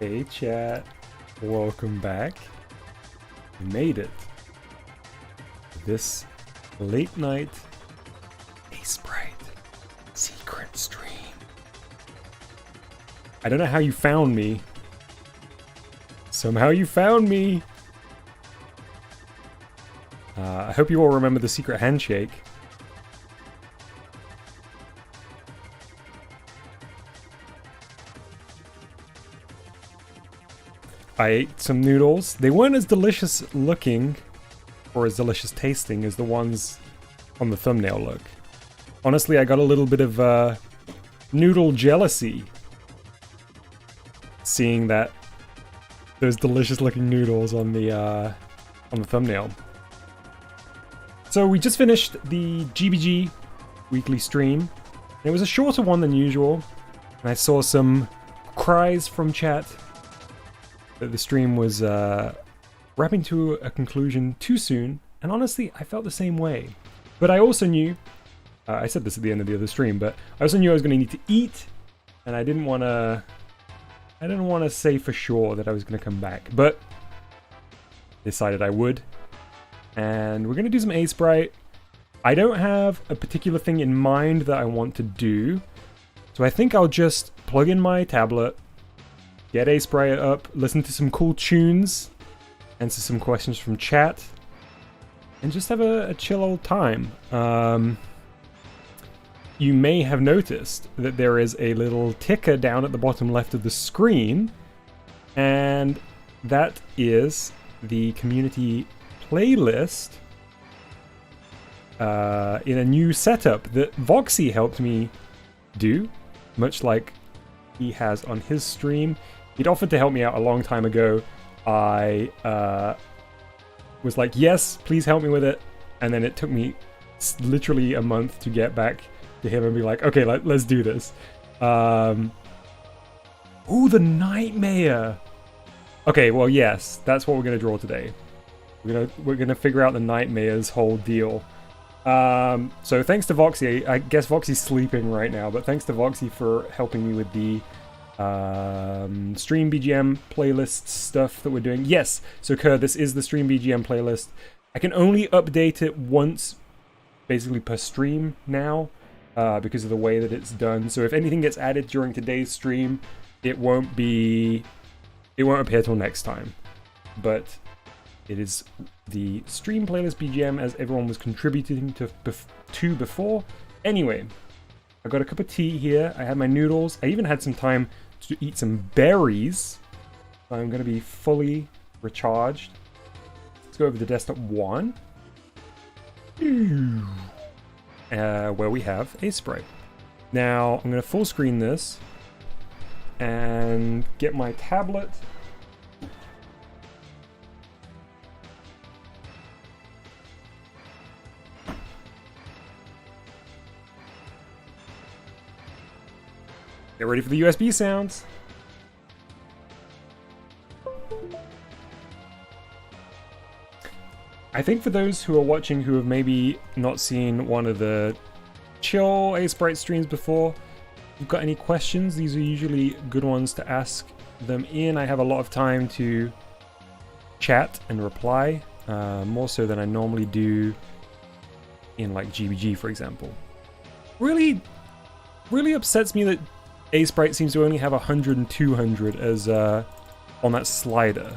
Hey chat, welcome back. We made it. This late night aseprite secret stream. I don't know how you found me. Somehow you found me. I hope you all remember the secret handshake. I ate some noodles. They weren't as delicious looking or as delicious tasting as the ones on the thumbnail look. Honestly, I got a little bit of noodle jealousy seeing that those delicious looking noodles on the thumbnail. So we just finished the GBG weekly stream. It was a shorter one than usual, and I saw some cries from chat that the stream was wrapping to a conclusion too soon, and honestly, I felt the same way. But I also knew, I said this at the end of the other stream, but I also knew I was going to need to eat, and I didn't want to say for sure that I was going to come back, but decided I would. And we're going to do some aseprite. I don't have a particular thing in mind that I want to do, so I think I'll just plug in my tablet, get aseprite up, listen to some cool tunes, answer some questions from chat, and just have a chill old time. You may have noticed that there is a little ticker down at the bottom left of the screen, and that is the community playlist in a new setup that Voxy helped me do, much like he has on his stream. He'd offered to help me out a long time ago. I was like, yes, please help me with it. And then it took me literally a month to get back to him and be like, okay, let's do this. Ooh, the nightmare. Okay, well, yes, that's what we're going to draw today. We're gonna figure out the nightmare's whole deal. So thanks to Voxy. I guess Voxy's sleeping right now, but thanks to Voxy for helping me with the stream BGM playlist stuff that we're doing. Yes, so Kerr, this is the stream BGM playlist. I can only update it once, basically per stream now, because of the way that it's done. So if anything gets added during today's stream, it won't appear till next time. But it is the stream playlist BGM as everyone was contributing to before. Anyway, I got a cup of tea here. I had my noodles. I even had some time to eat some berries. I'm going to be fully recharged. Let's go over to desktop 1. Where we have aseprite. Now, I'm going to full screen this and get my tablet. Get ready for the USB sounds. I think for those who are watching who have maybe not seen one of the chill aseprite streams before, if you've got any questions, these are usually good ones to ask them in. I have a lot of time to chat and reply, more so than I normally do in like GBG, for example. Really upsets me that aseprite seems to only have 100 and 200 as on that slider.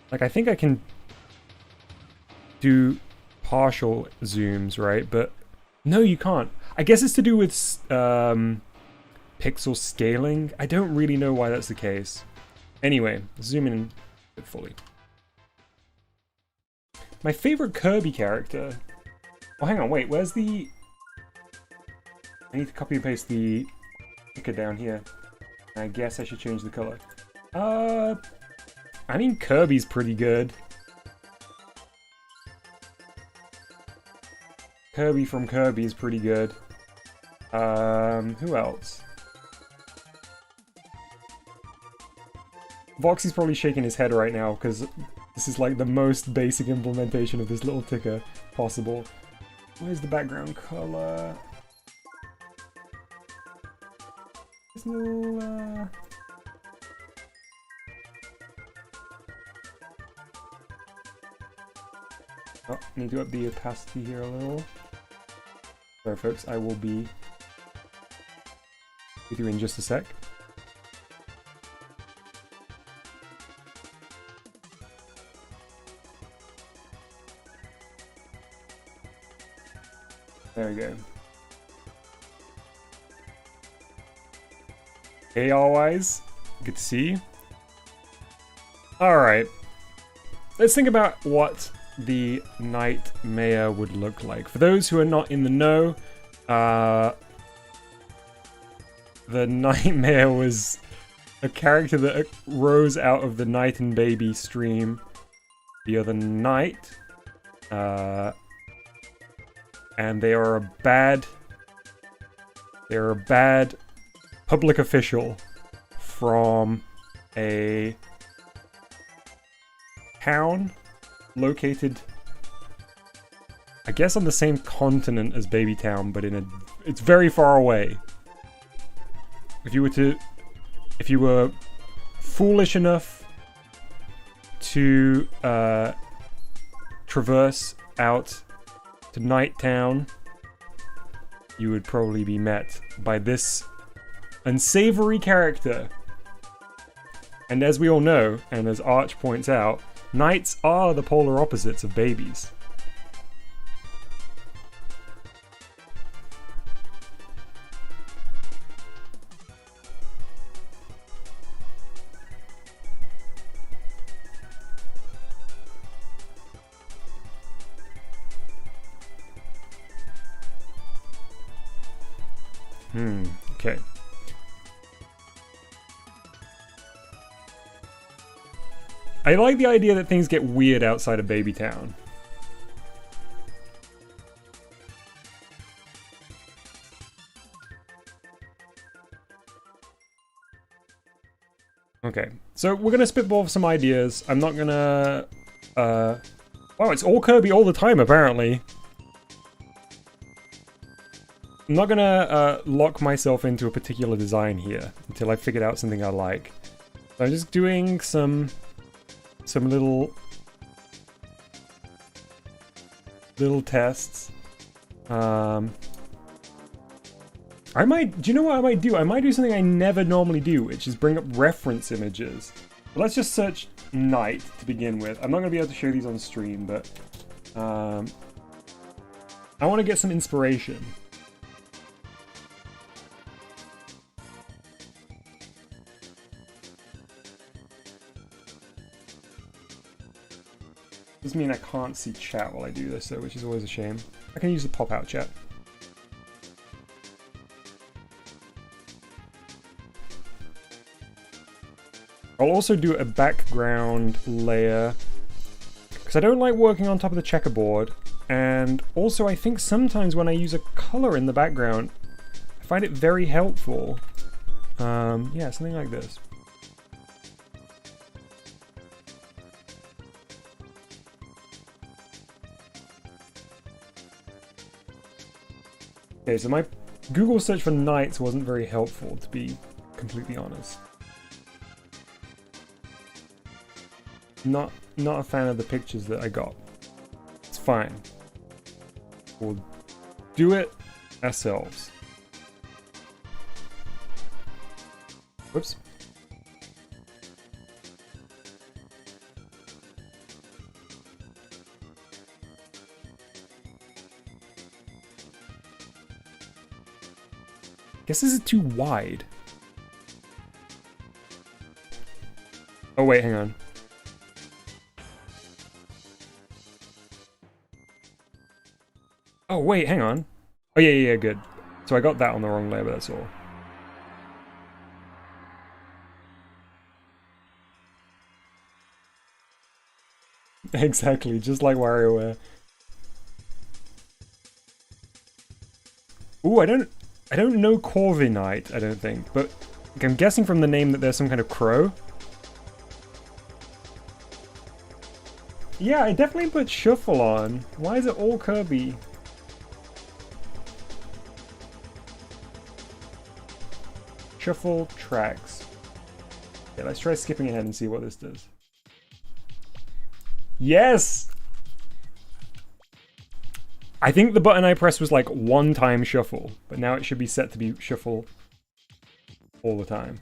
Like, I think I can do partial zooms, right? But no, you can't. I guess it's to do with pixel scaling. I don't really know why that's the case. Anyway, zoom in a bit fully. My favorite Kirby character. Oh, hang on, wait, where's the... I need to copy and paste the ticker down here. I guess I should change the color. I mean, Kirby's pretty good. Kirby from Kirby is pretty good. Who else? Voxy's probably shaking his head right now because this is like the most basic implementation of this little ticker possible. Where's the background color? Oh, need to up the opacity here a little. Sorry folks, I will be with you in just a sec. There we go. Hey, all-wise. Good to see you. Alright. Let's think about what the nightmare would look like. For those who are not in the know, the nightmare was a character that rose out of the Night and Baby stream the other night. And they are a bad public official from a town located, I guess, on the same continent as Baby Town, but it's very far away. If you were foolish enough to traverse out to Night Town, you would probably be met by this unsavory character. And as we all know, and as Arch points out, knights are the polar opposites of babies. Okay. I like the idea that things get weird outside of Baby Town. Okay, so we're gonna spitball some ideas. I'm not gonna... Wow, it's all Kirby all the time, apparently. I'm not gonna lock myself into a particular design here until I figured out something I like. So I'm just doing some little tests. I might, do you know what I might do? I might do something I never normally do, which is bring up reference images. But let's just search Nite to begin with. I'm not gonna be able to show these on stream, but I want to get some inspiration. Does mean I can't see chat while I do this, though, which is always a shame. I can use the pop-out chat. I'll also do a background layer, because I don't like working on top of the checkerboard, and also I think sometimes when I use a color in the background, I find it very helpful. Yeah, something like this. Okay, so my Google search for knights wasn't very helpful, to be completely honest. Not a fan of the pictures that I got. It's fine. We'll do it ourselves. Whoops. Guess this is too wide. Oh wait, hang on. Oh wait, hang on. Oh yeah, good. So I got that on the wrong layer, but that's all. Exactly, just like WarioWare. Ooh, I don't know Corviknight, I don't think, but I'm guessing from the name that there's some kind of crow. Yeah, I definitely put Shuffle on. Why is it all Kirby? Shuffle tracks. Yeah, let's try skipping ahead and see what this does. Yes! I think the button I pressed was like one-time shuffle, but now it should be set to be shuffle all the time.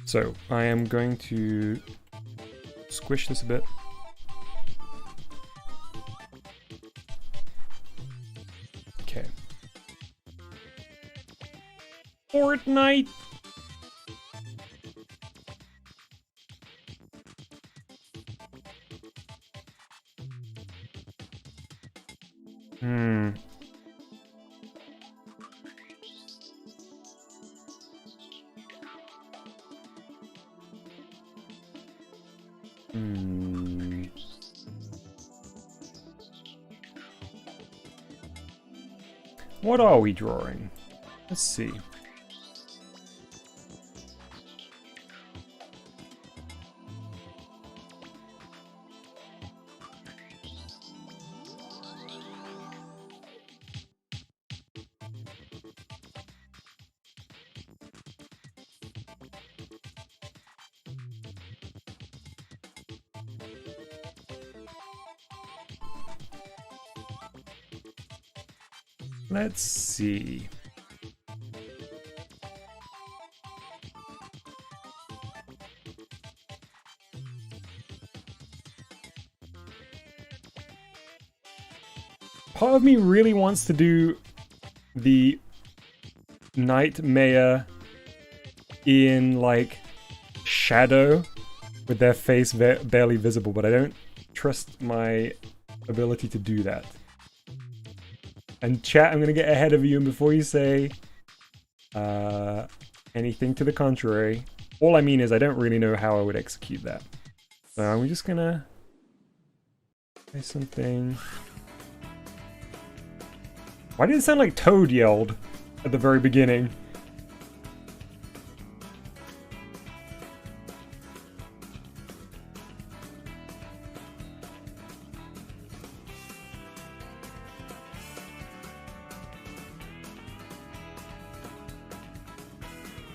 So I am going to squish this a bit. Okay. Fortnite! Hmm. What are we drawing? Let's see. Let's see. Part of me really wants to do the nightmare in like shadow with their face barely visible, but I don't trust my ability to do that. And chat, I'm gonna get ahead of you, and before you say anything to the contrary, all I mean is I don't really know how I would execute that. So I'm just gonna say something. Why did it sound like Toad yelled at the very beginning?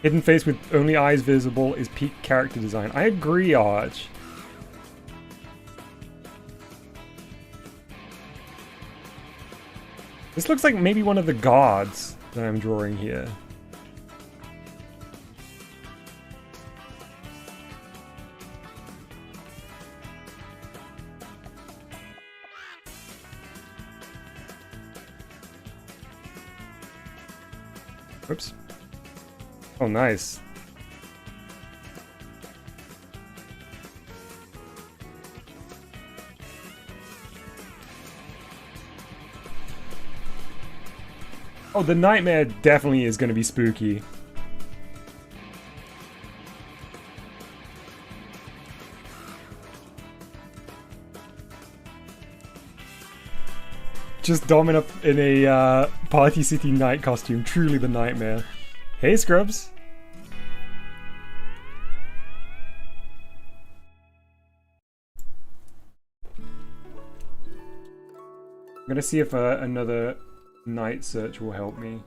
Hidden face with only eyes visible is peak character design. I agree, Arch. This looks like maybe one of the gods that I'm drawing here. Oops. Oh, nice. Oh, the nightmare definitely is going to be spooky. Just Domin up in a Party City night costume. Truly the nightmare. Hey, Scrubs. I'm gonna see if another night search will help me.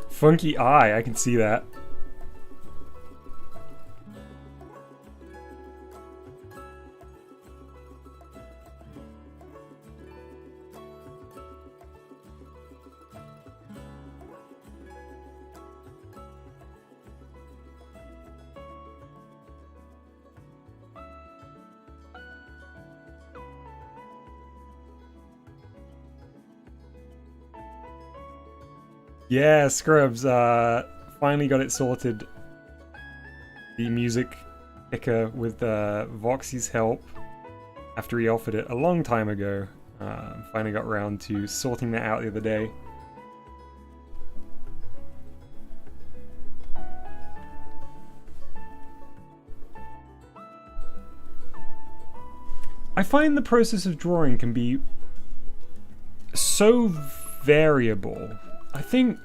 Funky eye, I can see that. Yeah, Scrubs, finally got it sorted. The music picker with Voxy's help, after he offered it a long time ago. Finally got around to sorting that out the other day. I find the process of drawing can be so variable. I think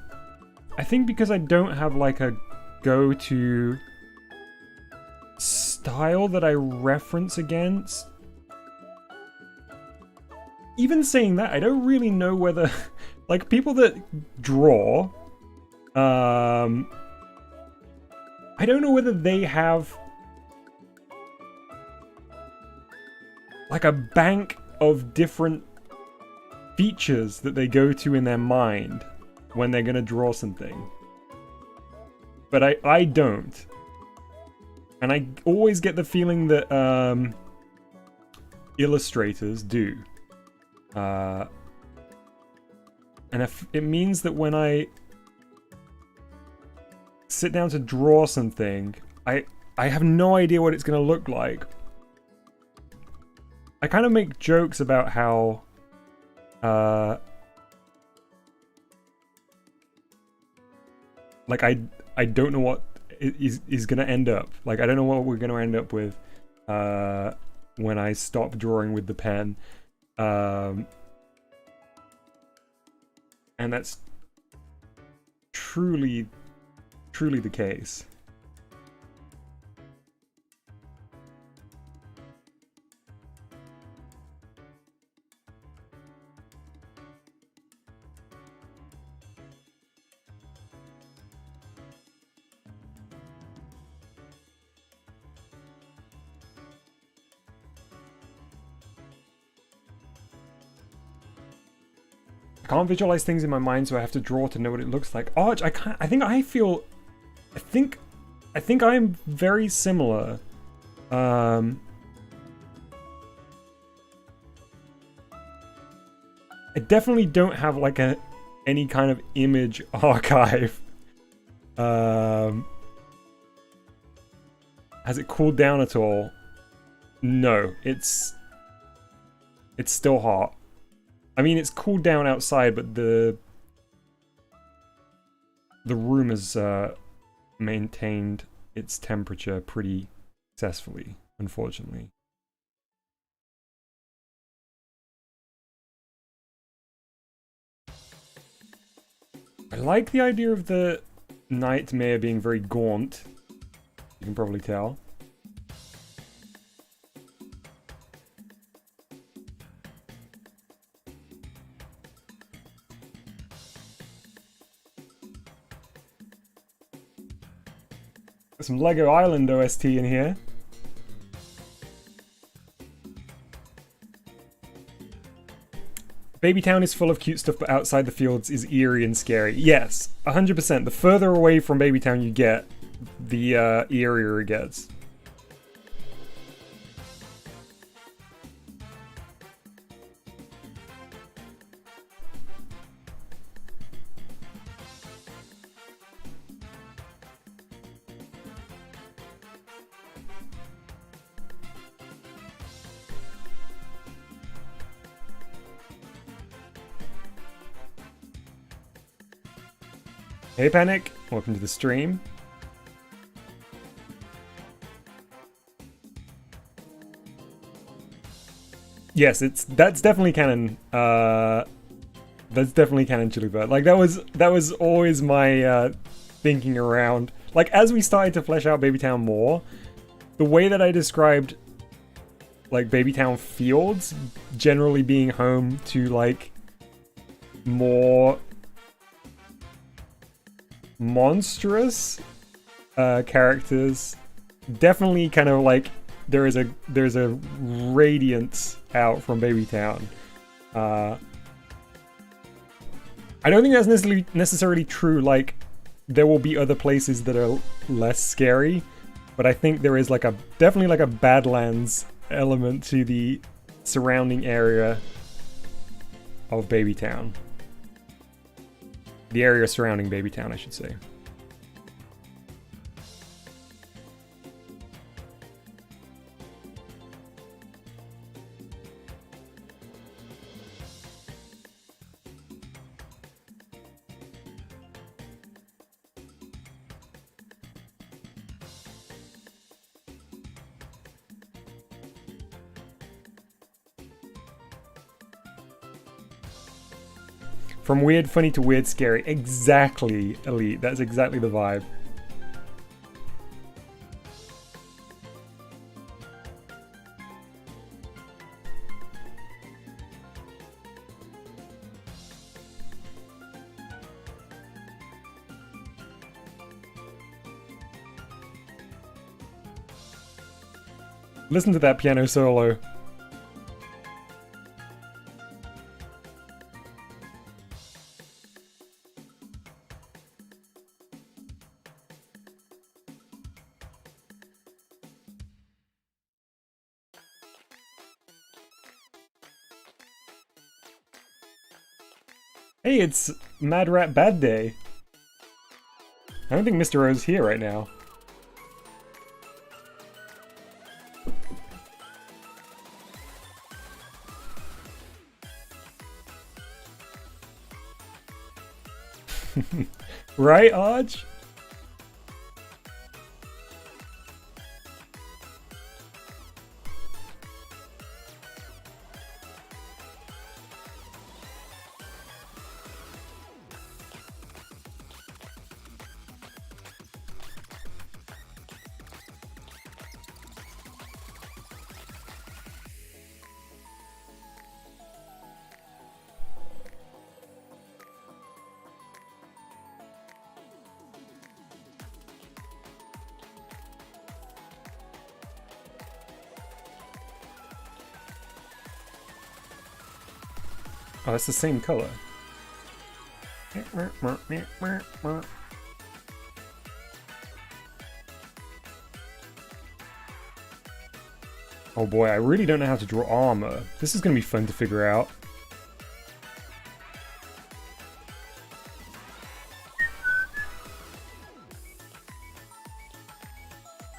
because I don't have like a go-to style that I reference against. Even saying that, I don't really know whether, like, people that draw, I don't know whether they have like a bank of different features that they go to in their mind when they're gonna draw something. But I don't. And I always get the feeling that illustrators do. And if it means that when I sit down to draw something, I have no idea what it's gonna look like. I kind of make jokes about how like I don't know what is gonna end up. Like I don't know what we're gonna end up with when I stop drawing with the pen. And that's truly the case. I can't visualize things in my mind, so I have to draw to know what it looks like. Oh, I can't. I think I'm very similar. I definitely don't have like any kind of image archive. Has it cooled down at all? No, it's still hot. I mean, it's cooled down outside, but the room has maintained its temperature pretty successfully, unfortunately. I like the idea of the nightmare being very gaunt. You can probably tell. Some Lego Island OST in here. Babytown is full of cute stuff, but outside the fields is eerie and scary. Yes, 100%. The further away from Babytown you get, the eerier it gets. Hey Panic, welcome to the stream. Yes, that's definitely canon. That's definitely canon, Chilibert. Like that was always my thinking around. Like as we started to flesh out Babytown more, the way that I described like Babytown fields generally being home to like more monstrous characters, definitely kind of like there's a radiance out from Babytown. I don't think that's necessarily true. Like there will be other places that are less scary, but I think there is like definitely like a Badlands element to the surrounding area of Babytown. The area surrounding Babytown, I should say. From weird funny to weird scary. Exactly, Elite. That's exactly the vibe. Listen to that piano solo. Hey, it's Mad Rat Bad Day. I don't think Mr. O's here right now. Right, Arj? Oh, that's the same color. Oh boy, I really don't know how to draw armor. This is gonna be fun to figure out.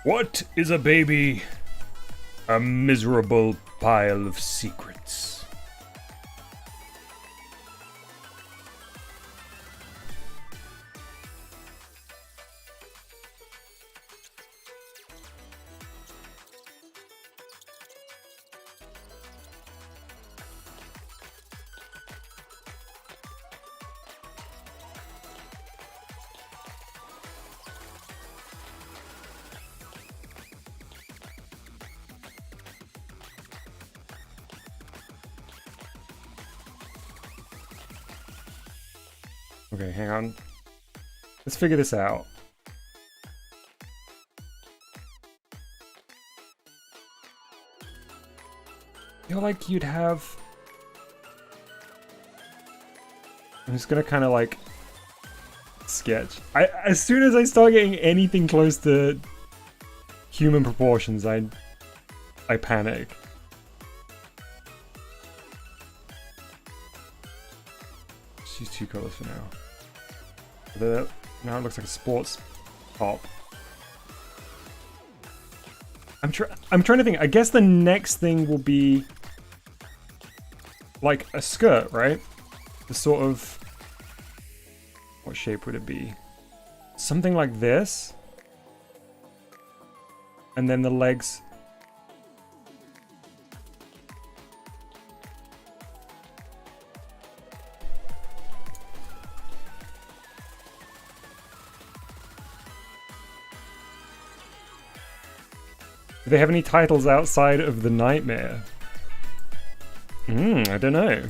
What is a baby? A miserable pile of secrets. Okay, hang on. Let's figure this out. I feel like you'd have... I'm just gonna kind of like sketch. As soon as I start getting anything close to human proportions, I panic. Let's use 2 colors for now. Now it looks like a sports top. I'm trying to think. I guess the next thing will be like a skirt, right? The sort of... What shape would it be? Something like this. And then the legs... Do they have any titles outside of The Nightmare? I don't know.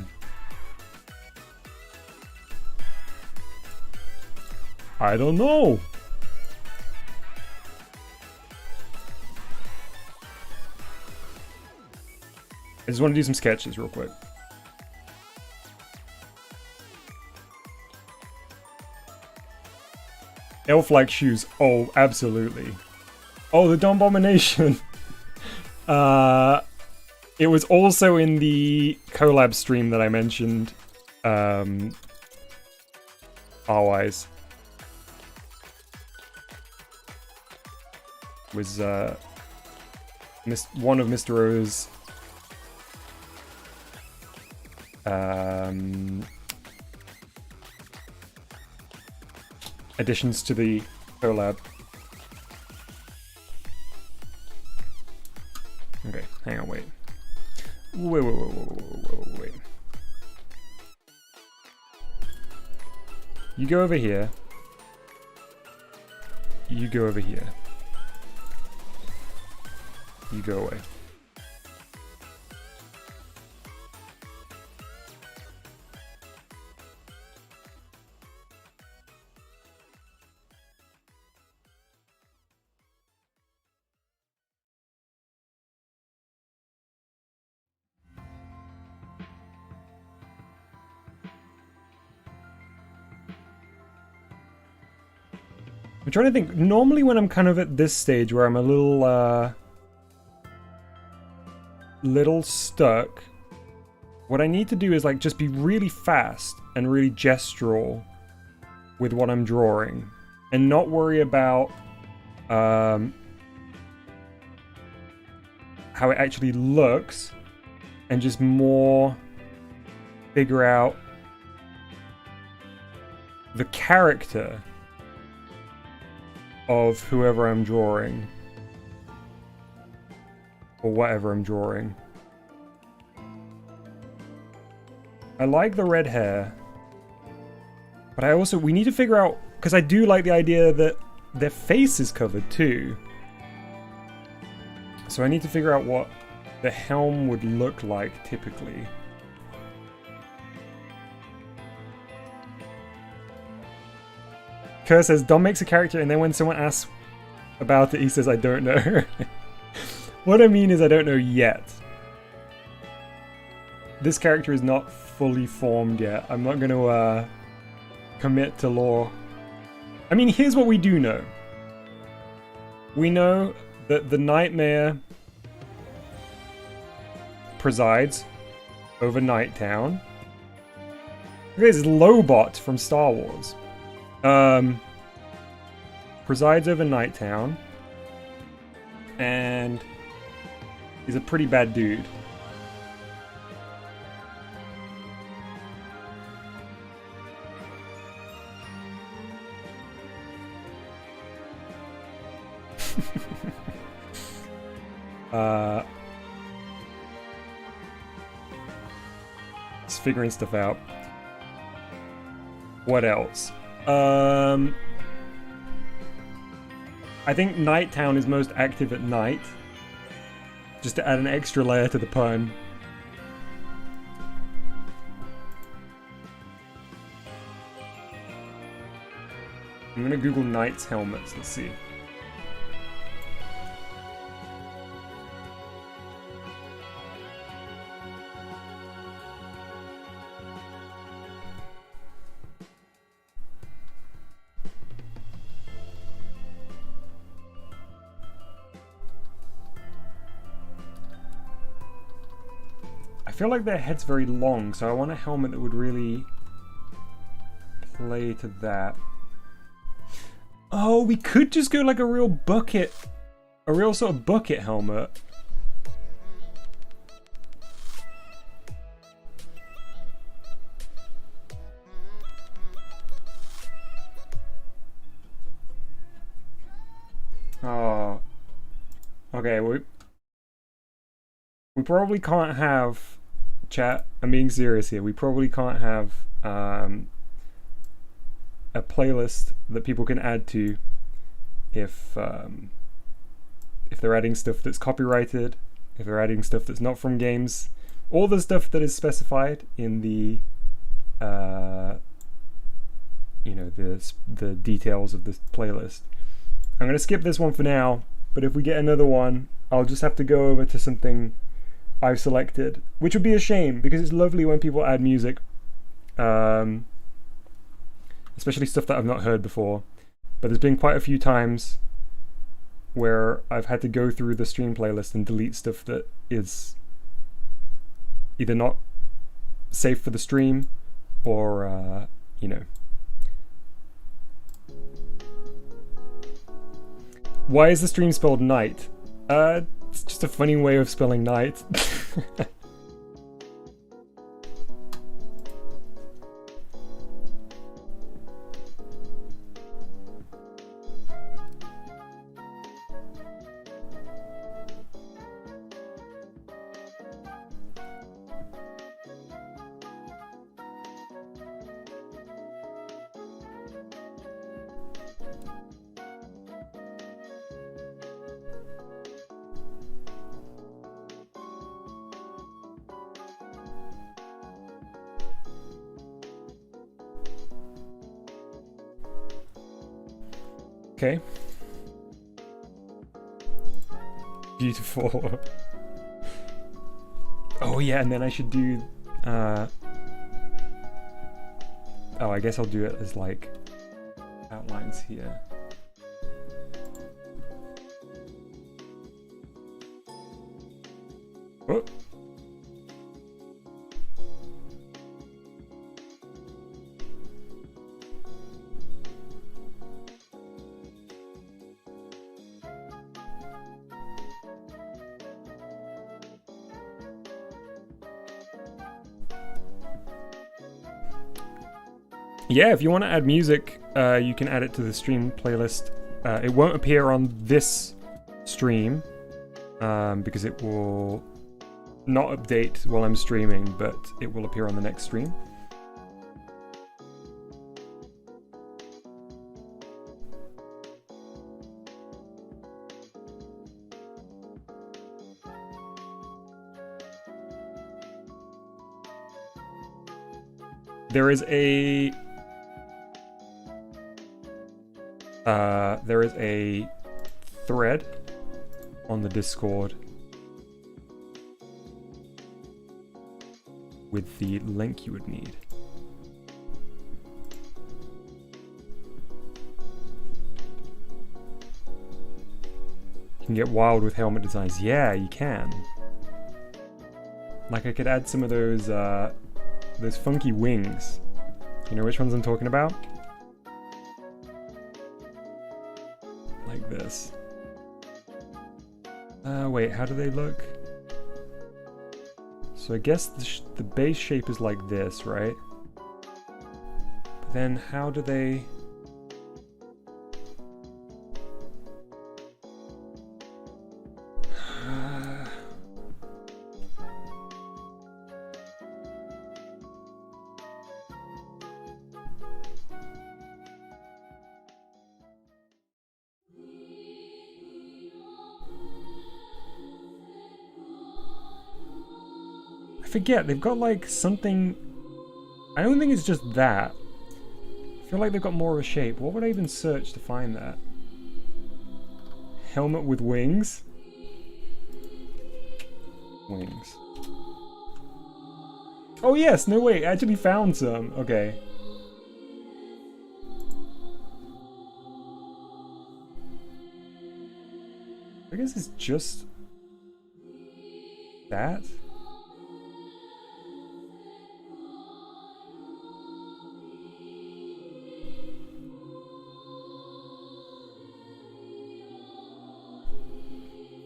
I don't know. I just want to do some sketches real quick. Elf-like shoes. Oh, absolutely. Oh, the Dombomination. It was also in the collab stream that I mentioned. R-wise. Was one of Mr. O's additions to the collab. Okay, hang on, wait. Wait. You go over here. You go over here. You go away. I'm trying to think. Normally when I'm kind of at this stage where I'm a little stuck, what I need to do is like just be really fast and really gestural with what I'm drawing and not worry about how it actually looks, and just more figure out the character of whoever I'm drawing or whatever I'm drawing. I like the red hair, but we need to figure out, because I do like the idea that their face is covered too. So I need to figure out what the helm would look like typically. Kerr says, Dom makes a character and then when someone asks about it, he says, I don't know. What I mean is I don't know yet. This character is not fully formed yet. I'm not going to commit to lore. I mean, here's what we do know. We know that the Nightmare presides over Nighttown. This is Lobot from Star Wars. Presides over Nighttown. And he's a pretty bad dude. Just figuring stuff out. What else? I think Nighttown is most active at night. Just to add an extra layer to the pun. I'm gonna Google Knight's helmets, let's see. I feel like their head's very long, so I want a helmet that would really play to that. Oh, we could just go like a real bucket, a real sort of bucket helmet. Oh, okay. We probably can't have. Chat, I'm being serious here. We probably can't have a playlist that people can add to if they're adding stuff that's copyrighted, if they're adding stuff that's not from games, all the stuff that is specified in the you know, the details of this playlist. I'm gonna skip this one for now, but if we get another one, I'll just have to go over to something I've selected, which would be a shame because it's lovely when people add music, especially stuff that I've not heard before. But there's been quite a few times where I've had to go through the stream playlist and delete stuff that is either not safe for the stream or, you know. Why is the stream spelled night? It's just a funny way of spelling night. Okay. Beautiful. Oh yeah, and then I should do oh, I guess I'll do it as like outlines here. Yeah, if you want to add music, you can add it to the stream playlist. It won't appear on this stream because it will not update while I'm streaming, but it will appear on the next stream. There is a thread on the Discord with the link you would need. You can get wild with helmet designs. Yeah, you can. Like I could add some of those funky wings. You know which ones I'm talking about? Like this. Wait, how do they look? So I guess the base shape is like this, right? But then how do they... I forget, they've got like something... I don't think it's just that. I feel like they've got more of a shape. What would I even search to find that? Helmet with wings? Wings. Oh yes, no wait, I actually found some. Okay. I guess it's just that.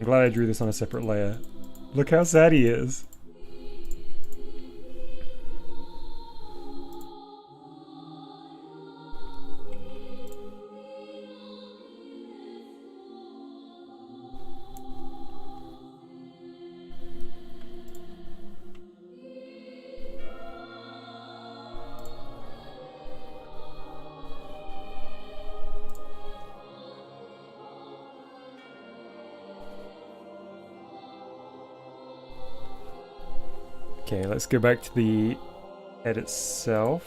I'm glad I drew this on a separate layer. Look how sad he is. Okay, let's go back to the head itself.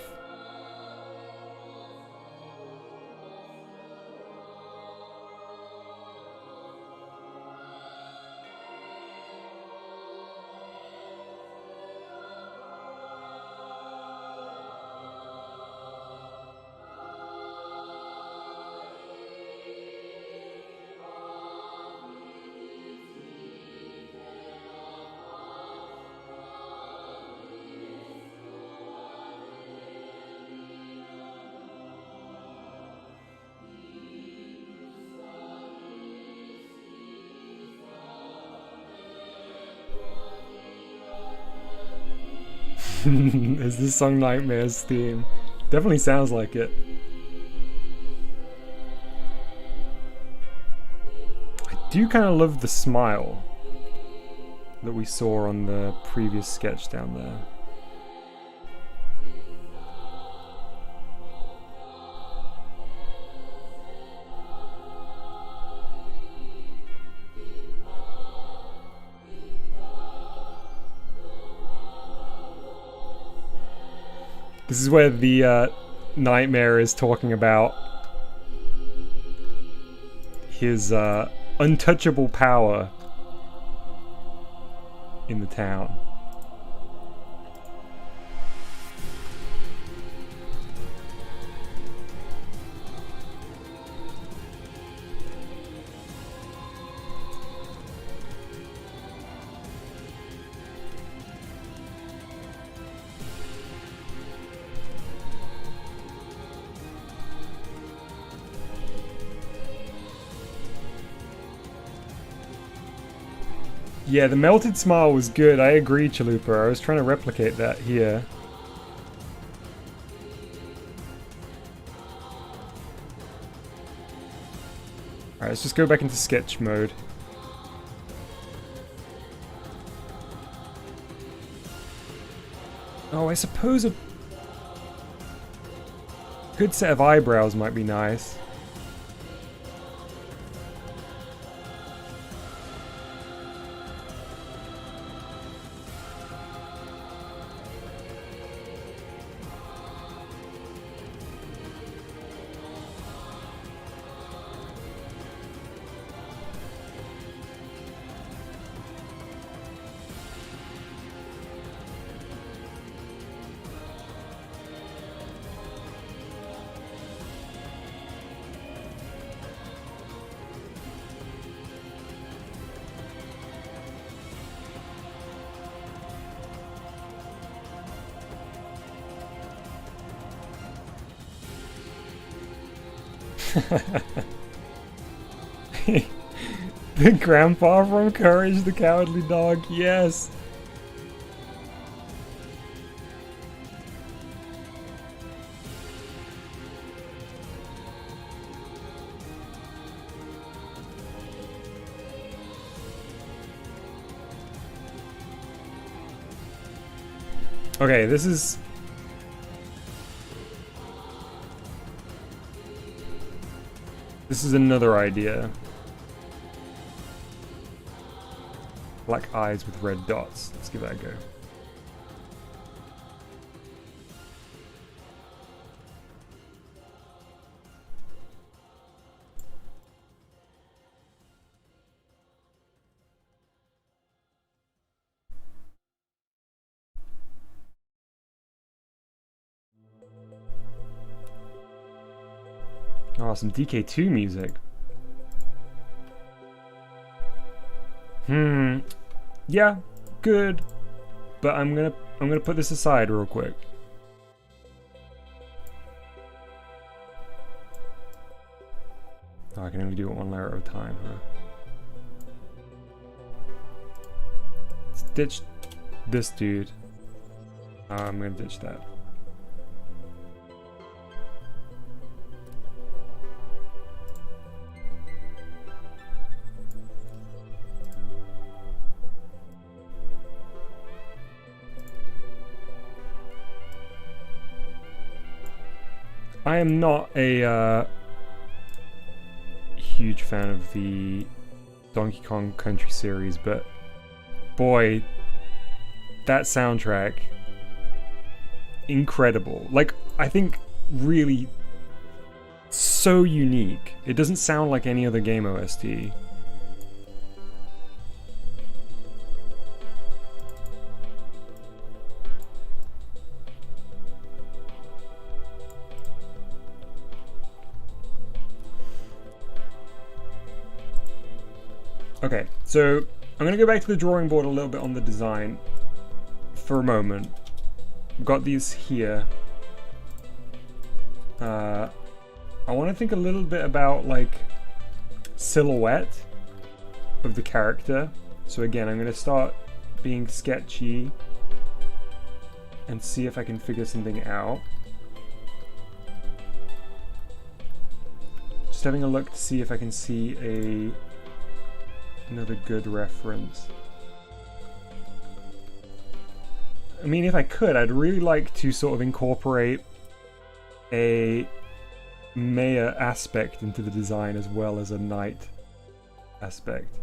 Is this song Nightmare's theme? Definitely sounds like it. I do kind of love the smile that we saw on the previous sketch down there. This is where the Nightmare is talking about his untouchable power in the town. Yeah, the melted smile was good. I agree, Chalupa. I was trying to replicate that here. Alright, let's just go back into sketch mode. Oh, I suppose a good set of eyebrows might be nice. The grandpa from Courage the Cowardly Dog, yes! Okay, this is... This is another idea. Black eyes with red dots. Let's give that a go. Oh, some DK2 music. Yeah, good. But I'm gonna put this aside real quick. Oh, I can only do it one layer at a time, huh? Let's ditch this dude. I'm gonna ditch that. I am not a huge fan of the Donkey Kong Country series, but boy, that soundtrack, incredible. Like, I think really so unique. It doesn't sound like any other game OST. Okay, so I'm going to go back to the drawing board a little bit on the design for a moment. I've got these here. I want to think a little bit about like silhouette of the character. So again, I'm going to start being sketchy and see if I can figure something out. Just having a look to see if I can see another good reference. I mean, if I could, I'd really like to sort of incorporate a Maya aspect into the design as well as a nite aspect.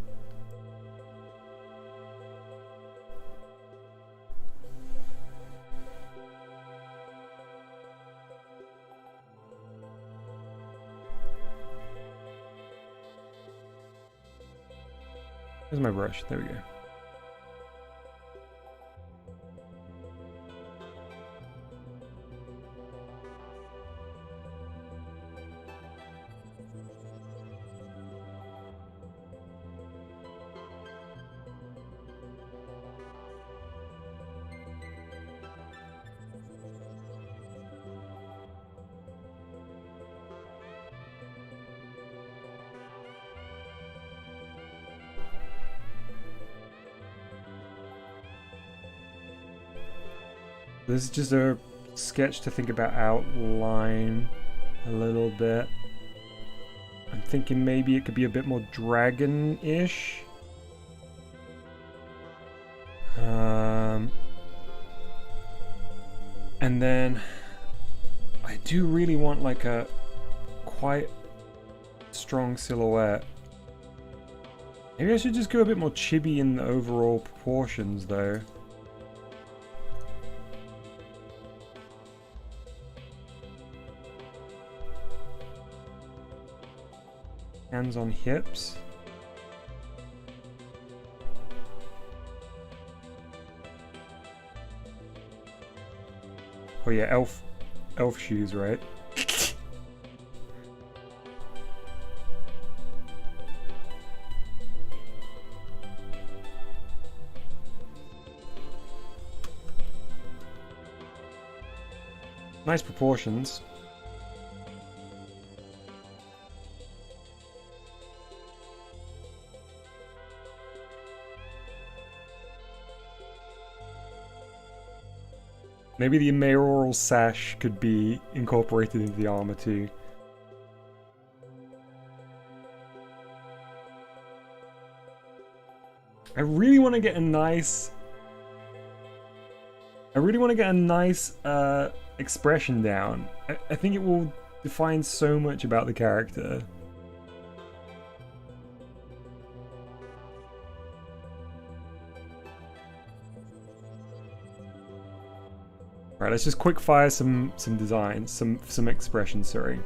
Where's my brush? There we go. This is just a sketch to think about outline a little bit. I'm thinking maybe it could be a bit more dragon-ish. And then I do really want like a quite strong silhouette. Maybe I should just go a bit more chibi in the overall proportions though. Hands on hips. Oh yeah, elf shoes, right? Nice proportions. Maybe the mayoral sash could be incorporated into the armor too. I really want to get a nice expression down. I think it will define so much about the character. Right, let's just quick fire some designs, some expressions, sorry.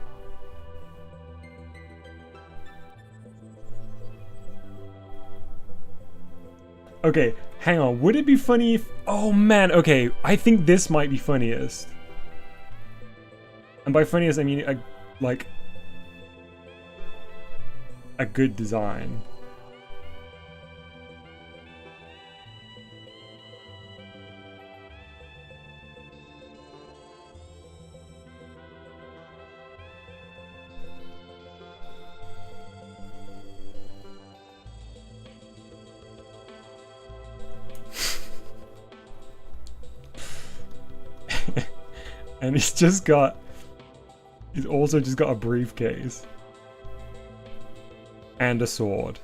Okay, hang on. Would it be funny if... Oh man, okay. I think this might be funniest. And by funniest, I mean like a good design. And he's also just got a briefcase. And a sword.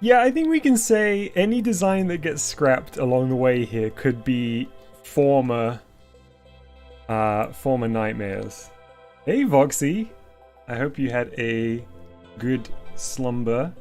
Yeah, I think we can say any design that gets scrapped along the way here could be former nightmares. Hey Voxy, I hope you had a good slumber.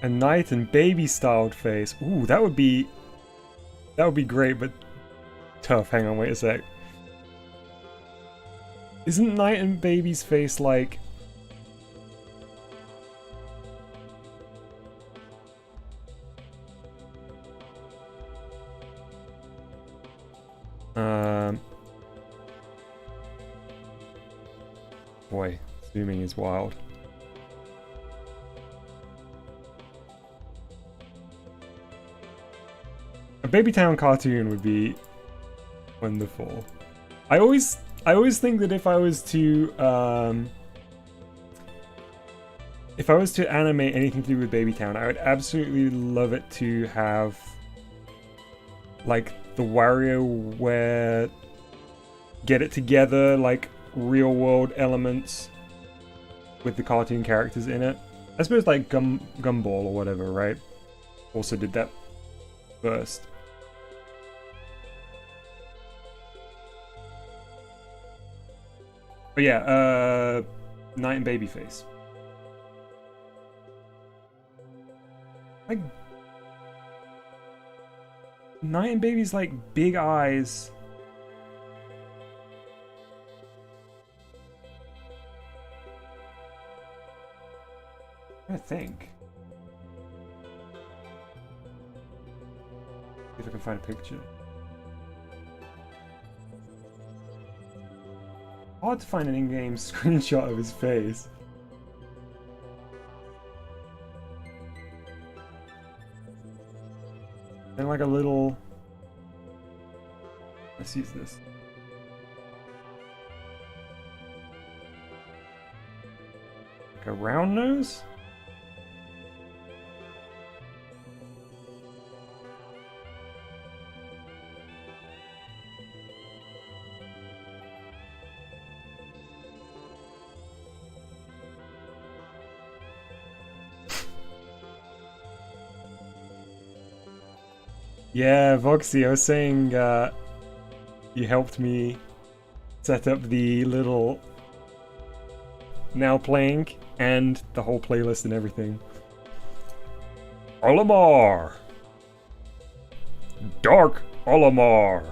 A knight and baby styled face. Ooh, that would be great, but tough. Hang on, wait a sec. Isn't knight and baby's face like... Boy, zooming is wild. A Baby Town cartoon would be wonderful. I always think that if I was to if I was to animate anything to do with Babytown, I would absolutely love it to have like the WarioWare get it together, like real world elements with the cartoon characters in it. I suppose like Gumball or whatever, right? Also did that first. But yeah, Nite and Babyface. Like Nite and Baby's like big eyes. I think. See if I can find a picture. Hard to find an in-game screenshot of his face. And like a little... Let's use this. Like a round nose? Yeah, Voxy, I was saying you helped me set up the little now playing and the whole playlist and everything. Olimar! Dark Olimar!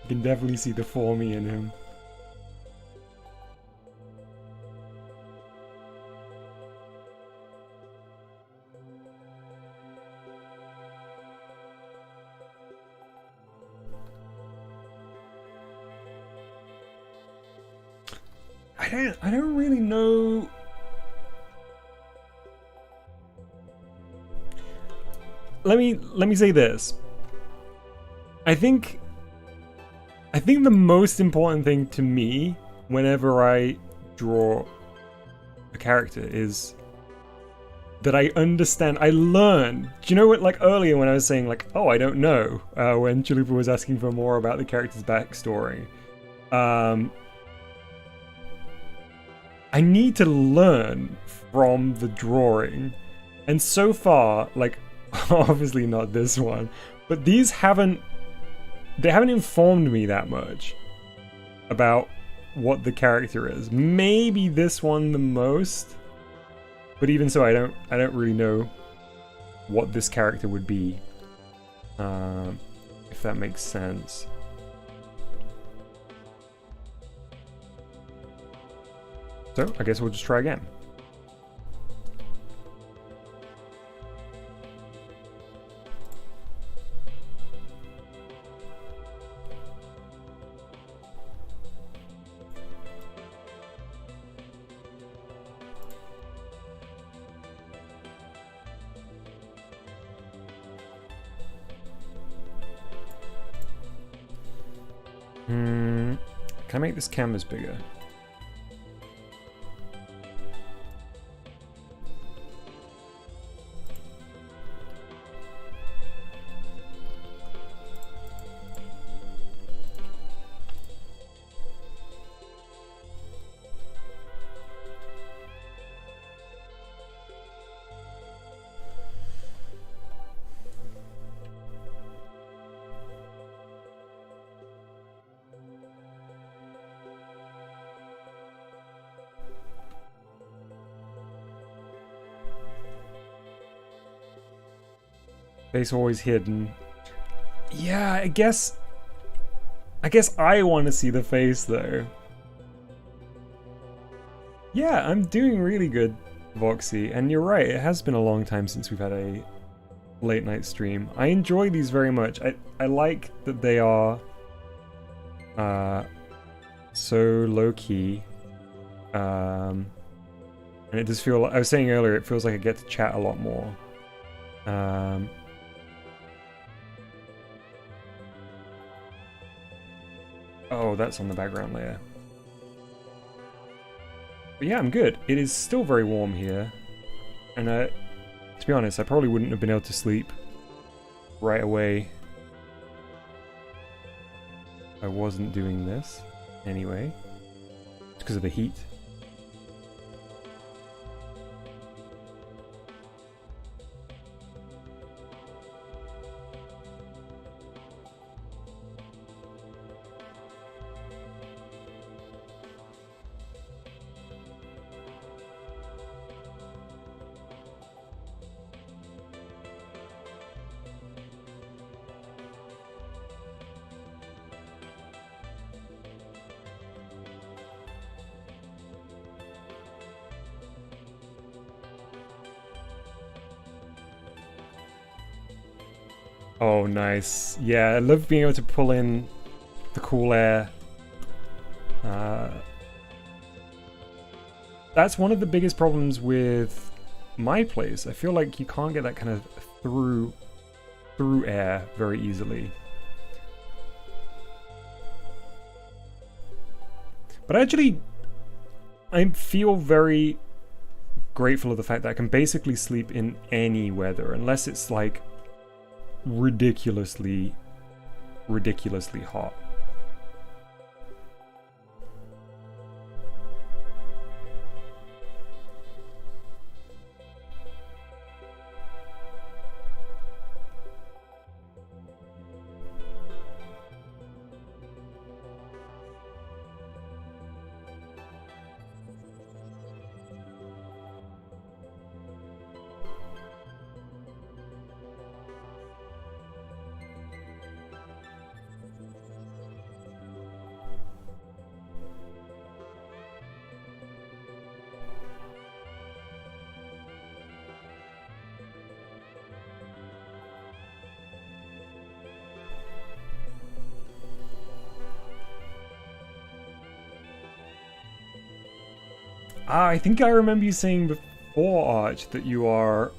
You can definitely see the Formy in him. I don't really know. Let me say this. I think the most important thing to me whenever I draw a character is that I understand, I learn. Do you know what, like earlier when I was saying like, oh, I don't know, when Chalupa was asking for more about the character's backstory. I need to learn from the drawing. And so far, like, obviously not this one, but these haven't informed me that much about what the character is. Maybe this one the most, but even so, I don't really know what this character would be, if that makes sense. So I guess we'll just try again. Can I make this canvas bigger? Face always hidden. Yeah, I guess I guess I want to see the face though. Yeah, I'm doing really good, Voxy, and you're right, it has been a long time since we've had a late night stream. I enjoy these very much. I like that they are so low key. And it does feel like, I was saying earlier, it feels like I get to chat a lot more. Oh, that's on the background layer. But yeah, I'm good. It is still very warm here. And to be honest, I probably wouldn't have been able to sleep right away if I wasn't doing this anyway. It's because of the heat. Oh, nice. Yeah, I love being able to pull in the cool air. That's one of the biggest problems with my place. I feel like you can't get that kind of through air very easily. But actually, I feel very grateful of the fact that I can basically sleep in any weather, unless it's like ridiculously hot. I think I remember you saying before, Arch, that you are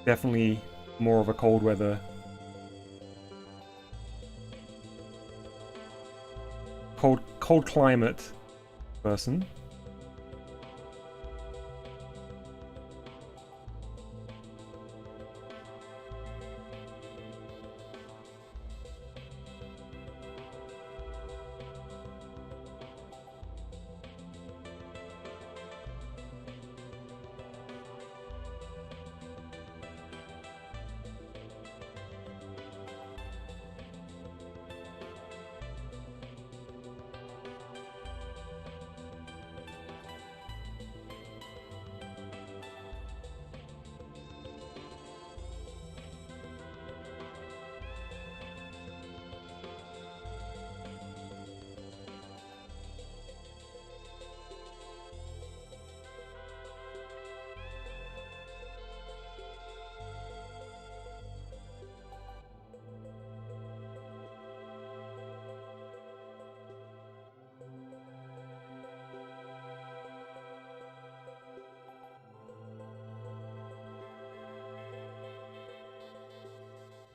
definitely more of a cold weather cold climate person.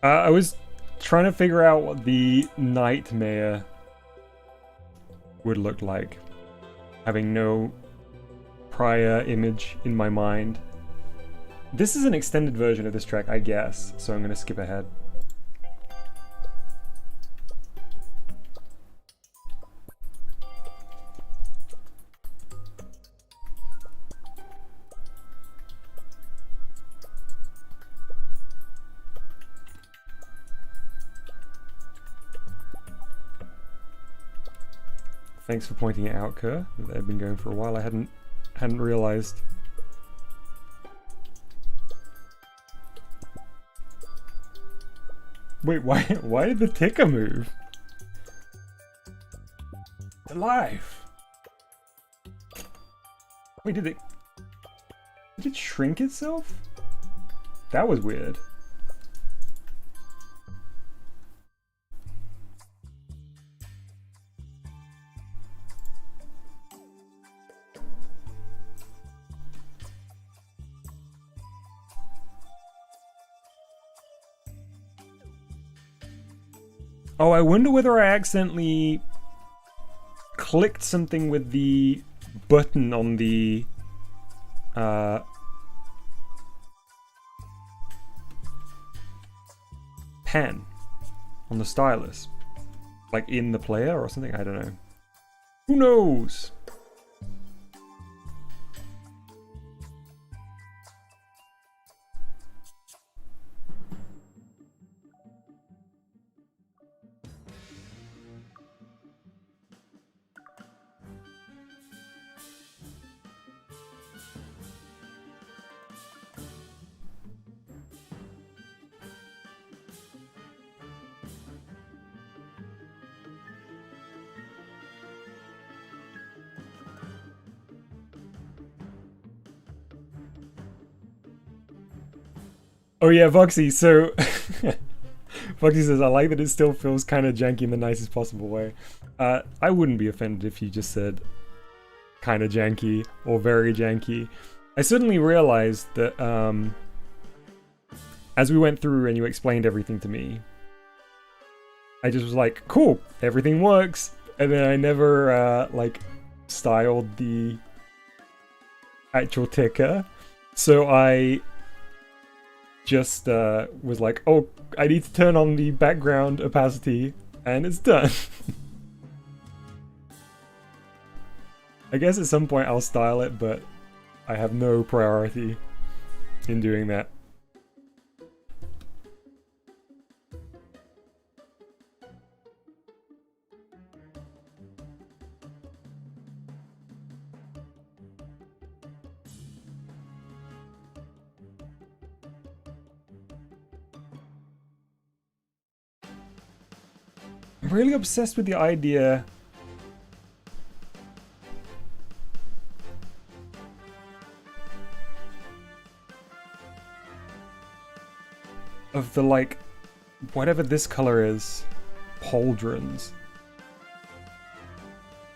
I was trying to figure out what the nightmare would look like, having no prior image in my mind. This is an extended version of this track, I guess, so I'm going to skip ahead. Thanks for pointing it out, Kerr. They've been going for a while. I hadn't realized. Wait, why did the ticker move? Alive. Wait, did it shrink itself? That was weird. Oh, I wonder whether I accidentally clicked something with the button on the pen on the stylus, like in the player or something. I don't know. Who knows? Oh yeah, Voxy, so Foxy says, I like that it still feels kind of janky in the nicest possible way. I wouldn't be offended if you just said kind of janky or very janky. I suddenly realized that as we went through and you explained everything to me, I just was like, cool, everything works. And then I never like styled the actual ticker. So I just was like, oh, I need to turn on the background opacity, and it's done. I guess at some point I'll style it, but I have no priority in doing that. I'm really obsessed with the idea of the, like, whatever this color is, pauldrons.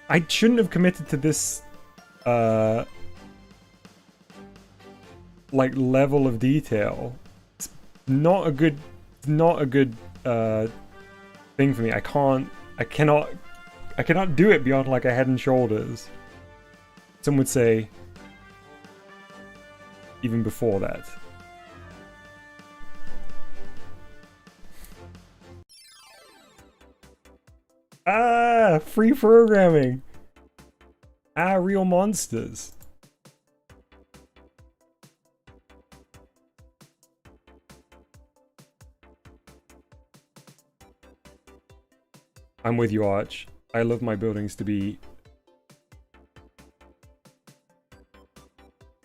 I shouldn't have committed to this, like, level of detail. It's not a good thing for me. I cannot do it beyond like a head and shoulders. Some would say even before that. Ah, free programming. Ah, real monsters. I'm with you, Arch. I love my buildings to be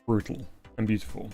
brutal and beautiful.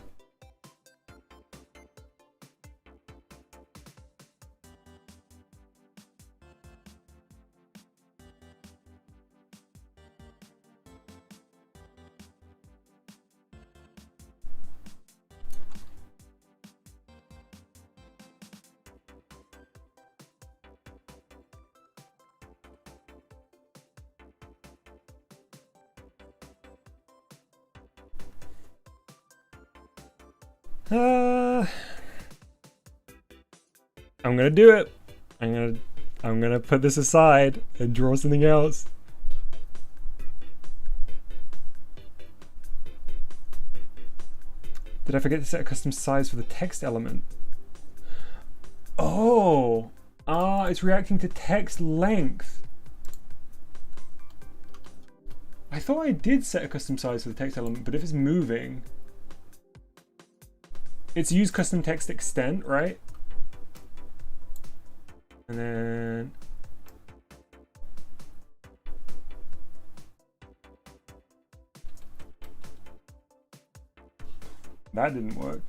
I'm gonna do it. I'm gonna put this aside and draw something else. Did I forget to set a custom size for the text element? Oh, it's reacting to text length. I thought I did set a custom size for the text element, but if it's moving, it's use custom text extent, right? And then that didn't work.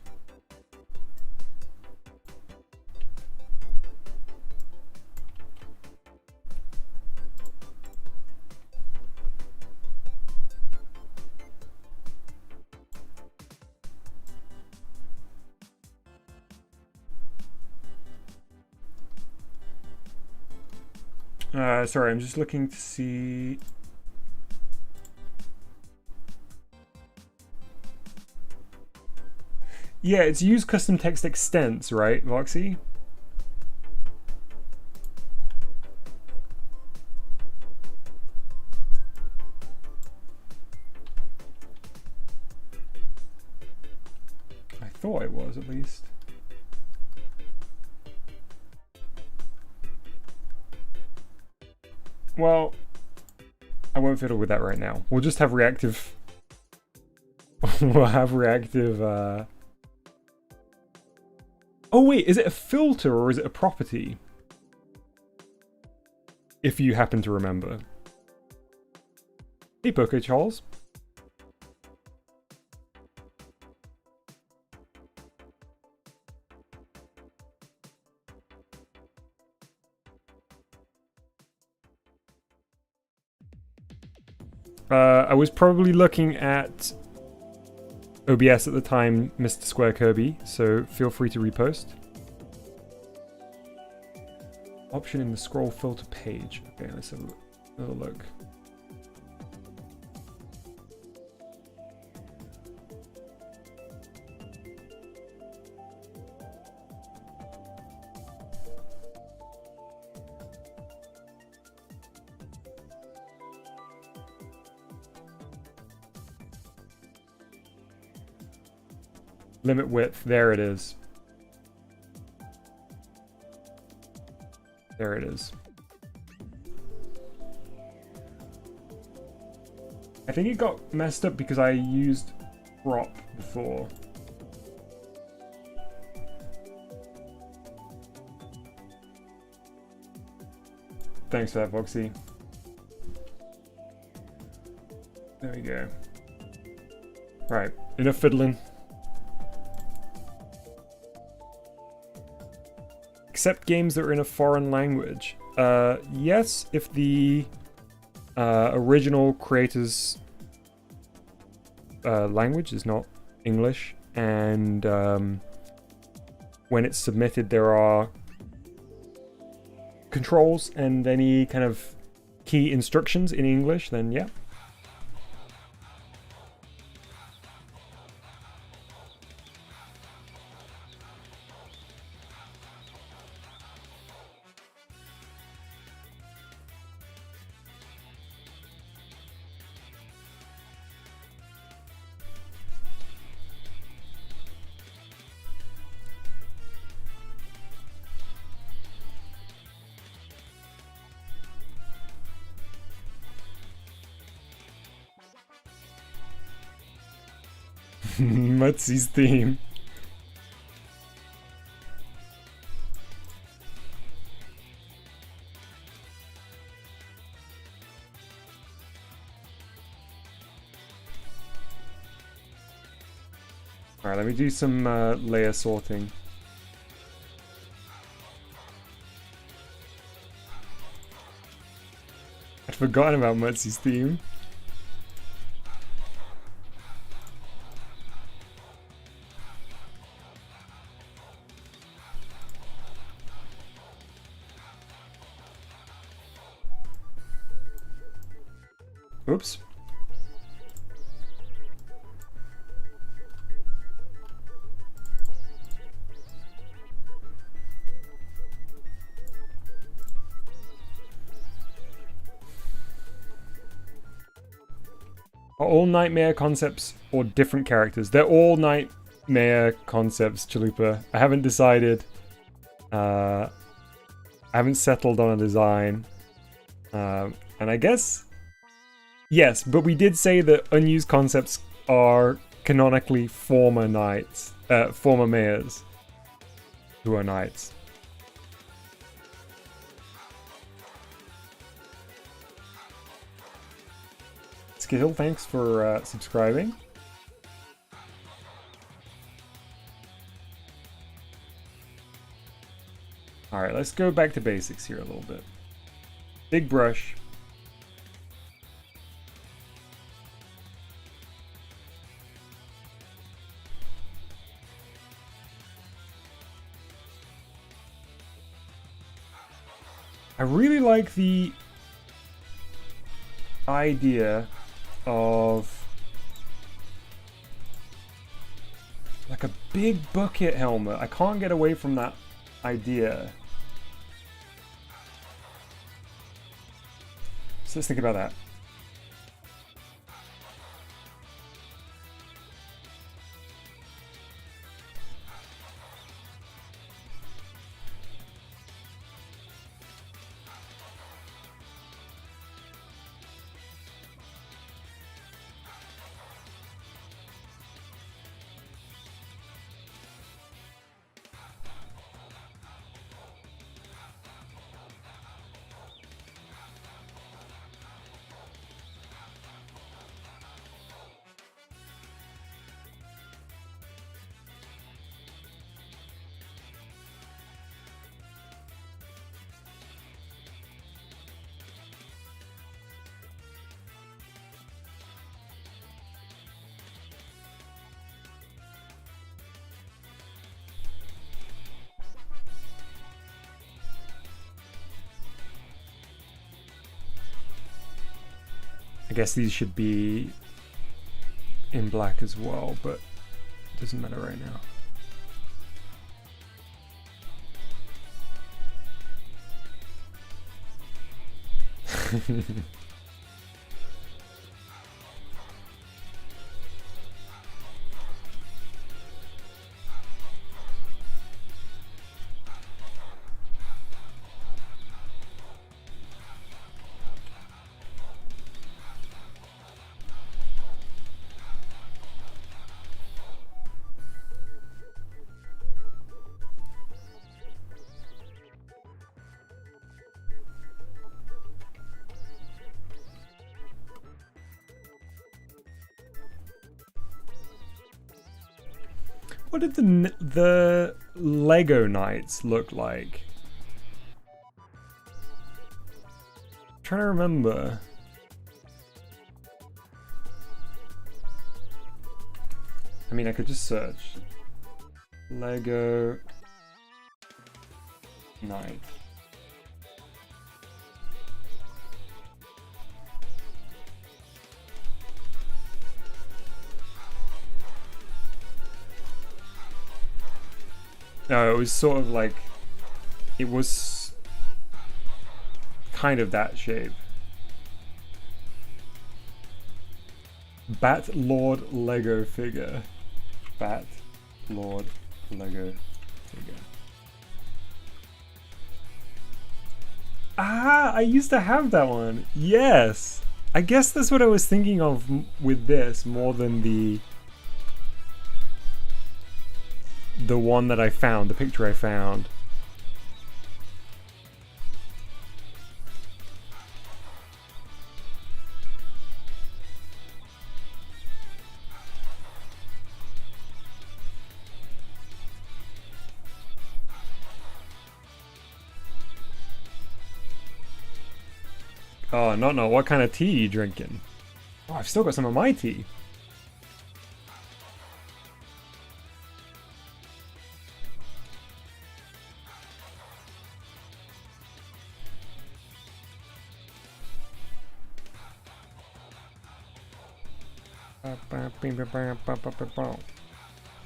Sorry, I'm just looking to see. Yeah, it's use custom text extents, right, Voxy? I thought it was, at least. Well, I won't fiddle with that right now. We'll just have reactive... we'll have reactive, Oh wait, is it a filter or is it a property? If you happen to remember. Hey, Poke Charles. I was probably looking at OBS at the time, Mr. Square Kirby, so feel free to repost. Option in the scroll filter page. Okay, let's have a look. Limit width, there it is. There it is. I think it got messed up because I used crop before. Thanks for that, Voxy. There we go. Right, enough fiddling. Accept games that are in a foreign language. Yes, if the original creator's language is not English, and when it's submitted there are controls and any kind of key instructions in English, then yeah. Mutsy's theme. Alright, let me do some layer sorting. I'd forgotten about Mutsy's theme. Oops. Are all nightmare concepts or different characters? They're all nightmare concepts, Chalupa. I haven't decided. I haven't settled on a design. And I guess... Yes, but we did say that unused concepts are canonically former knights, former mayors who are knights. Skill, thanks for subscribing. Alright, let's go back to basics here a little bit. Big brush. I really like the idea of like a big bucket helmet. I can't get away from that idea. So let's think about that. I guess these should be in black as well, but it doesn't matter right now. What did the Lego Knights look like? I'm trying to remember. I mean, I could just search Lego Knight. No, it was sort of like, it was kind of that shape. Bat Lord Lego figure. Bat Lord Lego figure. Ah, I used to have that one. Yes. I guess that's what I was thinking of with this more than the one that I found, the picture I found. Oh, no, what kind of tea are you drinking? Oh, I've still got some of my tea.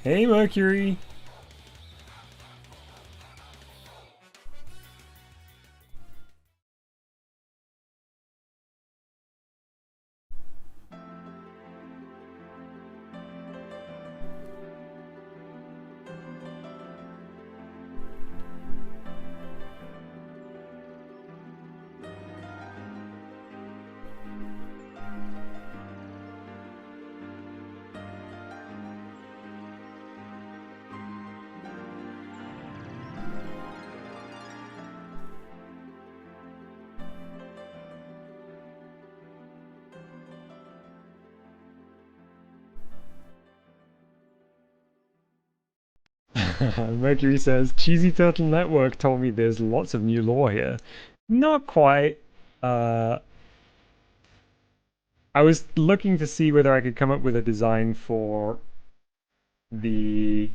Hey, Mercury. Mercury says, Cheesy Turtle Network told me there's lots of new lore here. Not quite. I was looking to see whether I could come up with a design for the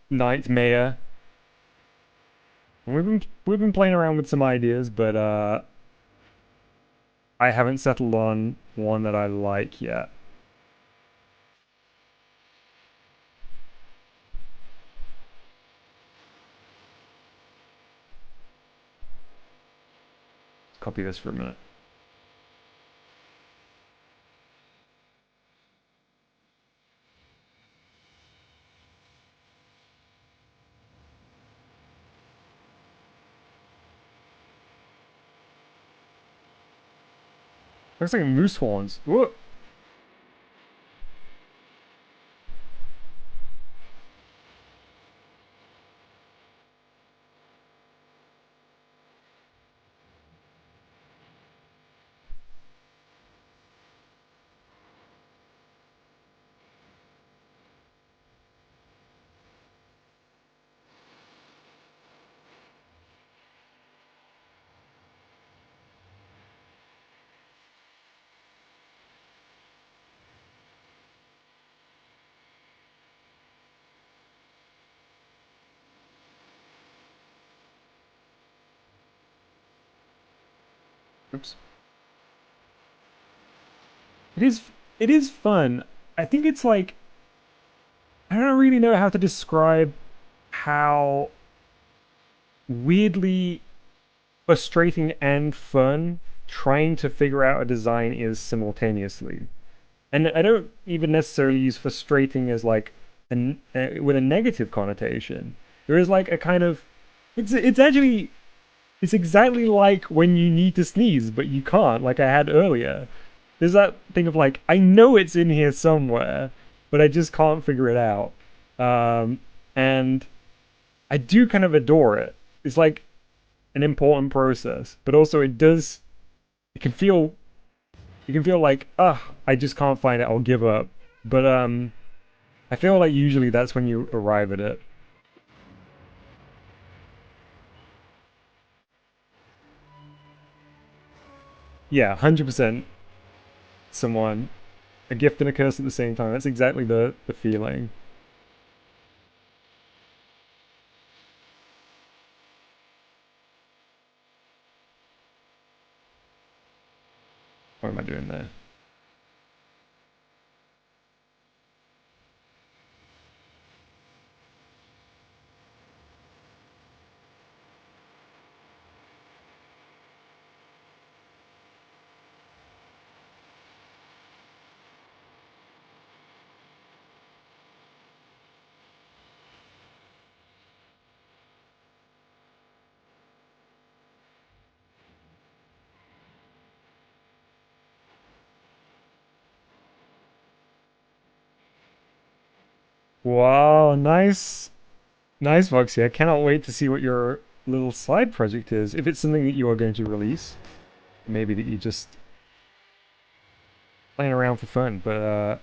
Nightmare We've been playing around with some ideas, but I haven't settled on one that I like yet. Copy this for a minute. Looks like moose horns. Whoa. Oops. It is it is fun. I think it's like I don't really know how to describe how weirdly frustrating and fun trying to figure out a design is simultaneously. And I don't even necessarily use frustrating as like with a negative connotation. There is like a kind of it's actually it's exactly like when you need to sneeze but you can't, like I had earlier. There's that thing of like I know it's in here somewhere, but I just can't figure it out. And I do kind of adore it. It's like an important process, but also it can feel you can feel like, I just can't find it, I'll give up. But I feel like usually that's when you arrive at it. Yeah, 100% someone, a gift and a curse at the same time. That's exactly the feeling. What am I doing there? Wow, nice. Nice, Voxy. I cannot wait to see what your little side project is. If it's something that you are going to release, maybe that you just playing around for fun, but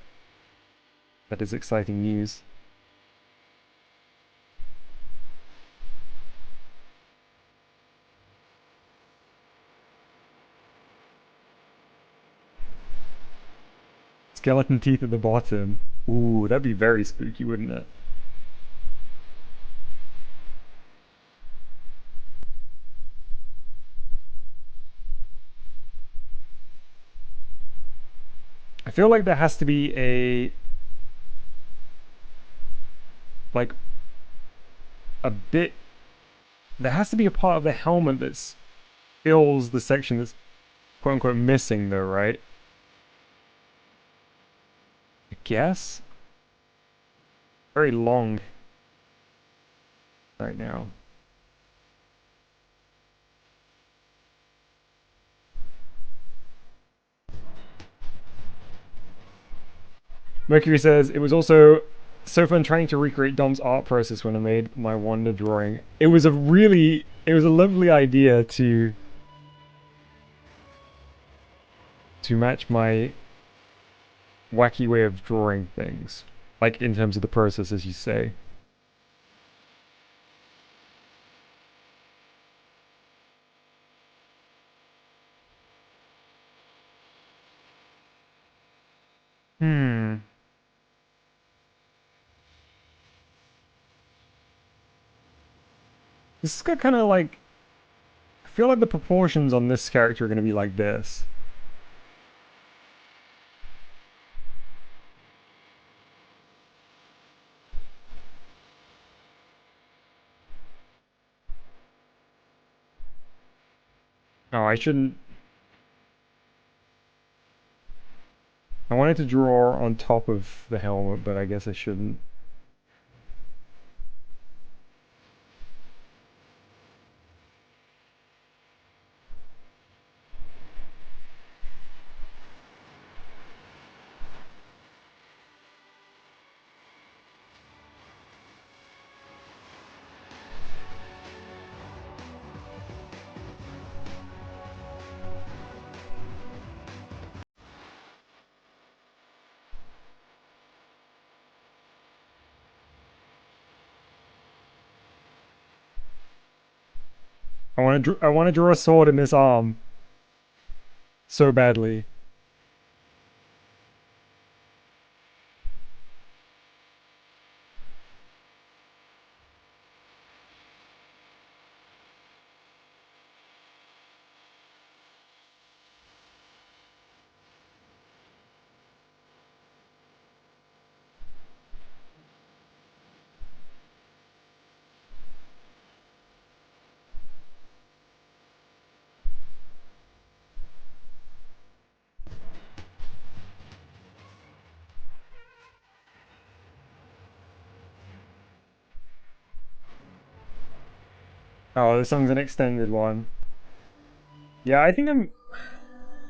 that is exciting news. Skeleton teeth at the bottom. Ooh, that'd be very spooky, wouldn't it? I feel like there has to be like a bit there has to be a part of the helmet that fills the section that's quote unquote missing though, right? I guess. Very long right now. Mercury says it was also so fun trying to recreate Dom's art process when I made my Wonder drawing. It was a lovely idea to match my wacky way of drawing things. Like in terms of the process as you say. Hmm. This is kind of like, I feel like the proportions on this character are going to be like this. Oh, I shouldn't. I wanted to draw on top of the helmet, but I guess I shouldn't. I want to draw a sword in this arm so badly. Oh, this one's an extended one. Yeah, I think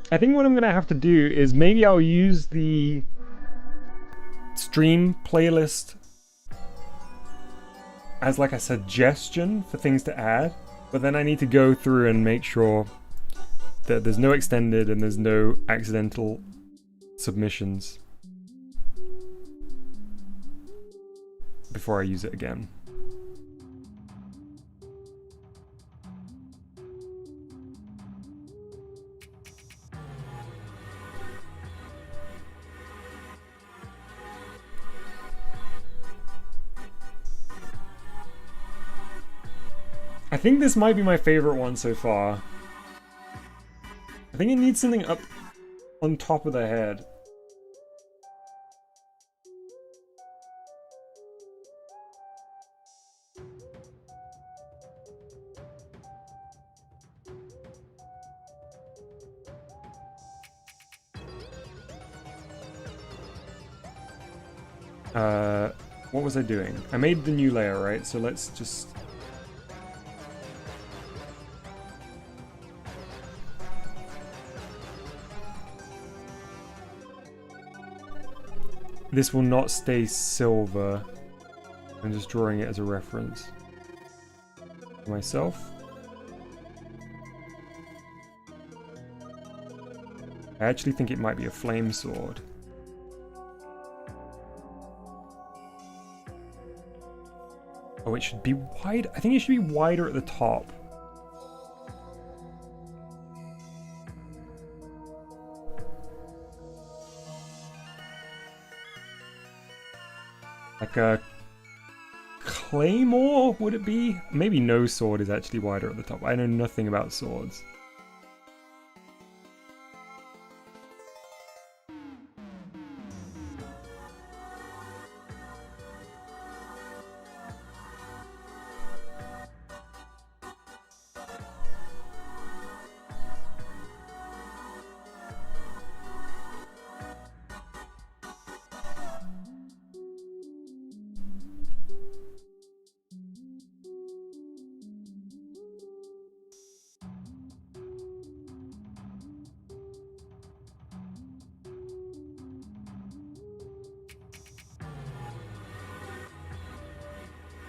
what I'm gonna have to do is maybe I'll use the stream playlist as like a suggestion for things to add, but then I need to go through and make sure that there's no extended and there's no accidental submissions before I use it again. I think this might be my favorite one so far. I think it needs something up on top of the head. What was I doing? I made the new layer, right? So let's just... This will not stay silver. I'm just drawing it as a reference. For myself. I actually think it might be a flame sword. Oh, it should be wide. I think it should be wider at the top. Like a claymore, would it be? Maybe no sword is actually wider at the top. I know nothing about swords.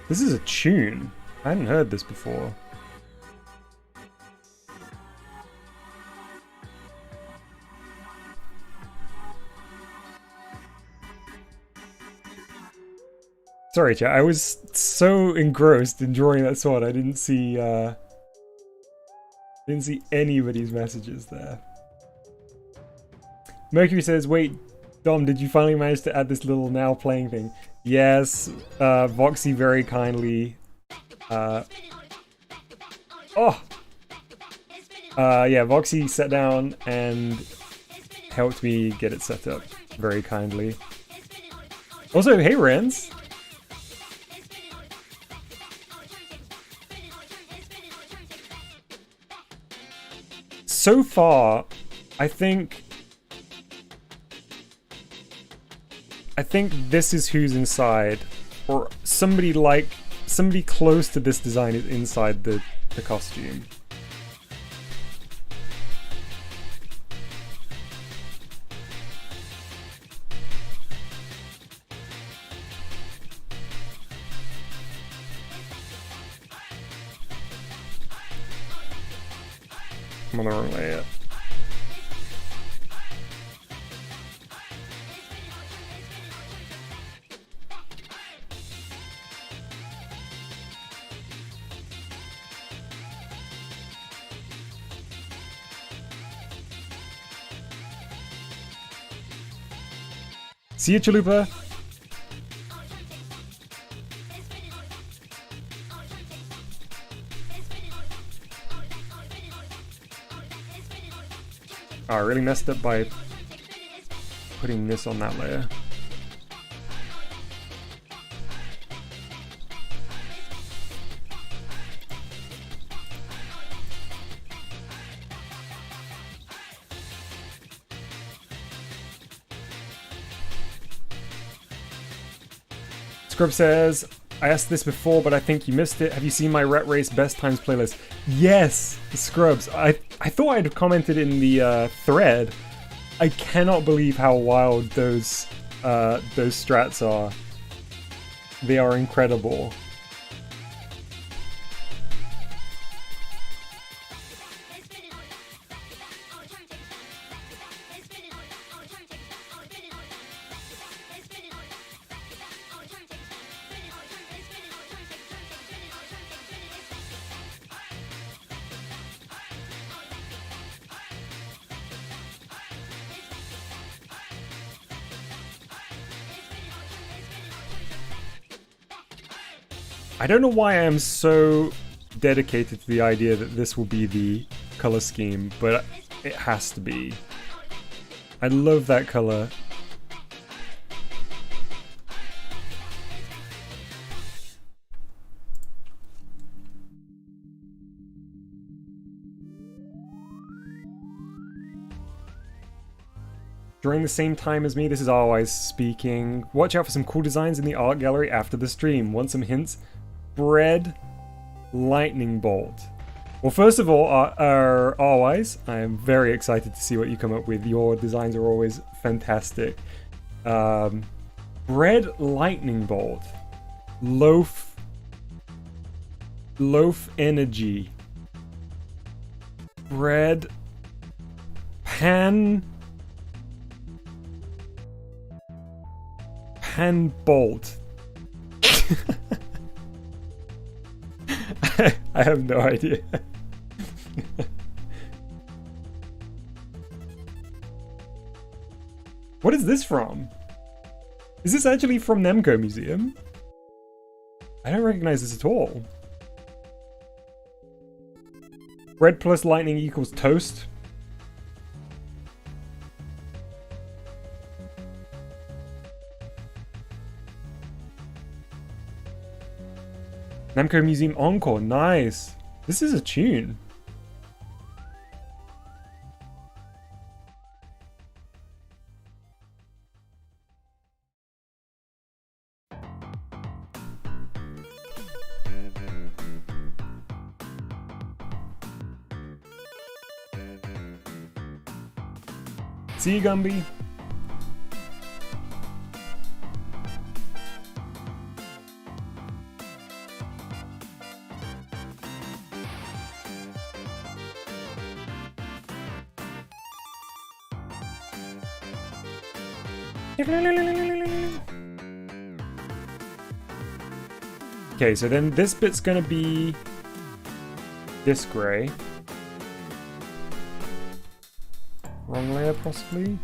This is a tune. I hadn't heard this before. Sorry, chat. I was so engrossed in drawing that sword, I didn't see anybody's messages there. Mercury says, "Wait, Dom, did you finally manage to add this little now playing thing?" Yes, Voxy very kindly Oh! Yeah, Voxy sat down and helped me get it set up very kindly. Also, hey Renz! So far, I think this is who's inside, or somebody close to this design is inside the costume. I'm on the wrong layer. See you, Chalupa. Oh, I really messed up by putting this on that layer. Scrub says, I asked this before, but I think you missed it. Have you seen my Rat Race Best Times playlist? Yes, Scrubs. I thought I'd commented in the thread. I cannot believe how wild those strats are. They are incredible. I don't know why I am so dedicated to the idea that this will be the color scheme, but it has to be. I love that color. During the same time as me, this is always speaking. Watch out for some cool designs in the art gallery after the stream. Want some hints? Bread lightning bolt. Well, first of all, always, I am very excited to see what you come up with. Your designs are always fantastic. Bread lightning bolt. Loaf energy. Bread pan bolt. I have no idea. What is this from? Is this actually from Nemco Museum? I don't recognize this at all. Bread plus lightning equals toast. Namco Museum Encore, nice. This is a tune. See you, Gumby. Okay, so then this bit's gonna be this gray. Wrong layer, possibly.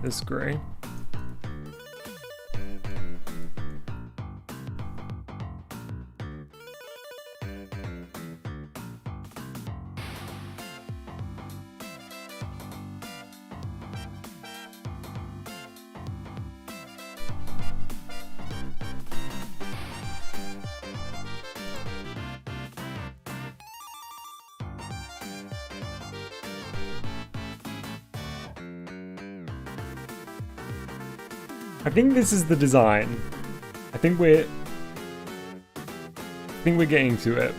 this grey. I think this is the design. I think we're getting to it.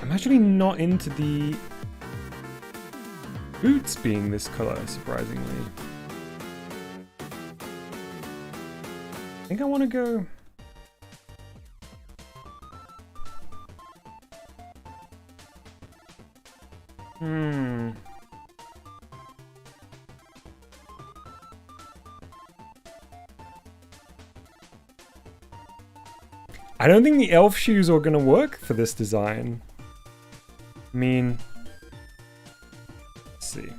I'm actually not into the boots being this color, surprisingly. I think I want to go... I don't think the elf shoes are gonna work for this design. I mean... Let's see.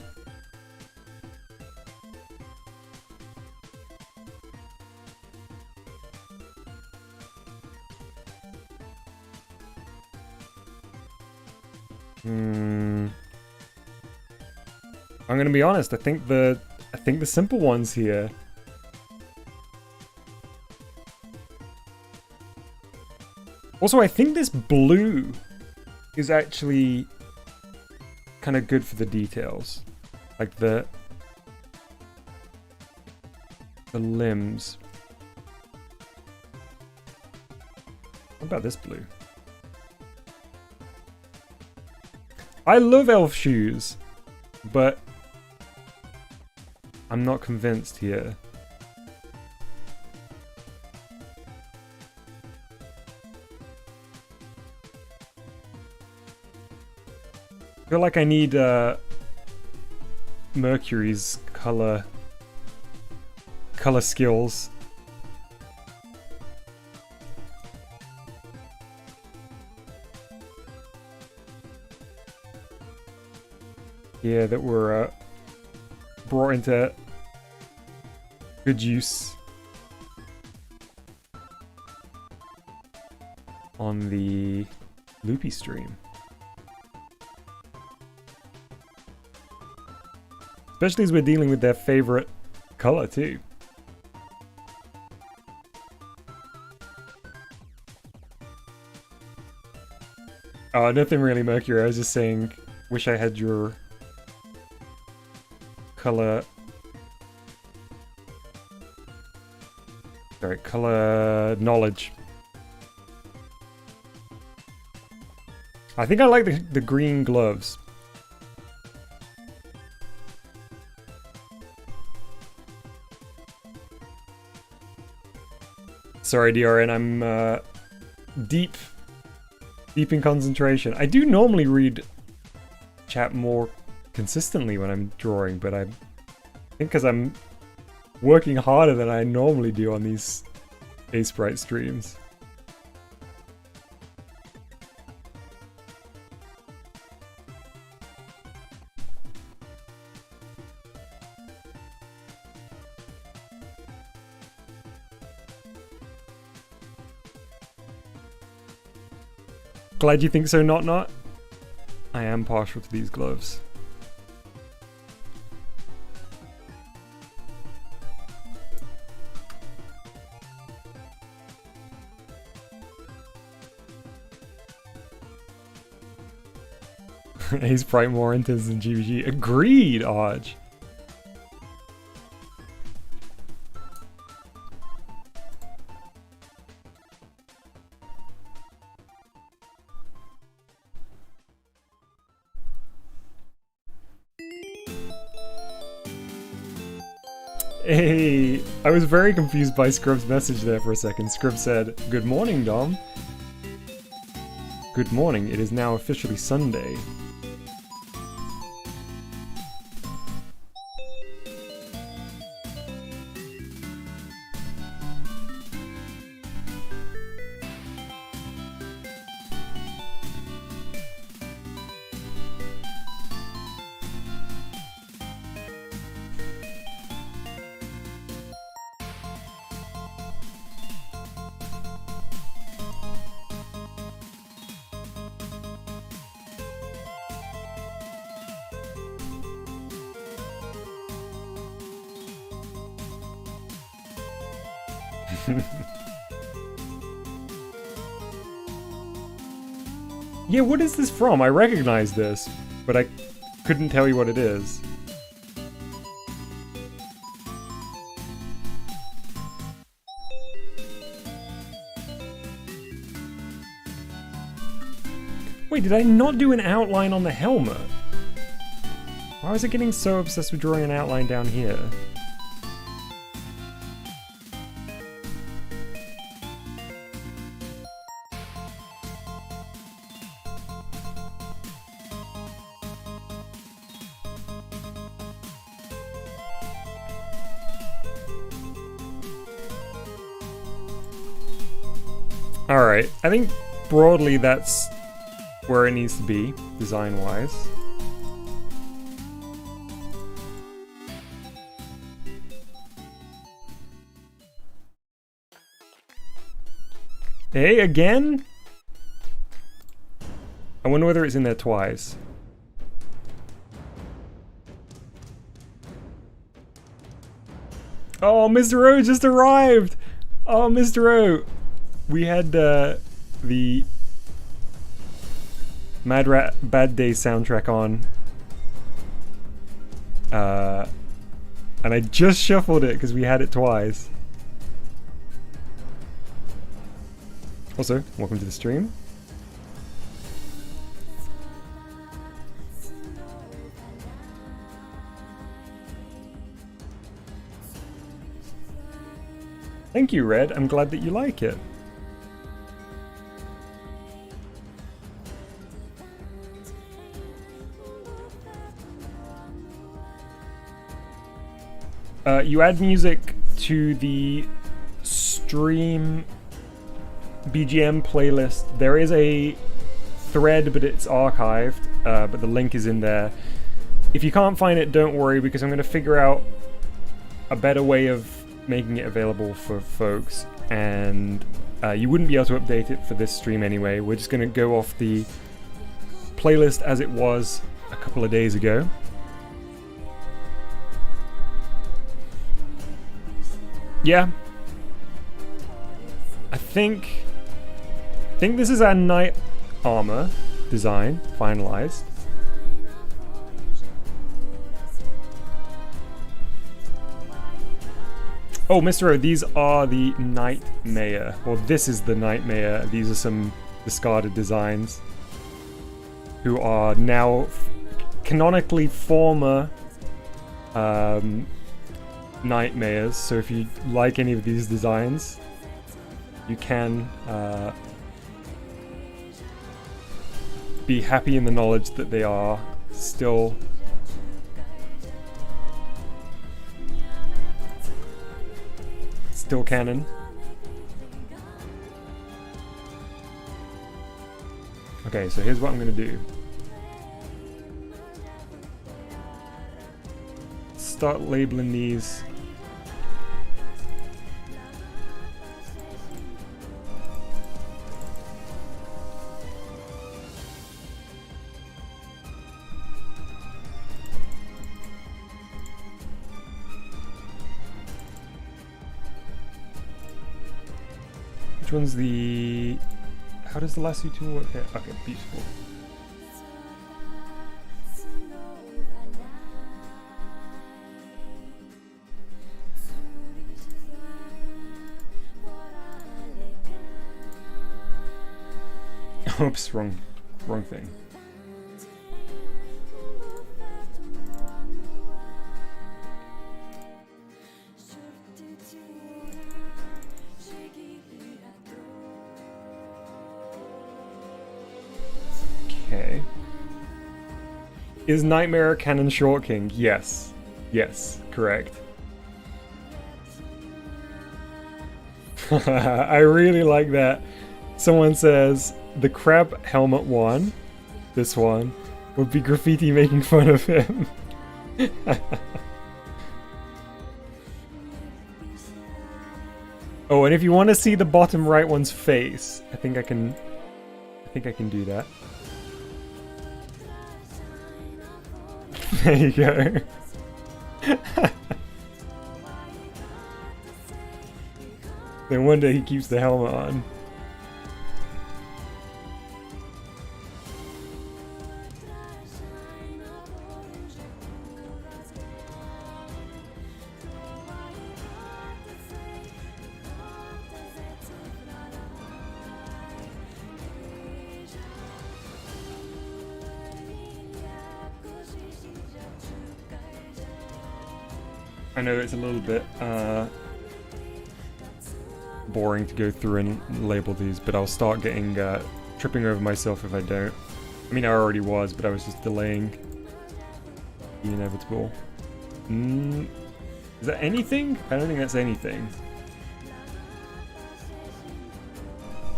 I'm gonna be honest, I think the simple ones here. Also, I think this blue is actually kind of good for the details. Like the limbs. What about this blue? I love elf shoes, but I'm not convinced here. I feel like I need Mercury's color skills. Yeah, that were brought into good use on the Loopy stream. Especially as we're dealing with their favorite color too. Oh, nothing really, Mercury. I was just saying, wish I had your color... Sorry, color knowledge. I think I like the green gloves. Sorry, DRN, I'm deep in concentration. I do normally read chat more consistently when I'm drawing, but I think because I'm working harder than I normally do on these aseprite streams. Glad you think so, Not. I am partial to these gloves. Aseprite more intense than GBG. Agreed, Arj. Hey, I was very confused by Scrub's message there for a second. Scrub said, "Good morning, Dom." Good morning, it is now officially Sunday. Yeah, what is this from? I recognize this, but I couldn't tell you what it is. Wait, did I not do an outline on the helmet? Why was I getting so obsessed with drawing an outline down here? Alright, I think broadly that's where it needs to be, design-wise. Hey, again? I wonder whether it's in there twice. Oh, Mr. O just arrived! Oh, Mr. O! We had the Mad Rat Bad Day soundtrack on. And I just shuffled it because we had it twice. Also, welcome to the stream. Thank you, Red. I'm glad that you like it. You add music to the stream BGM playlist. There is a thread, but it's archived, but the link is in there. If you can't find it, don't worry, because I'm going to figure out a better way of making it available for folks, and you wouldn't be able to update it for this stream anyway. We're just going to go off the playlist as it was a couple of days ago. Yeah, I think this is our knight armor design finalized. Oh, Mr. O, these are the Nightmare. Well, this is the Nightmare. These are some discarded designs who are now canonically former Nightmares. So if you like any of these designs, you can be happy in the knowledge that they are still canon. Okay, so here's what I'm gonna do. Start labeling these. Which one's the... How does the lasso tool work here? Okay, beautiful. Oops, wrong thing. Okay. Is Nightmare canon Short King? Yes. Yes, correct. I really like that. Someone says the crab helmet one, this one, would be graffiti making fun of him. Oh, and if you want to see the bottom right one's face, I think I can do that. There you go. No wonder he keeps the helmet on. I know it's a little bit boring to go through and label these, but I'll start getting tripping over myself if I don't. I mean, I already was, but I was just delaying the inevitable. Is that anything? I don't think that's anything.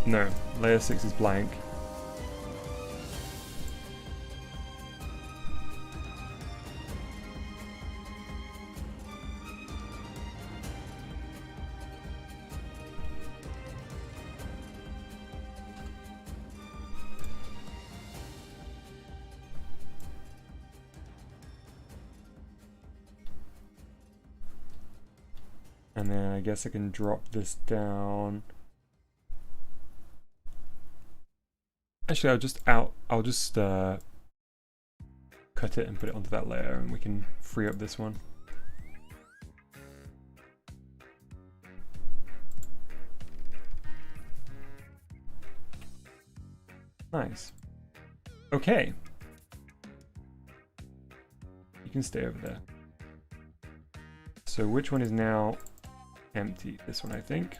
No, layer 6 is blank. And then I guess I can drop this down. Actually, I'll just cut it and put it onto that layer, and we can free up this one. Nice. Okay. You can stay over there. So which one is now empty? This one, I think.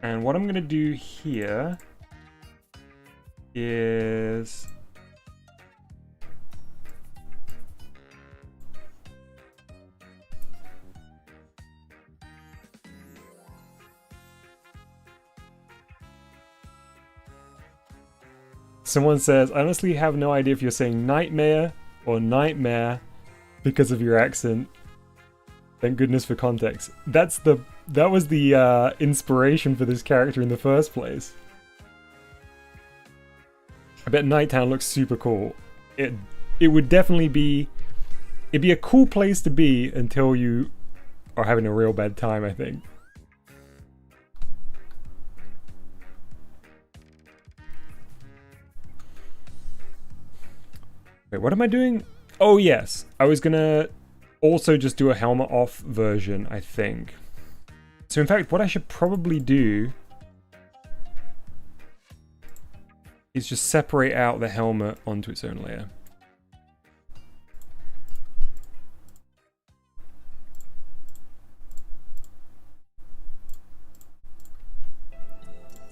And what I'm gonna do here is someone says, I honestly have no idea if you're saying nightmare or nightmare because of your accent. Thank goodness for context. That was the inspiration for this character in the first place. I bet Nighttown looks super cool. It would definitely be... It'd be a cool place to be until you are having a real bad time, I think. Wait, what am I doing? Oh yes, I was gonna also just do a helmet off version, I think. So in fact, what I should probably do is just separate out the helmet onto its own layer.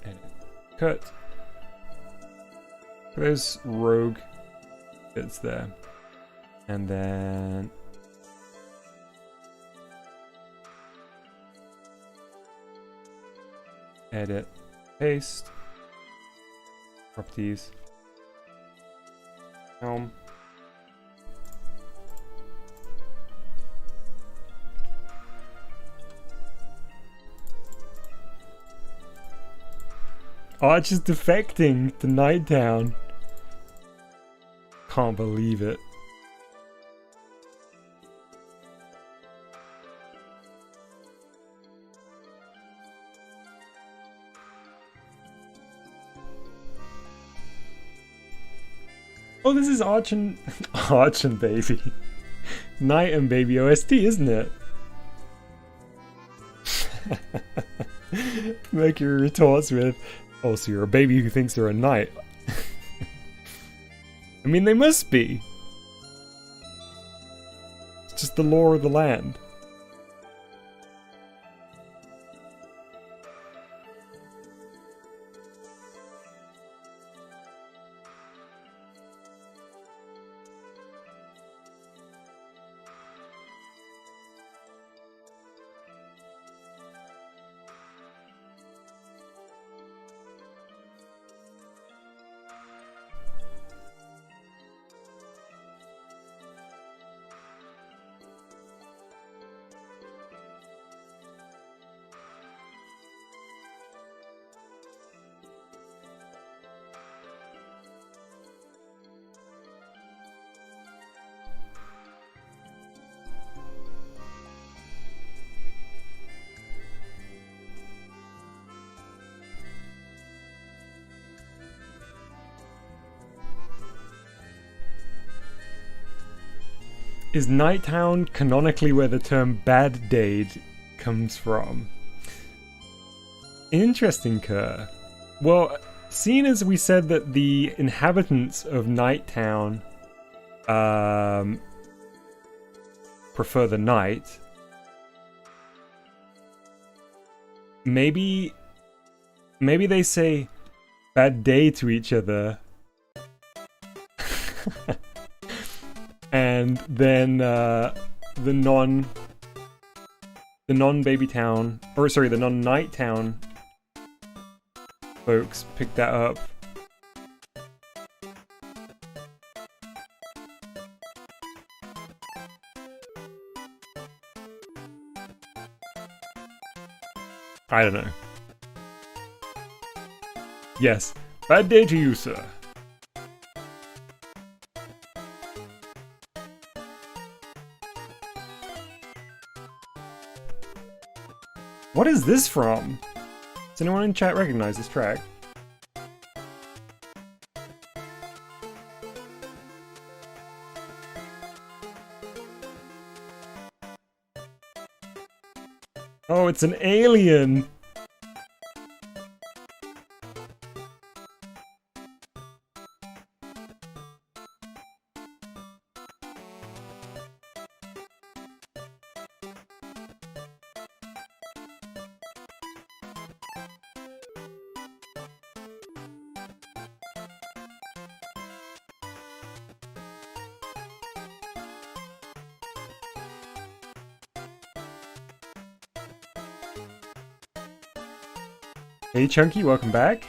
Edit. Cut. There's rogue bits there. And then edit, paste, properties, helm. Arch is defecting to Nighttown. Can't believe it. Oh, this is Arch and Arch and Baby. Night and Baby OST, isn't it? Mercury retorts with, oh, so you're a baby who thinks they're a knight. I mean, they must be. It's just the law of the land. Is Nighttown canonically where the term bad dade comes from? Interesting, Kerr. Well, seeing as we said that the inhabitants of Nighttown prefer the night, maybe they say bad day to each other and then the non-baby town, or sorry, the non-night town folks pick that up. I don't know. Yes, bad day to you, sir. What is this from? Does anyone in chat recognize this track? Oh, it's an alien! Hey Chunky, welcome back.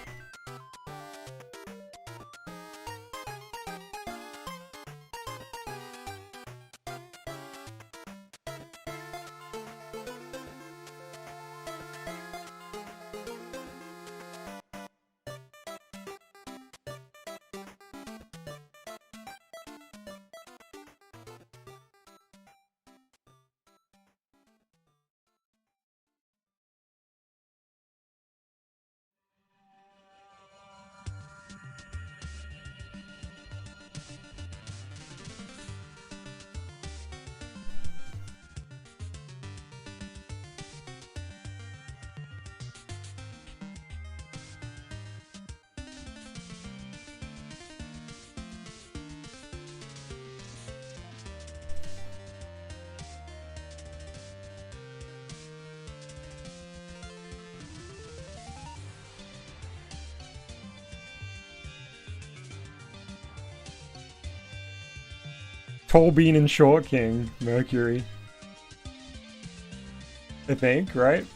Tall Bean and Short King, Mercury. I think, right?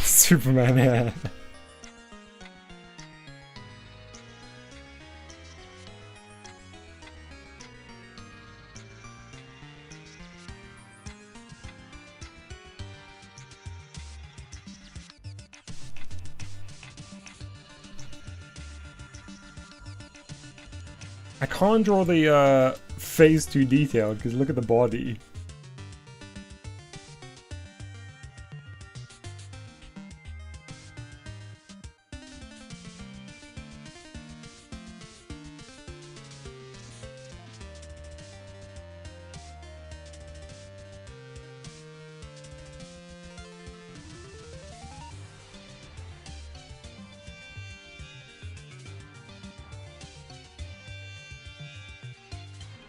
Superman, yeah. I can't draw the face too detailed because look at the body.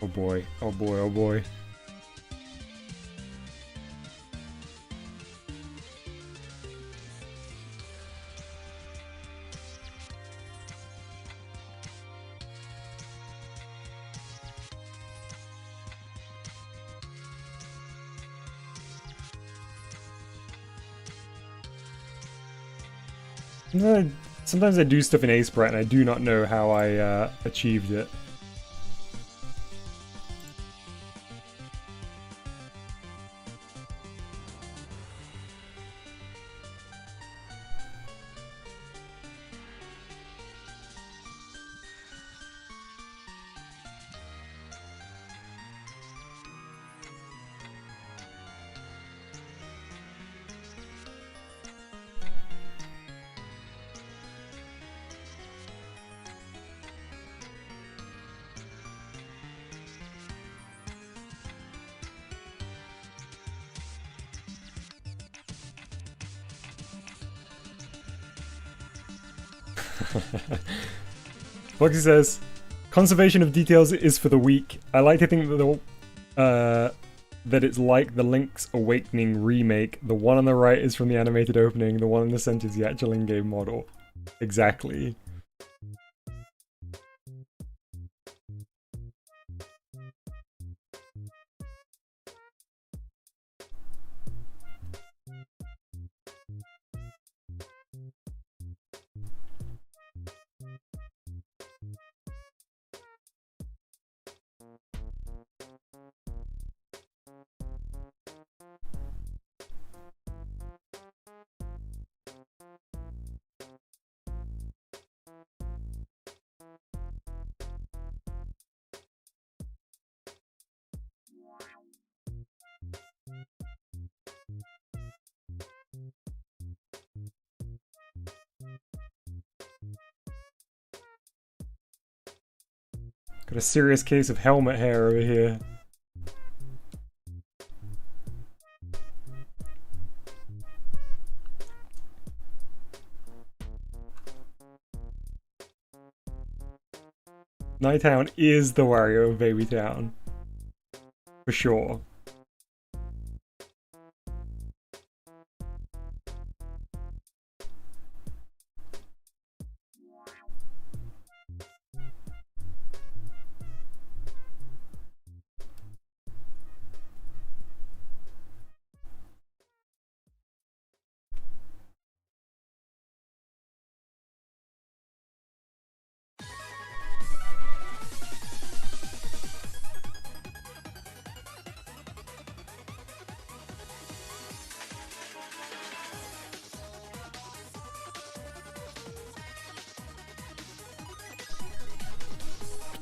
Oh boy, oh boy, oh boy. Sometimes I do stuff in aseprite and I do not know how I achieved it. Foxy says, conservation of details is for the weak. I like to think that that it's like the Link's Awakening remake. The one on the right is from the animated opening, the one in the center is the actual in-game model. Exactly. Got a serious case of helmet hair over here. Nighttown is the Wario of Baby Town. For sure.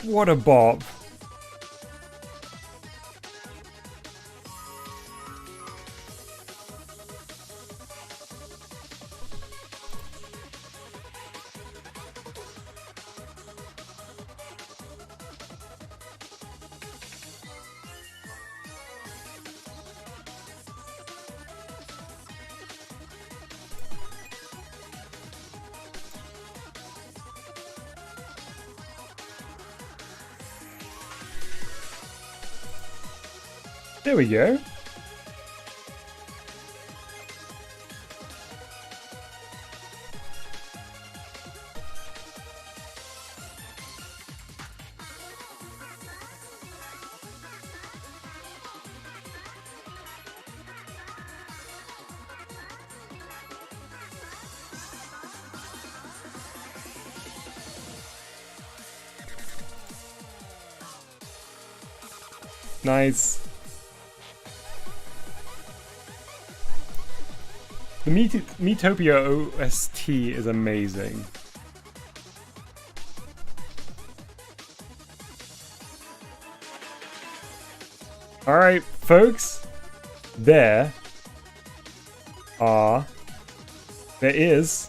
What a bop. There we go. Nice. The Miitopia OST is amazing. Alright, folks. There is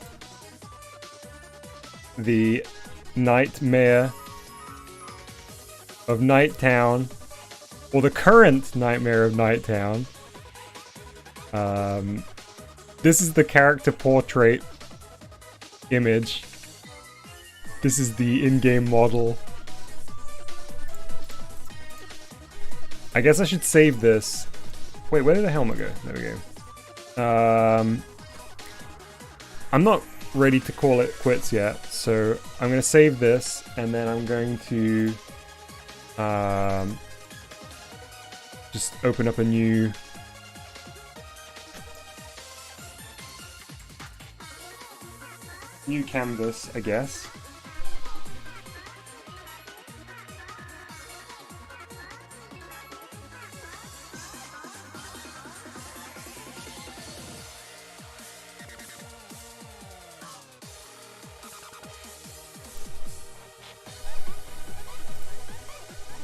the Nightmare of Nighttown, or the current Nightmare of Nighttown. This is the character portrait image. This is the in-game model. I guess I should save this. Wait, where did the helmet go? There we go. I'm not ready to call it quits yet, so I'm going to save this, and then I'm going to just open up a new... New canvas, I guess.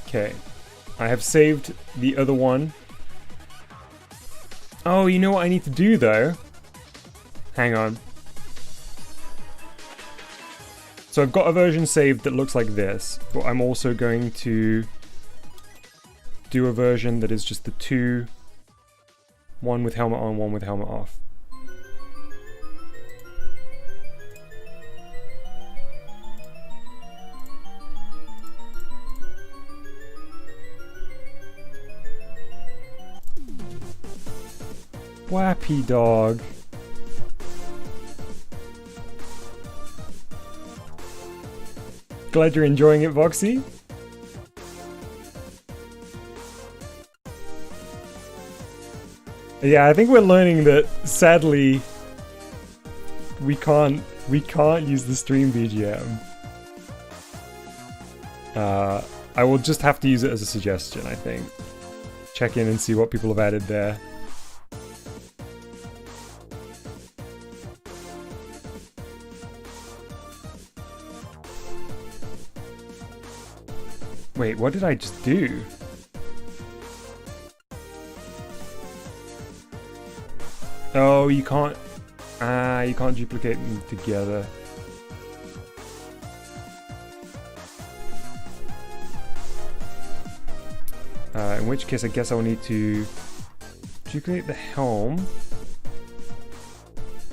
Okay, I have saved the other one. Oh, you know what I need to do though? Hang on. So I've got a version saved that looks like this, but I'm also going to do a version that is just the two, one with helmet on, one with helmet off. Wappy dog. Glad you're enjoying it, Voxy. Yeah, I think we're learning that sadly we can't use the stream BGM. I will just have to use it as a suggestion, I think. Check in and see what people have added there. Wait, what did I just do? Oh, you can't... you can't duplicate them together. In which case, I guess I'll need to duplicate the helm.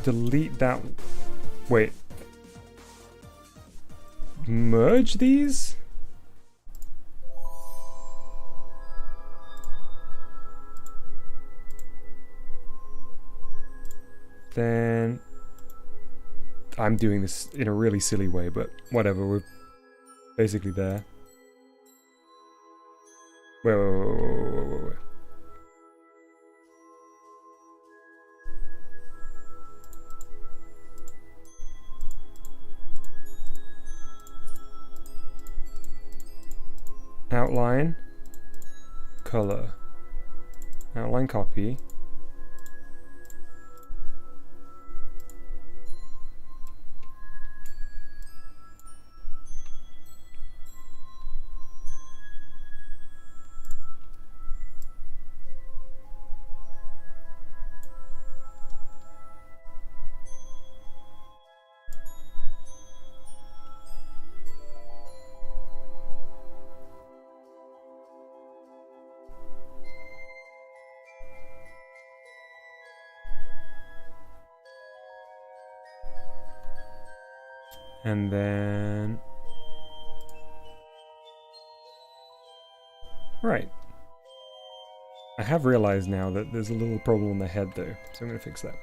Delete that... Wait. Merge these? Then I'm doing this in a really silly way, but whatever, we're basically there. Wait. Outline, color, outline copy. And then... Right. I have realized now that there's a little problem in the head though, so I'm going to fix that.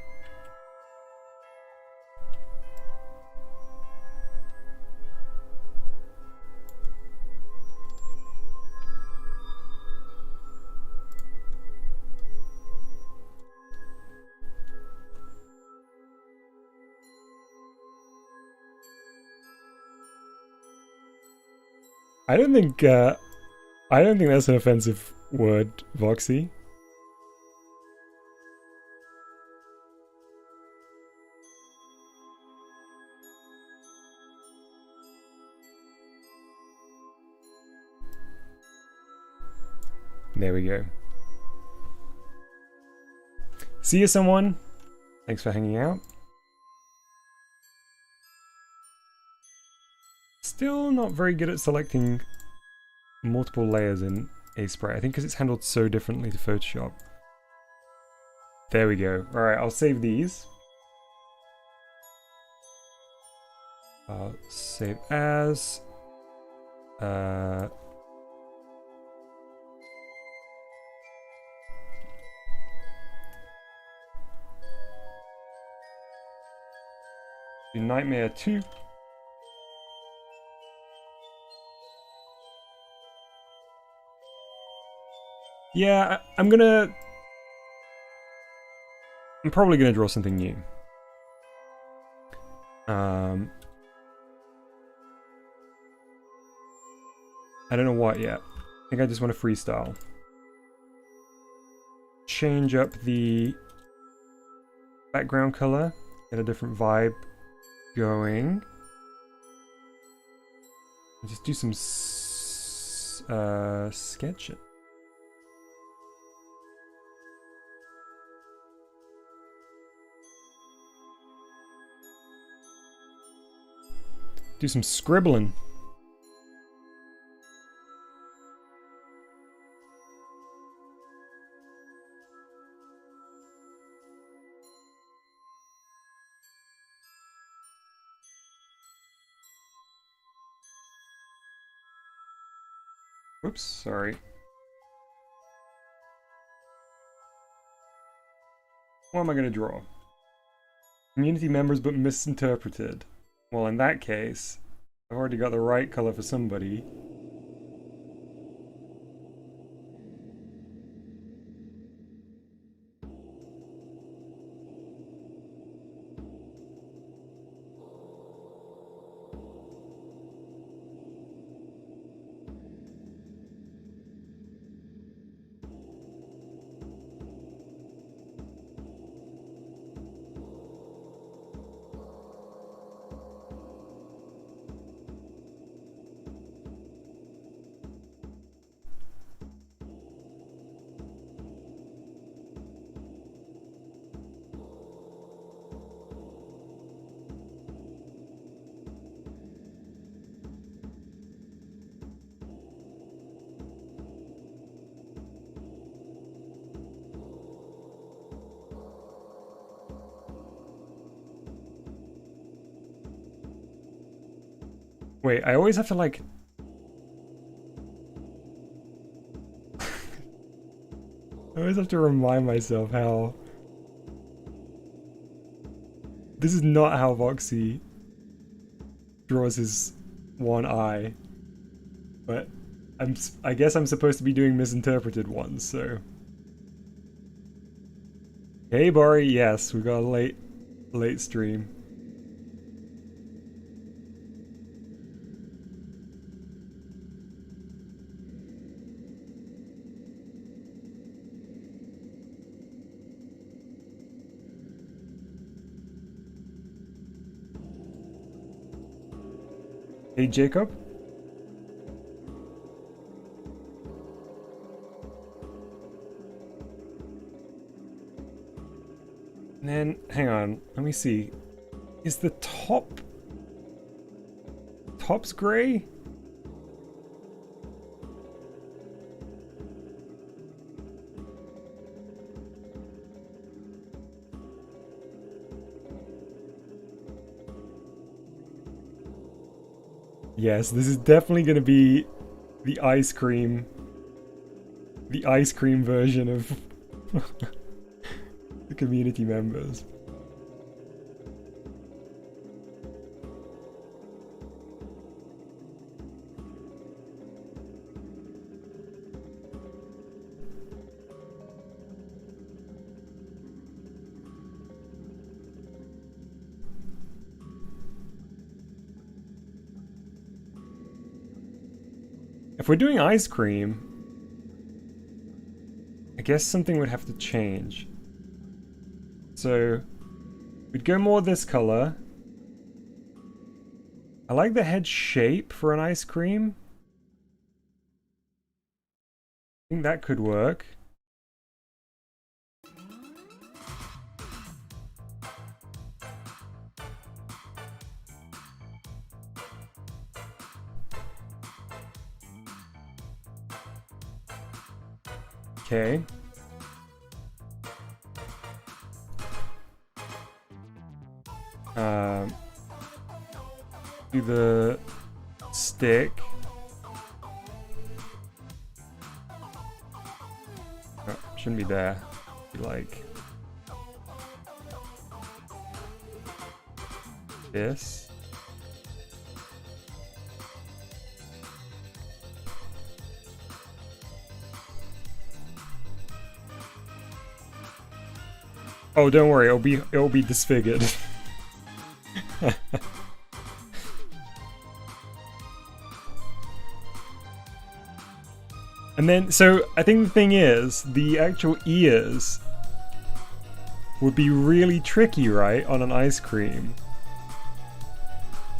I don't think that's an offensive word, Voxy. There we go. See you, someone. Thanks for hanging out. Still not very good at selecting multiple layers in aseprite. I think because it's handled so differently to Photoshop. There we go. Alright, I'll save these. I'll save as. Do Nightmare 2. Yeah, I'm probably gonna draw something new. I don't know what yet. I think I just want to freestyle. Change up the background color, get a different vibe going. Just do some sketching. Do some scribbling. Whoops, sorry. What am I going to draw? Community members but misinterpreted. Well, in that case, I've already got the right color for somebody. Wait, I always have to like... I always have to remind myself how... This is not how Voxy draws his one eye. But I guess I'm supposed to be doing misinterpreted ones, so... Hey Bari, yes, we got a late stream. Hey Jacob. And then, hang on, let me see. Is the top's gray? Yes, this is definitely going to be the ice cream version of the community members. If we're doing ice cream, I guess something would have to change. So, we'd go more this color. I like the head shape for an ice cream. I think that could work. Okay. Do the stick. Oh, shouldn't be there. Be like this. Oh, don't worry, it'll be disfigured. And then, so I think the thing is, the actual ears would be really tricky, right, on an ice cream.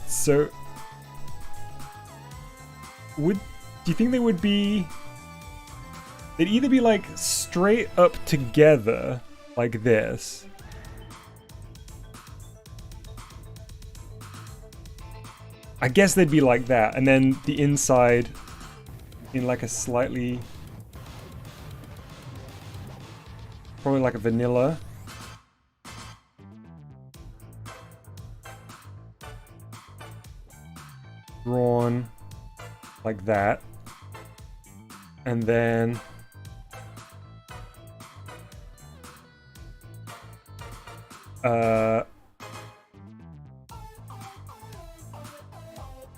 So, do you think they would be... They'd either be like straight up together, like this. I guess they'd be like that, and then the inside in like a slightly... Probably like a vanilla. Drawn like that. And then...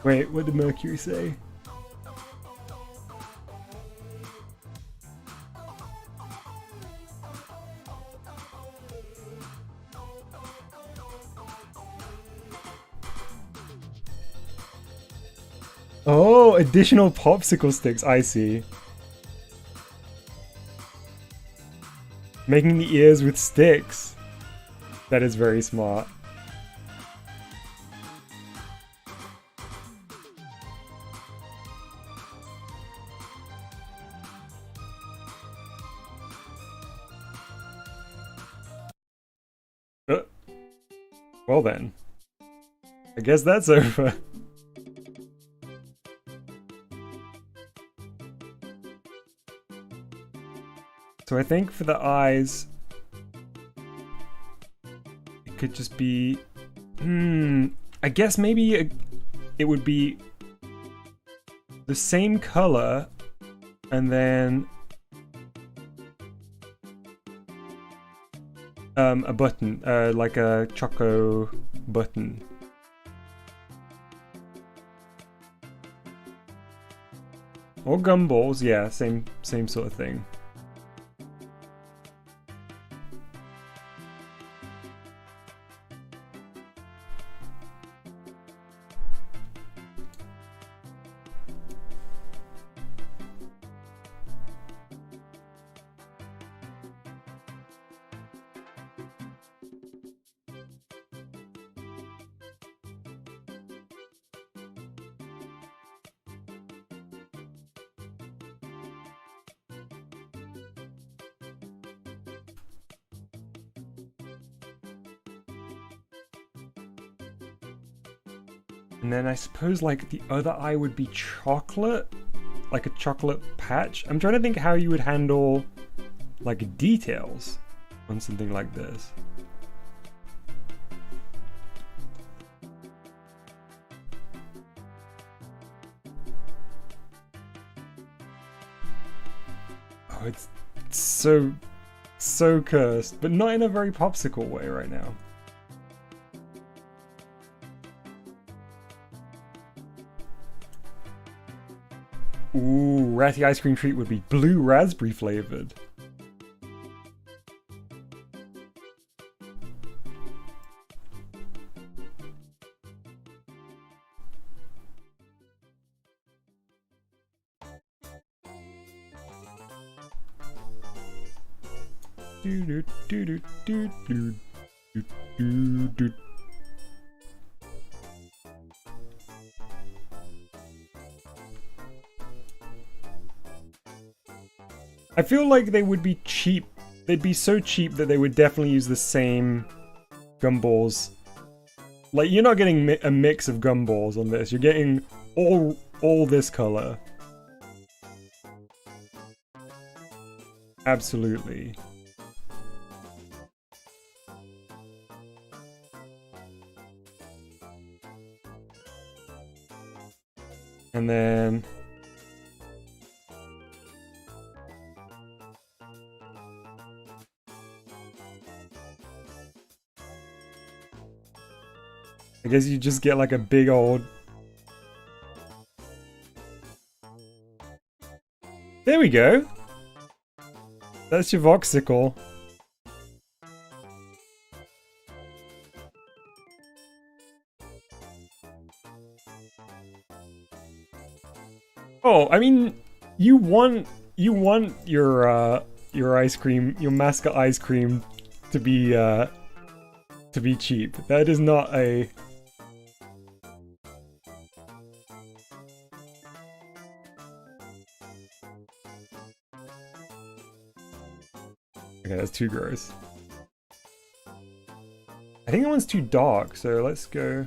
Wait, what did Mercury say? Oh, additional popsicle sticks, I see. Making the ears with sticks. That is very smart. Well then. I guess that's over. So I think for the eyes, it could just be... I guess maybe it would be the same color and then a button, like a choco button. Or gumballs, yeah, same sort of thing. And then I suppose like the other eye would be chocolate, like a chocolate patch. I'm trying to think how you would handle like details on something like this. Oh, it's so cursed, but not in a very popsicle way right now. Ooh, Ratty ice cream treat would be blue raspberry flavored. Do do do do do do do do. I feel like they would be cheap. They'd be so cheap that they would definitely use the same gumballs. Like, you're not getting a mix of gumballs on this. You're getting all this color. Absolutely. And then... I guess you just get like a big old... There we go! That's your voxicle. Oh, I mean, you want your ice cream, your mascot ice cream, to be cheap. That is not a. Okay, that's too gross. I think that one's too dark, so let's go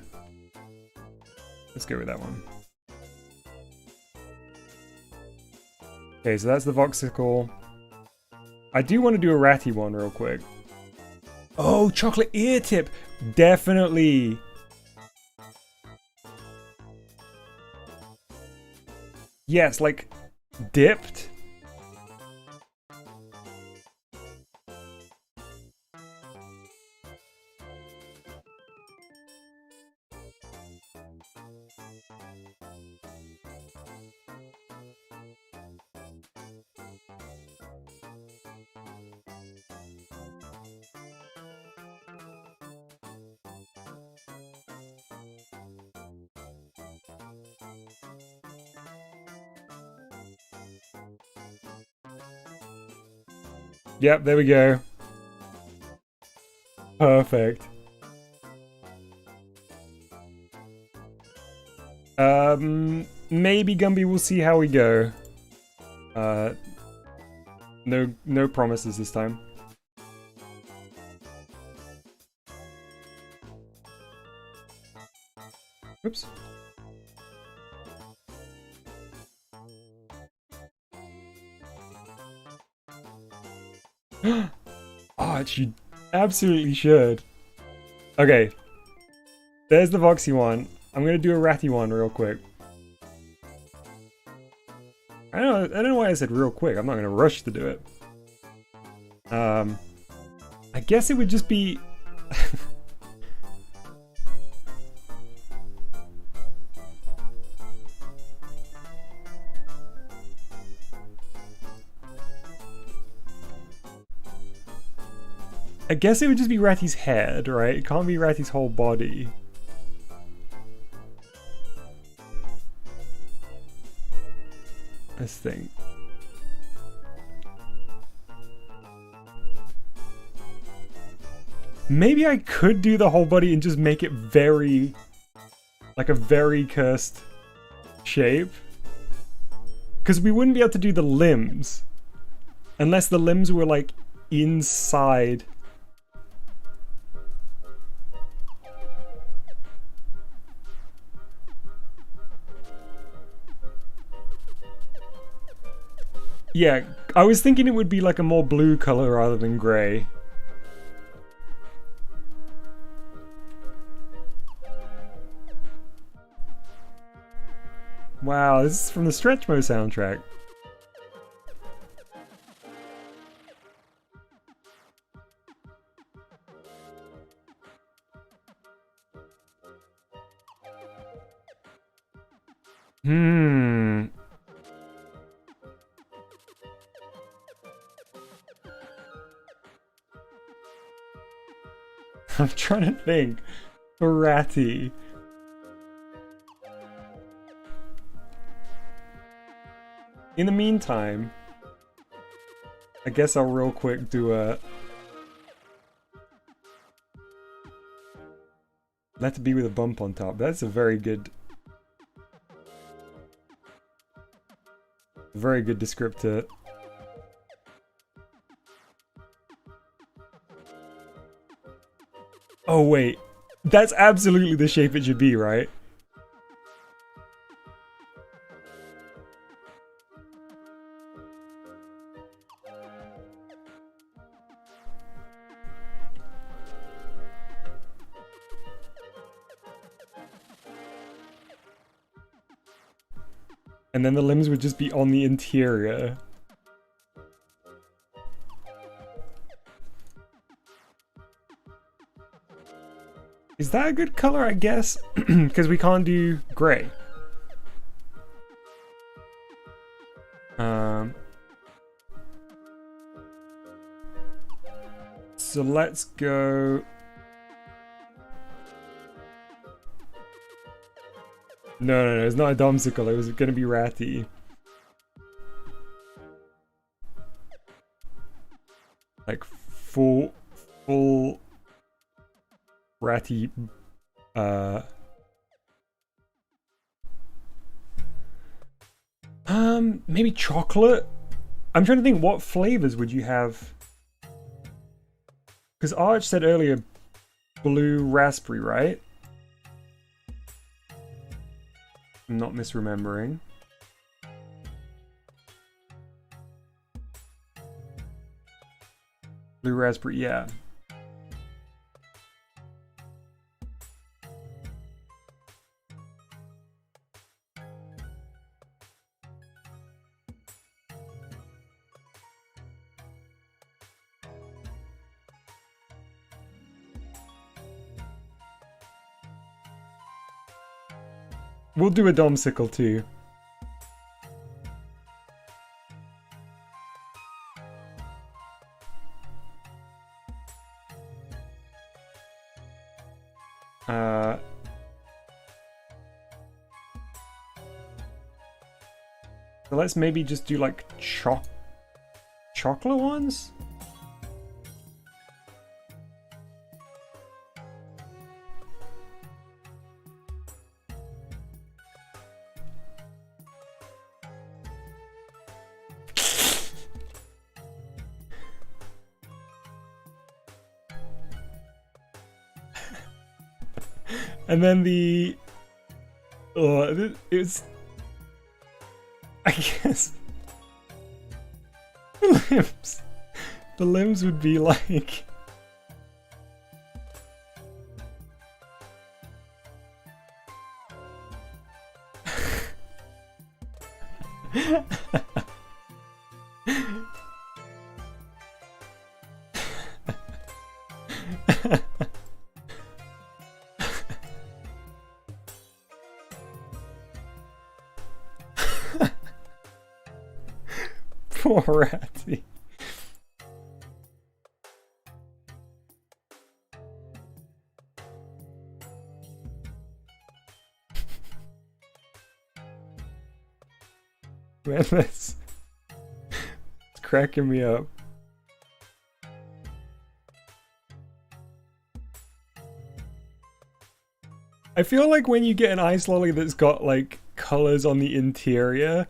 with that one. Okay, so that's the voxicle. I do want to do a ratty one real quick. Oh, chocolate ear tip! Definitely! Yes, like, dipped. Yep, there we go. Perfect. Maybe Gumby, we'll see how we go. No promises this time. Oops. Oh, you absolutely should. Okay. There's the Voxy one. I'm gonna do a Ratty one real quick. I don't know why I said real quick. I'm not gonna rush to do it. I guess it would just be... I guess it would just be Ratty's head, right? It can't be Ratty's whole body. Let's think. Maybe I could do the whole body and just make it very... like a very cursed shape. Because we wouldn't be able to do the limbs. Unless the limbs were like inside... Yeah, I was thinking it would be like a more blue color rather than grey. Wow, this is from the Stretch Mo soundtrack. I'm trying to think. Ratty. In the meantime, I guess I'll real quick do a... Let It Be with a bump on top. That's a very good descriptor. Oh wait, that's absolutely the shape it should be, right? And then the limbs would just be on the interior. Is that a good color, I guess? Because we can't do grey. So let's go... No, it's not a Domsicle, it was gonna be Ratty. full ratty maybe chocolate? I'm trying to think, what flavors would you have? Because Arch said earlier blue raspberry, right? I'm not misremembering. Blue raspberry, yeah. We'll do a domsicle too. So let's maybe just do like chocolate ones? And then the... Oh, it's... I guess... The limbs would be like... Poor Ratty. Man, it's cracking me up. I feel like when you get an ice lolly that's got like colors on the interior,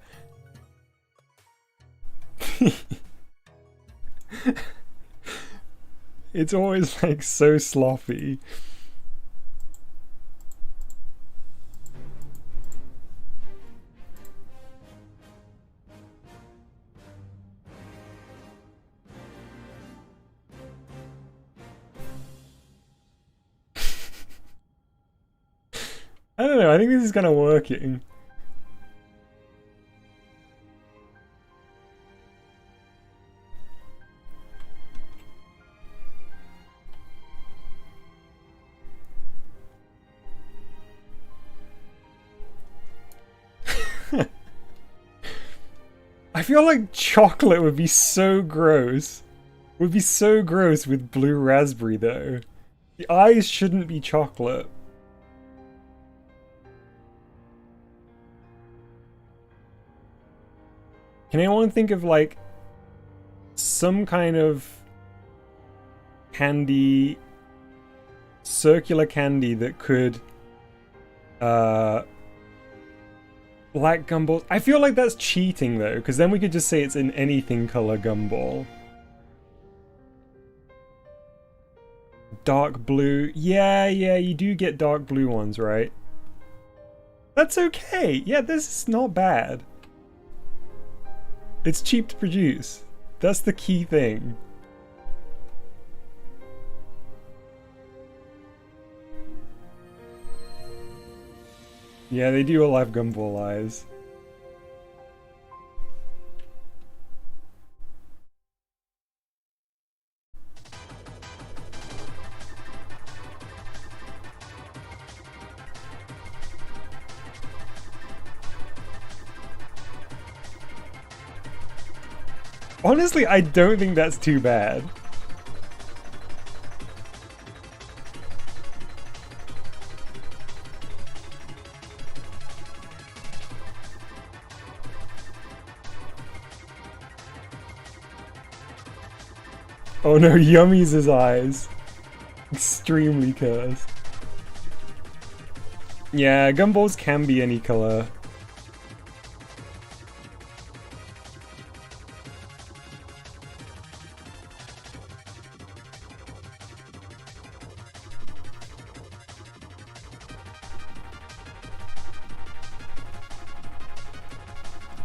it's always like so sloppy. I don't know, I think this is kind of working. I feel like chocolate would be so gross. Would be so gross with blue raspberry though. The eyes shouldn't be chocolate. Can anyone think of like some kind of candy, circular candy that could black gumballs? I feel like that's cheating though, because then we could just say it's an anything color gumball. Dark blue. Yeah, you do get dark blue ones, right? That's okay. Yeah, this is not bad. It's cheap to produce. That's the key thing. Yeah, they do all have gumball eyes. Honestly, I don't think that's too bad. Oh no, Yummy's his eyes. Extremely cursed. Yeah, gumballs can be any color.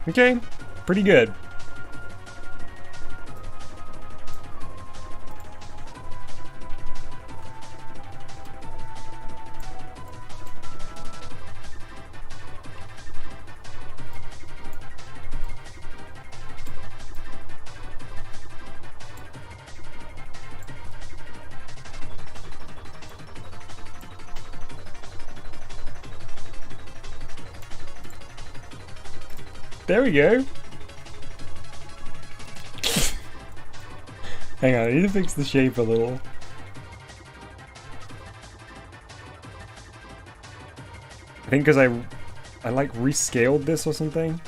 Okay, pretty good. There we go. Hang on, I need to fix the shape a little. I think because I like rescaled this or something.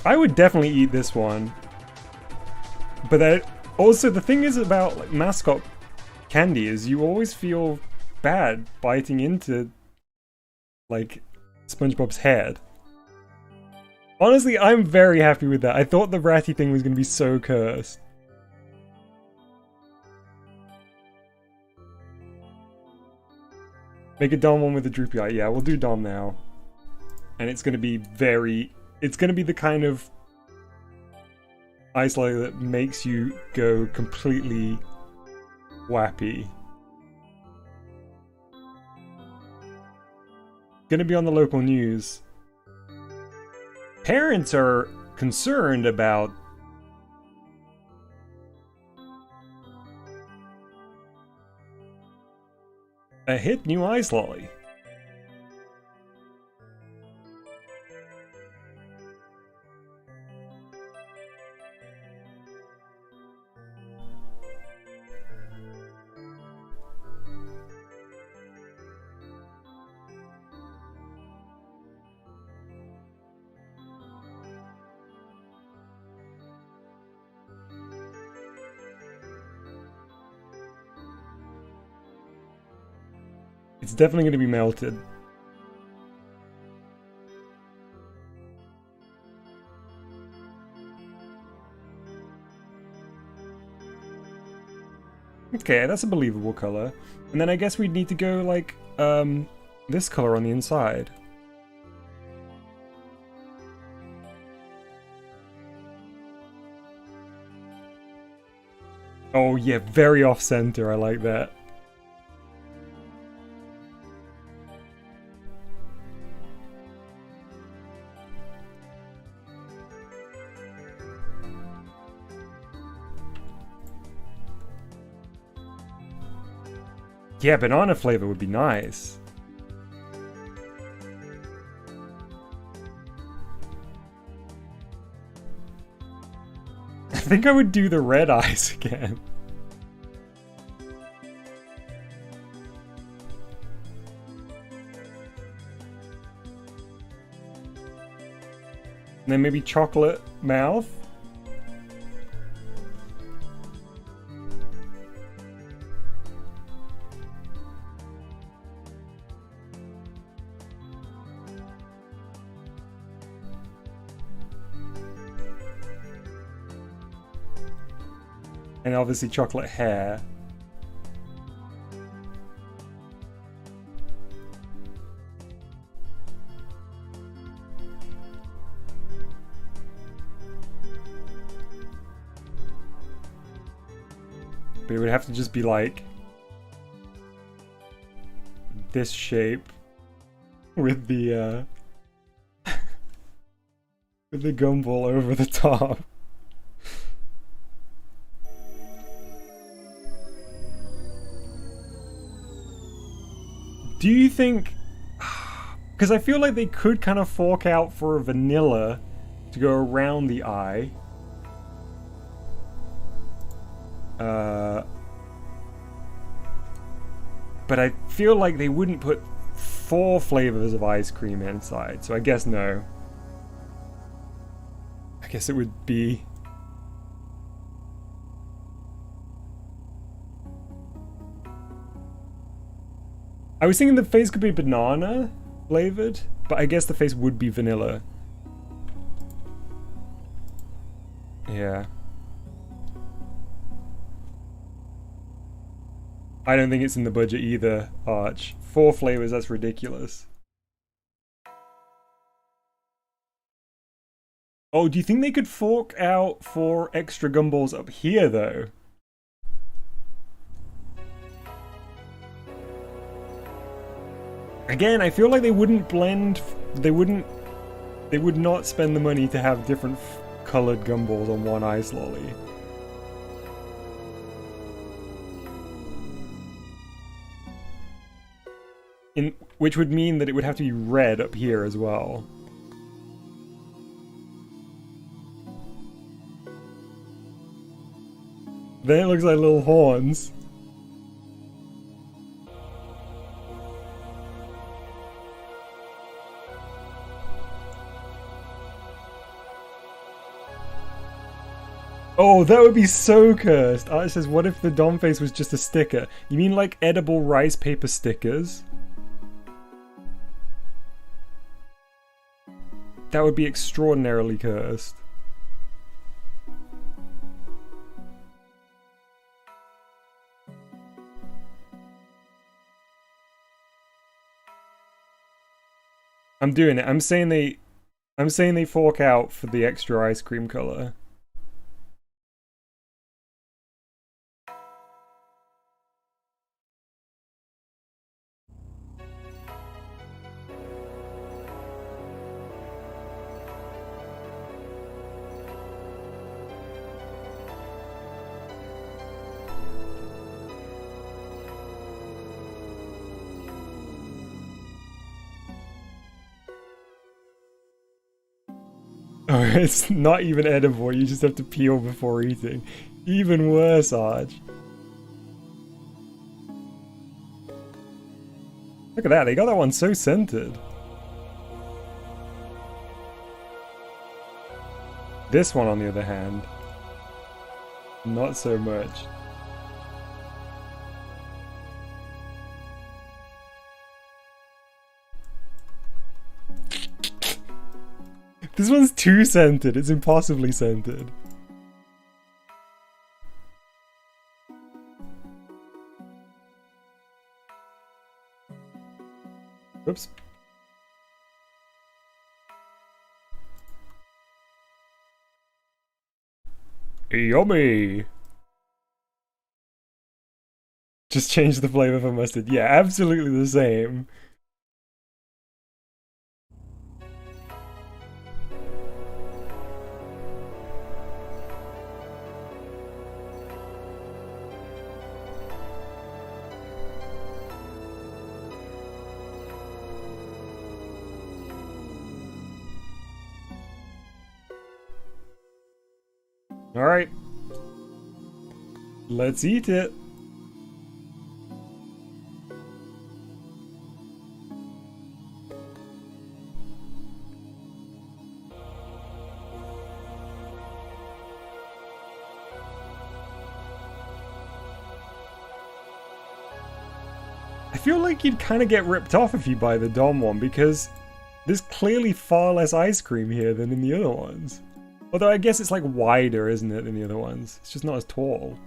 I would definitely eat this one. But also the thing is about like mascot candy is you always feel bad biting into like SpongeBob's head. Honestly, I'm very happy with that. I thought the ratty thing was going to be so cursed. Make a Dom one with a droopy eye. Yeah, we'll do Dom now. And it's going to be it's going to be the kind of ice layer that makes you go completely wappy. Going to be on the local news. Parents are concerned about a hit new ice lolly. It's definitely going to be melted. Okay, that's a believable color. And then I guess we'd need to go like, this color on the inside. Oh yeah, very off-center, I like that. Yeah, banana flavor would be nice. I think I would do the red eyes again. And then maybe chocolate mouth. And obviously chocolate hair. But it would have to just be like this shape with the with the gumball over the top. Do you think... Because I feel like they could kind of fork out for a vanilla to go around the eye. But I feel like they wouldn't put 4 flavors of ice cream inside, so I guess no. I guess it would be... I was thinking the face could be banana flavored, but I guess the face would be vanilla. Yeah. I don't think it's in the budget either, Arch. 4 flavors, that's ridiculous. Oh, do you think they could fork out 4 extra gumballs up here, though? Again, I feel like they wouldn't blend... They would not spend the money to have different colored gumballs on one ice lolly. Which would mean that it would have to be red up here as well. Then it looks like little horns. Oh, that would be so cursed. Art says, what if the Dom face was just a sticker? You mean like edible rice paper stickers? That would be extraordinarily cursed. I'm doing it. I'm saying they fork out for the extra ice cream color. Oh, it's not even edible, you just have to peel before eating. Even worse, Arch. Look at that, they got that one so scented. This one, on the other hand, not so much. This one's too scented, it's impossibly scented. Oops. Yummy! Just change the flavor for mustard. Yeah, absolutely the same. Alright. Let's eat it. I feel like you'd kind of get ripped off if you buy the Dom one, because there's clearly far less ice cream here than in the other ones. Although I guess it's like wider, isn't it, than the other ones? It's just not as tall.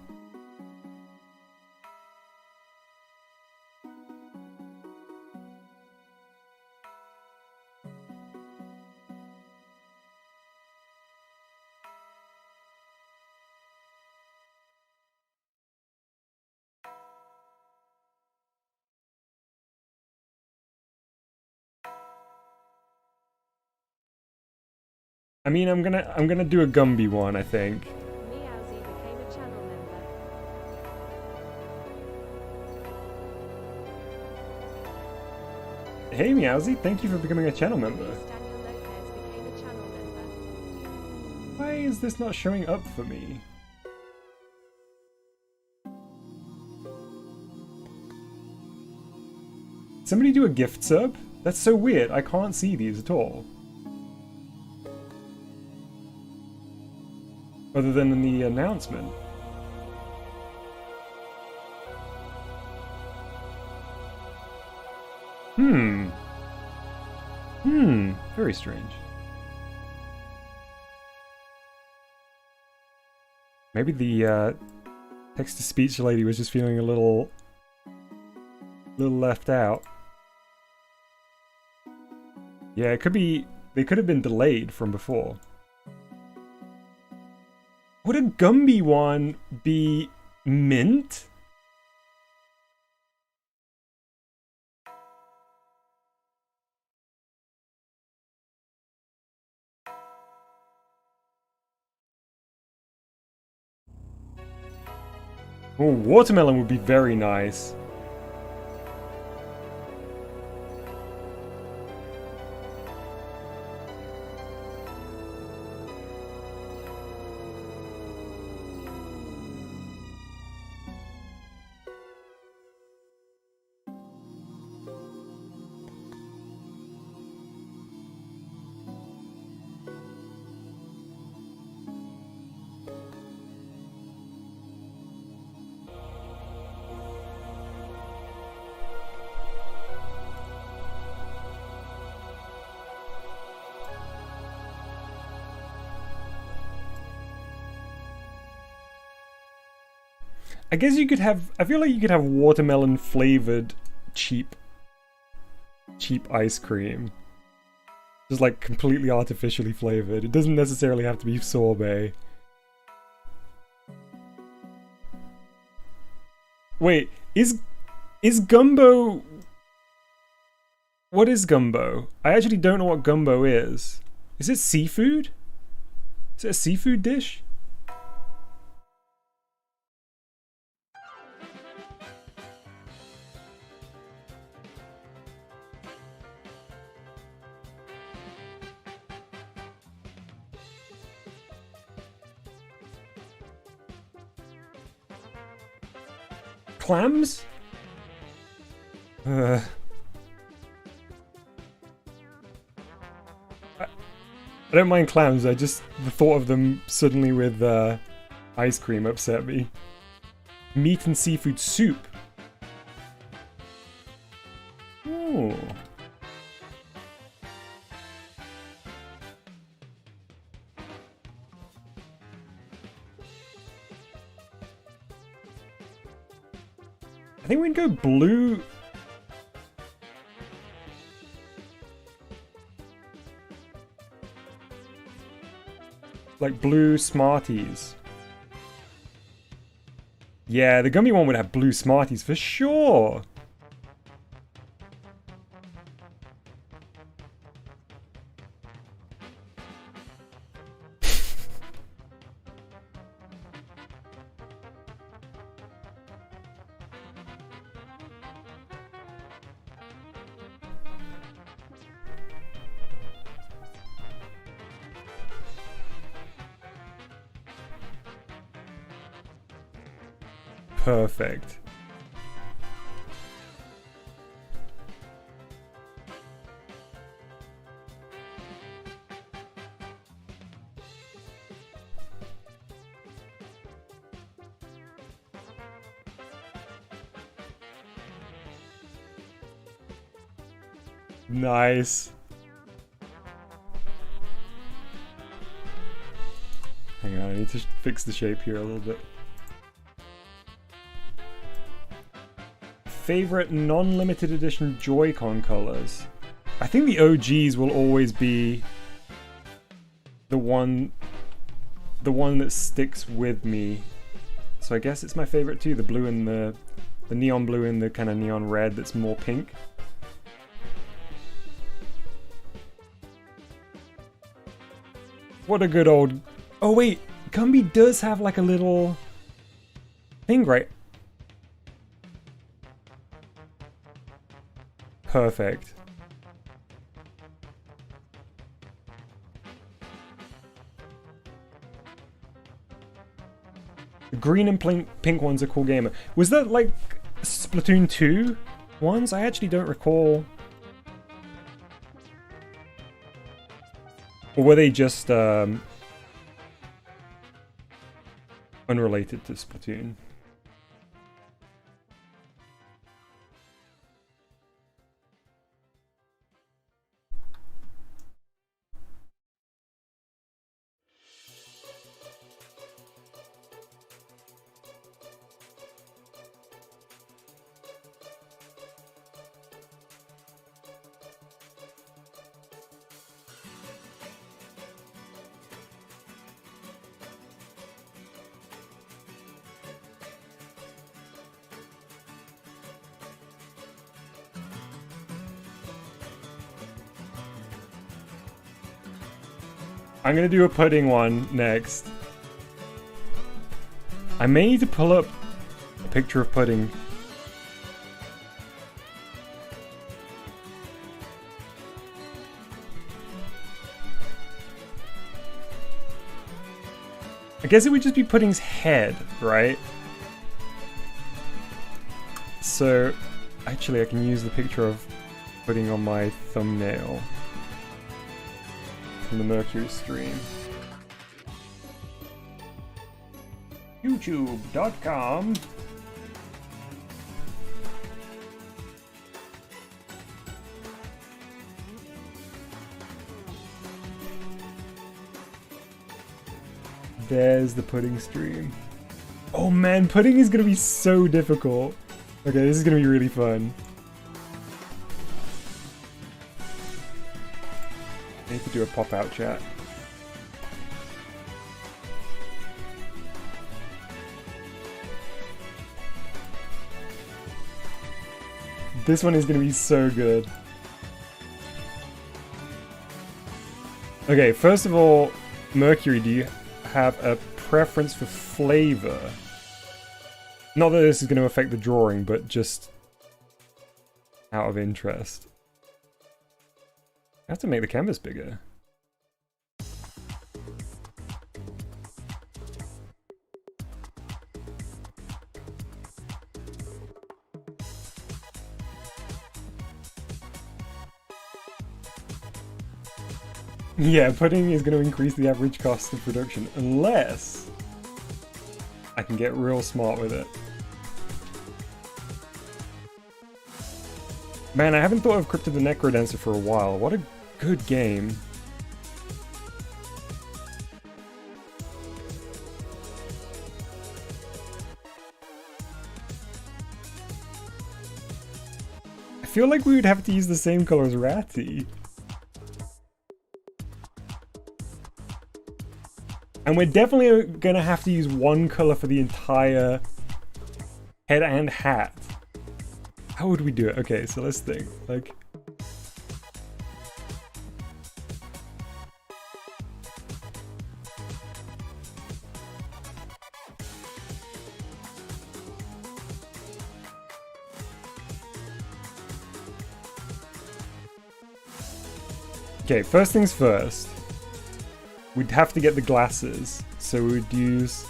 I mean, I'm gonna do a Gumby one, I think. Meowsy became a channel member. Hey Meowsy, thank you for becoming a channel member. Daniel Lopez became a channel member. Why is this not showing up for me? Somebody do a gift sub? That's so weird, I can't see these at all. Other than in the announcement. Very strange. Maybe the text-to-speech lady was just feeling a little left out. Yeah, it could be, they could have been delayed from before. Would a Gumby one be mint? Oh, watermelon would be very nice. I guess you could have, I feel like you could have watermelon flavored cheap ice cream. Just like completely artificially flavored. It doesn't necessarily have to be sorbet. Wait, is gumbo... What is gumbo? I actually don't know what gumbo is. Is it seafood? Is it a seafood dish? Clams? I don't mind clams, I just, the thought of them suddenly with ice cream upset me. Meat and seafood soup. Ooh. I think we'd go blue. Like blue Smarties. Yeah, the gummy one would have blue Smarties for sure. Perfect. Nice. Hang on, I need to fix the shape here a little bit. Favorite non-limited edition Joy-Con colors? I think the OGs will always be the one that sticks with me. So I guess it's my favorite too, the blue and the neon blue and the kind of neon red that's more pink. What a good old... Oh wait, Gumby does have like a little thing, right? Perfect. The green and pink ones are Cool Gamer. Was that like Splatoon 2 ones? I actually don't recall. Or were they just unrelated to Splatoon? I'm gonna do a pudding one next. I may need to pull up a picture of pudding. I guess it would just be pudding's head, right? So, actually I can use the picture of pudding on my thumbnail. From the Mercury stream. YouTube.com. There's the pudding stream. Oh man, pudding is gonna be so difficult. Okay, this is gonna be really fun. I need to do a pop-out chat. This one is gonna be so good. Okay, first of all, Mercury, do you have a preference for flavor? Not that this is gonna affect the drawing, but just out of interest. I have to make the canvas bigger. Yeah, pudding is going to increase the average cost of production, unless I can get real smart with it. Man, I haven't thought of Crypt of the Necrodancer for a while. What a good game. I feel like we would have to use the same color as Ratty. And we're definitely gonna have to use one color for the entire head and hat. How would we do it? Okay, so let's think. Like, okay, first things first. We'd have to get the glasses, so we would use...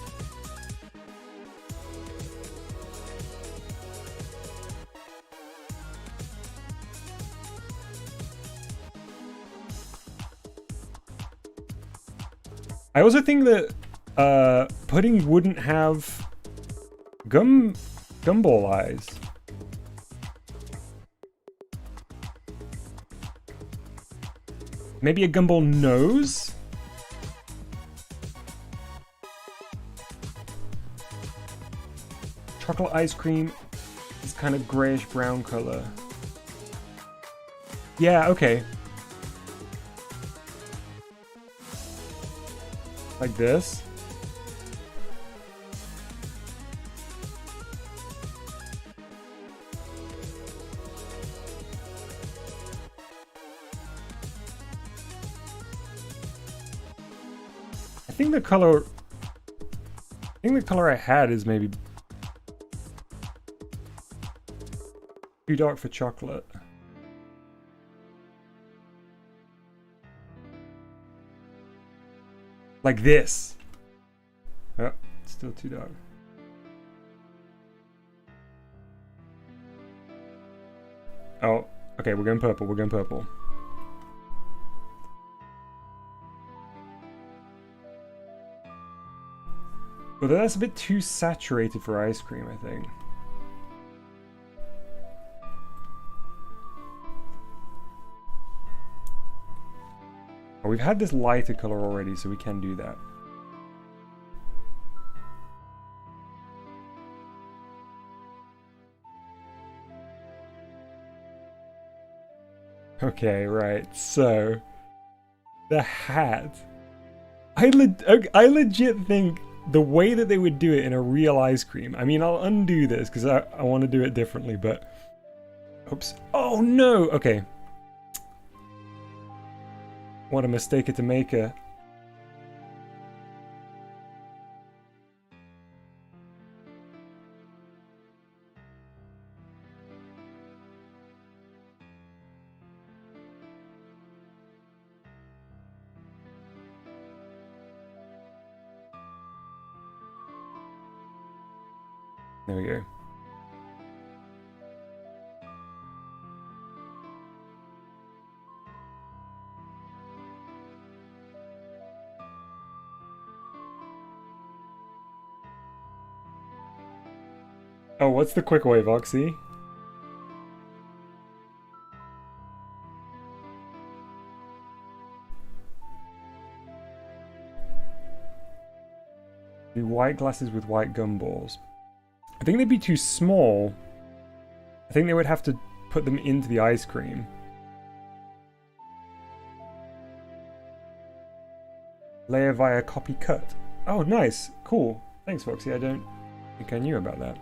I also think that pudding wouldn't have gumball eyes. Maybe a gumball nose? Chocolate ice cream is kind of grayish brown color. Yeah, okay. Like this. I think the color I had is maybe too dark for chocolate. Like this. Oh, it's still too dark. Oh, okay, we're going purple, we're going purple. But that's a bit too saturated for ice cream, I think. Oh, we've had this lighter color already, so we can do that. Okay, right, so the hat. I legit think the way that they would do it in a real ice cream. I mean, I'll undo this because I want to do it differently, but... Oops. Oh no! Okay. What a mistake to make a... There we go. Oh, what's the quick way, Voxy? Do white glasses with white gumballs. I think they'd be too small. I think they would have to put them into the ice cream. Layer via copy cut. Oh, nice. Cool. Thanks, Foxy. I don't think I knew about that.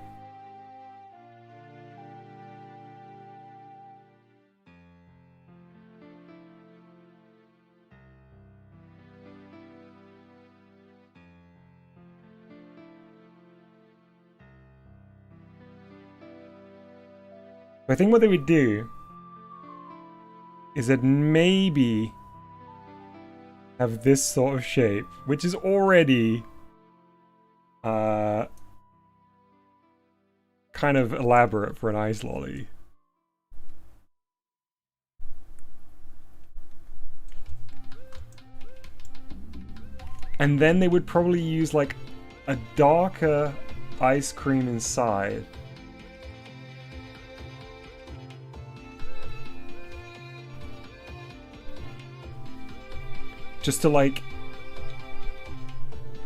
I think what they would do is that maybe have this sort of shape, which is already kind of elaborate for an ice lolly. And then they would probably use like a darker ice cream inside. Just to like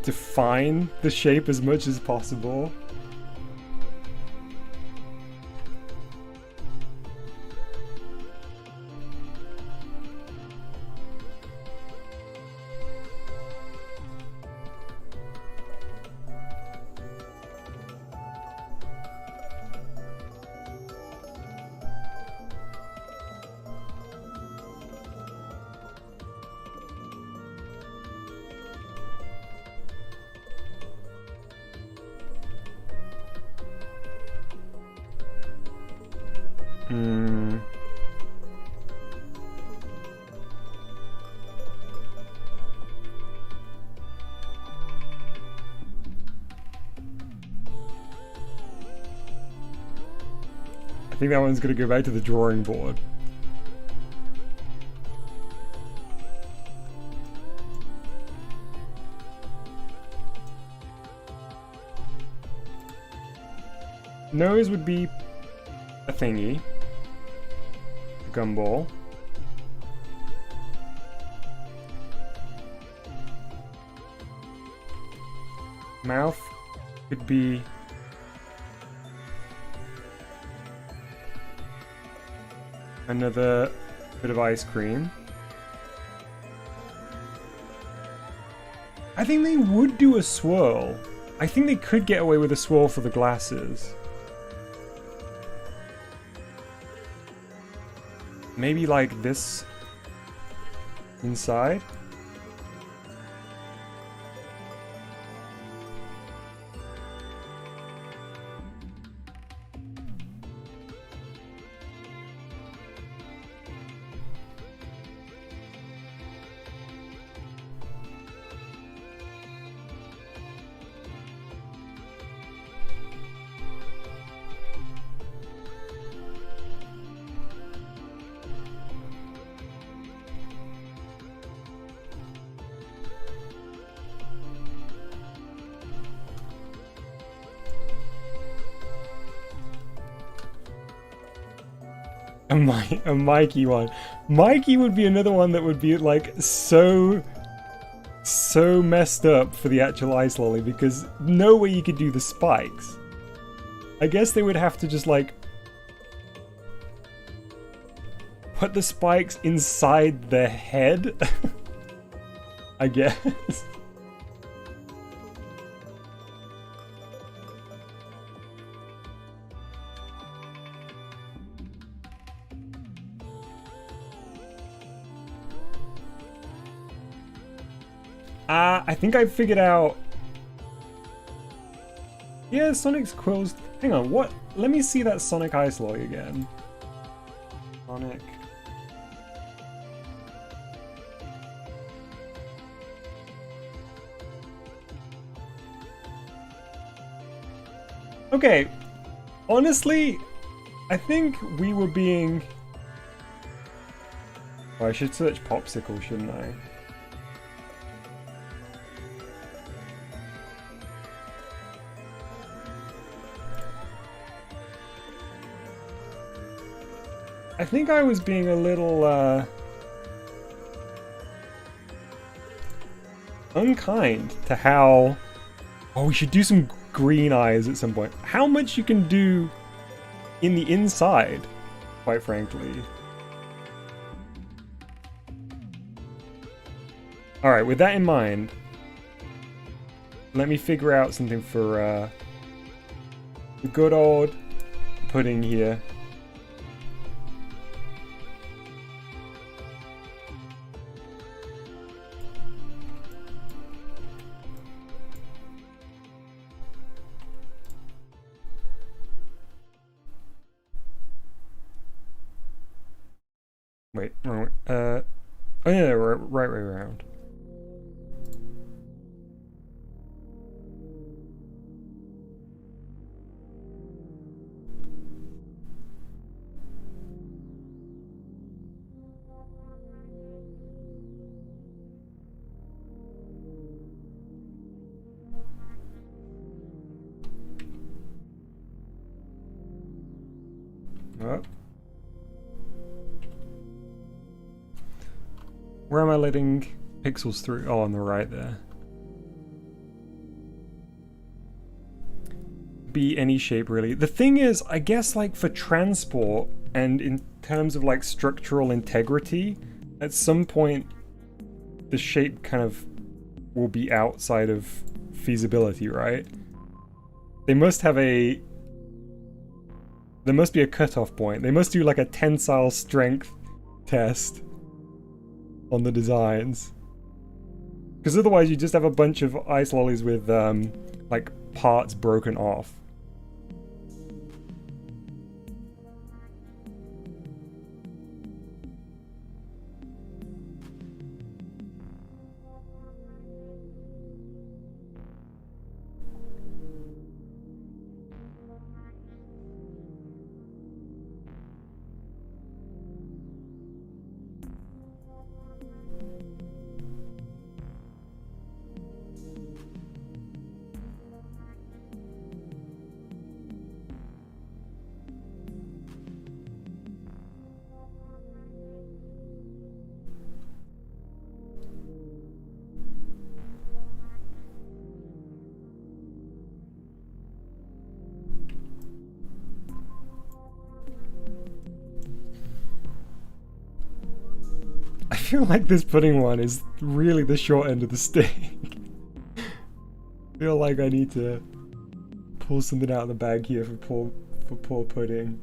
define the shape as much as possible. I think that one's gonna go back to the drawing board. Nose would be a thingy. A gumball. Mouth could be another bit of ice cream. I think they would do a swirl. I think they could get away with a swirl for the glasses. Maybe like this inside. A Mikey one. Mikey would be another one that would be like so messed up for the actual ice lolly because no way you could do the spikes. I guess they would have to just like put the spikes inside the head. I guess. I think I figured out. Yeah, Sonic's quills. Hang on, what? Let me see that Sonic Ice Lolly again. Sonic. Okay, honestly, I think we were being... Oh, I should search popsicle, shouldn't I? I think I was being a little, unkind to how... Oh, we should do some green eyes at some point. How much you can do in the inside, quite frankly. Alright, with that in mind, let me figure out something for, the good old pudding here. Wait, wrong way. Oh yeah, right way around. Oh. Where am I letting pixels through? Oh, on the right there. Be any shape, really. The thing is, I guess, like, for transport, and in terms of, like, structural integrity, at some point, the shape kind of will be outside of feasibility, right? They must have a... There must be a cutoff point. They must do, like, a tensile strength test on the designs, because otherwise you just have a bunch of ice lollies with like parts broken off. I feel like this pudding one is really the short end of the stick. I feel like I need to pull something out of the bag here for poor pudding.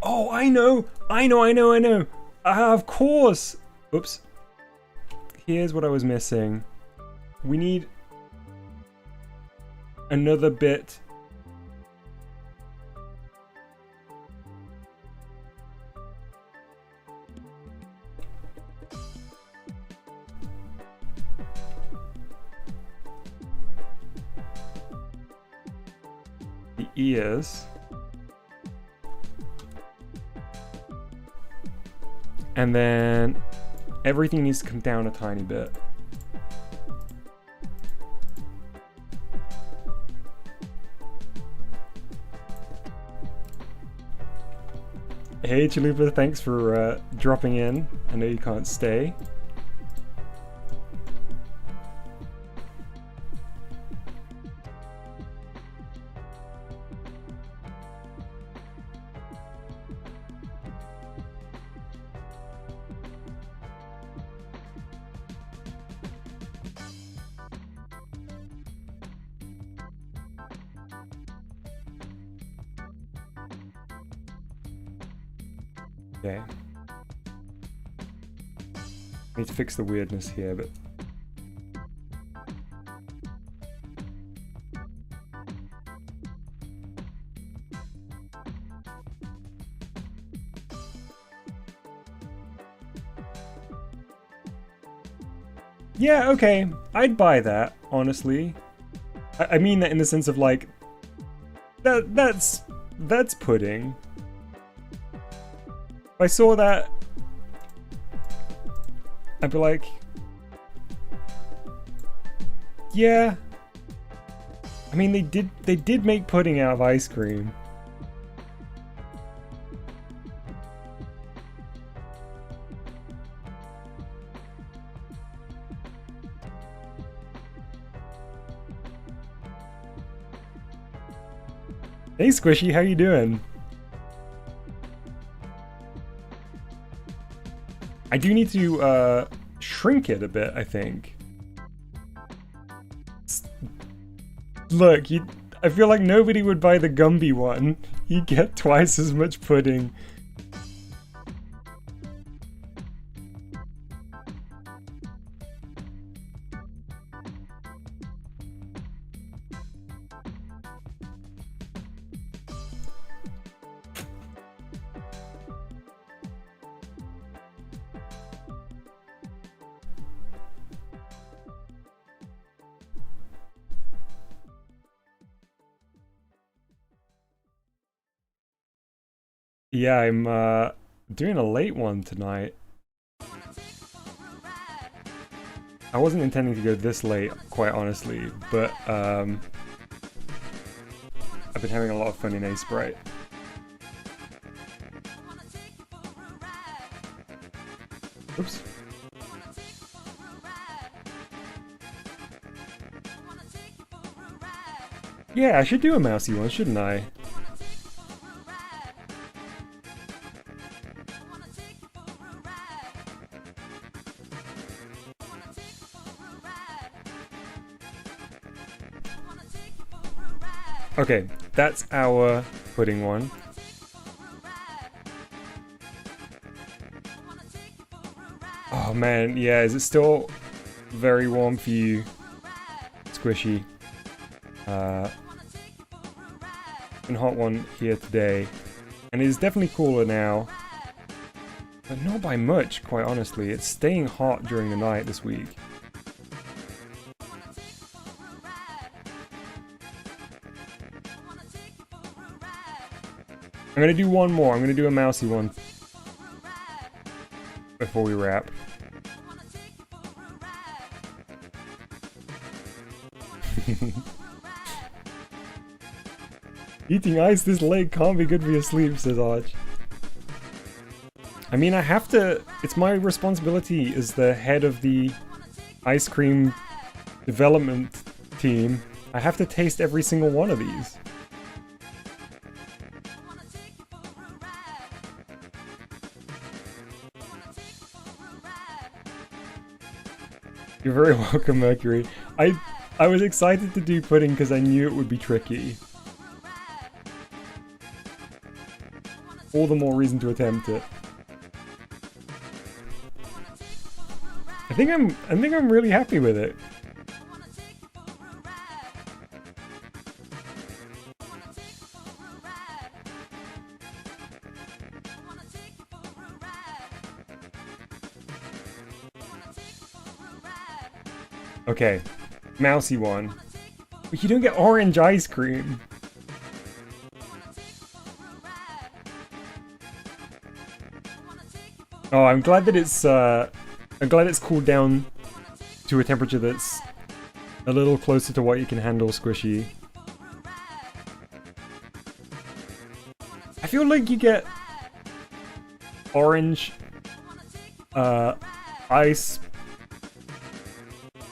Oh, I know! Of course! Oops. Here's what I was missing. We need another bit. The ears. And then everything needs to come down a tiny bit. Hey Chalupa, thanks for dropping in. I know you can't stay. Okay. Need to fix the weirdness here, but... Yeah, okay. I'd buy that, honestly. I mean that in the sense of like... That's pudding. If I saw that, I'd be like, yeah. I mean, they did make pudding out of ice cream. Hey Squishy, how you doing? I do need to shrink it a bit, I think. Look, I feel like nobody would buy the Gumby one. You get twice as much pudding. Yeah, I'm doing a late one tonight. I wasn't intending to go this late, quite honestly, but I've been having a lot of fun in aseprite. Oops. Yeah, I should do a mousy one, shouldn't I? Okay, that's our pudding one. Oh man, yeah, is it still very warm for you, Squishy? Been hot one here today, and it is definitely cooler now, but not by much, quite honestly. It's staying hot during the night this week. I'm gonna do one more. I'm gonna do a mousy one before we wrap. Eating ice this late can't be good for your sleep, says Arch. I mean, I have to... It's my responsibility as the head of the ice cream development team. I have to taste every single one of these. You're very welcome, Mercury. I was excited to do pudding because I knew it would be tricky. All the more reason to attempt it. I think I'm really happy with it. Okay, mousy one. But you don't get orange ice cream. Oh, I'm glad that it's cooled down to a temperature that's a little closer to what you can handle, Squishy. I feel like you get orange ice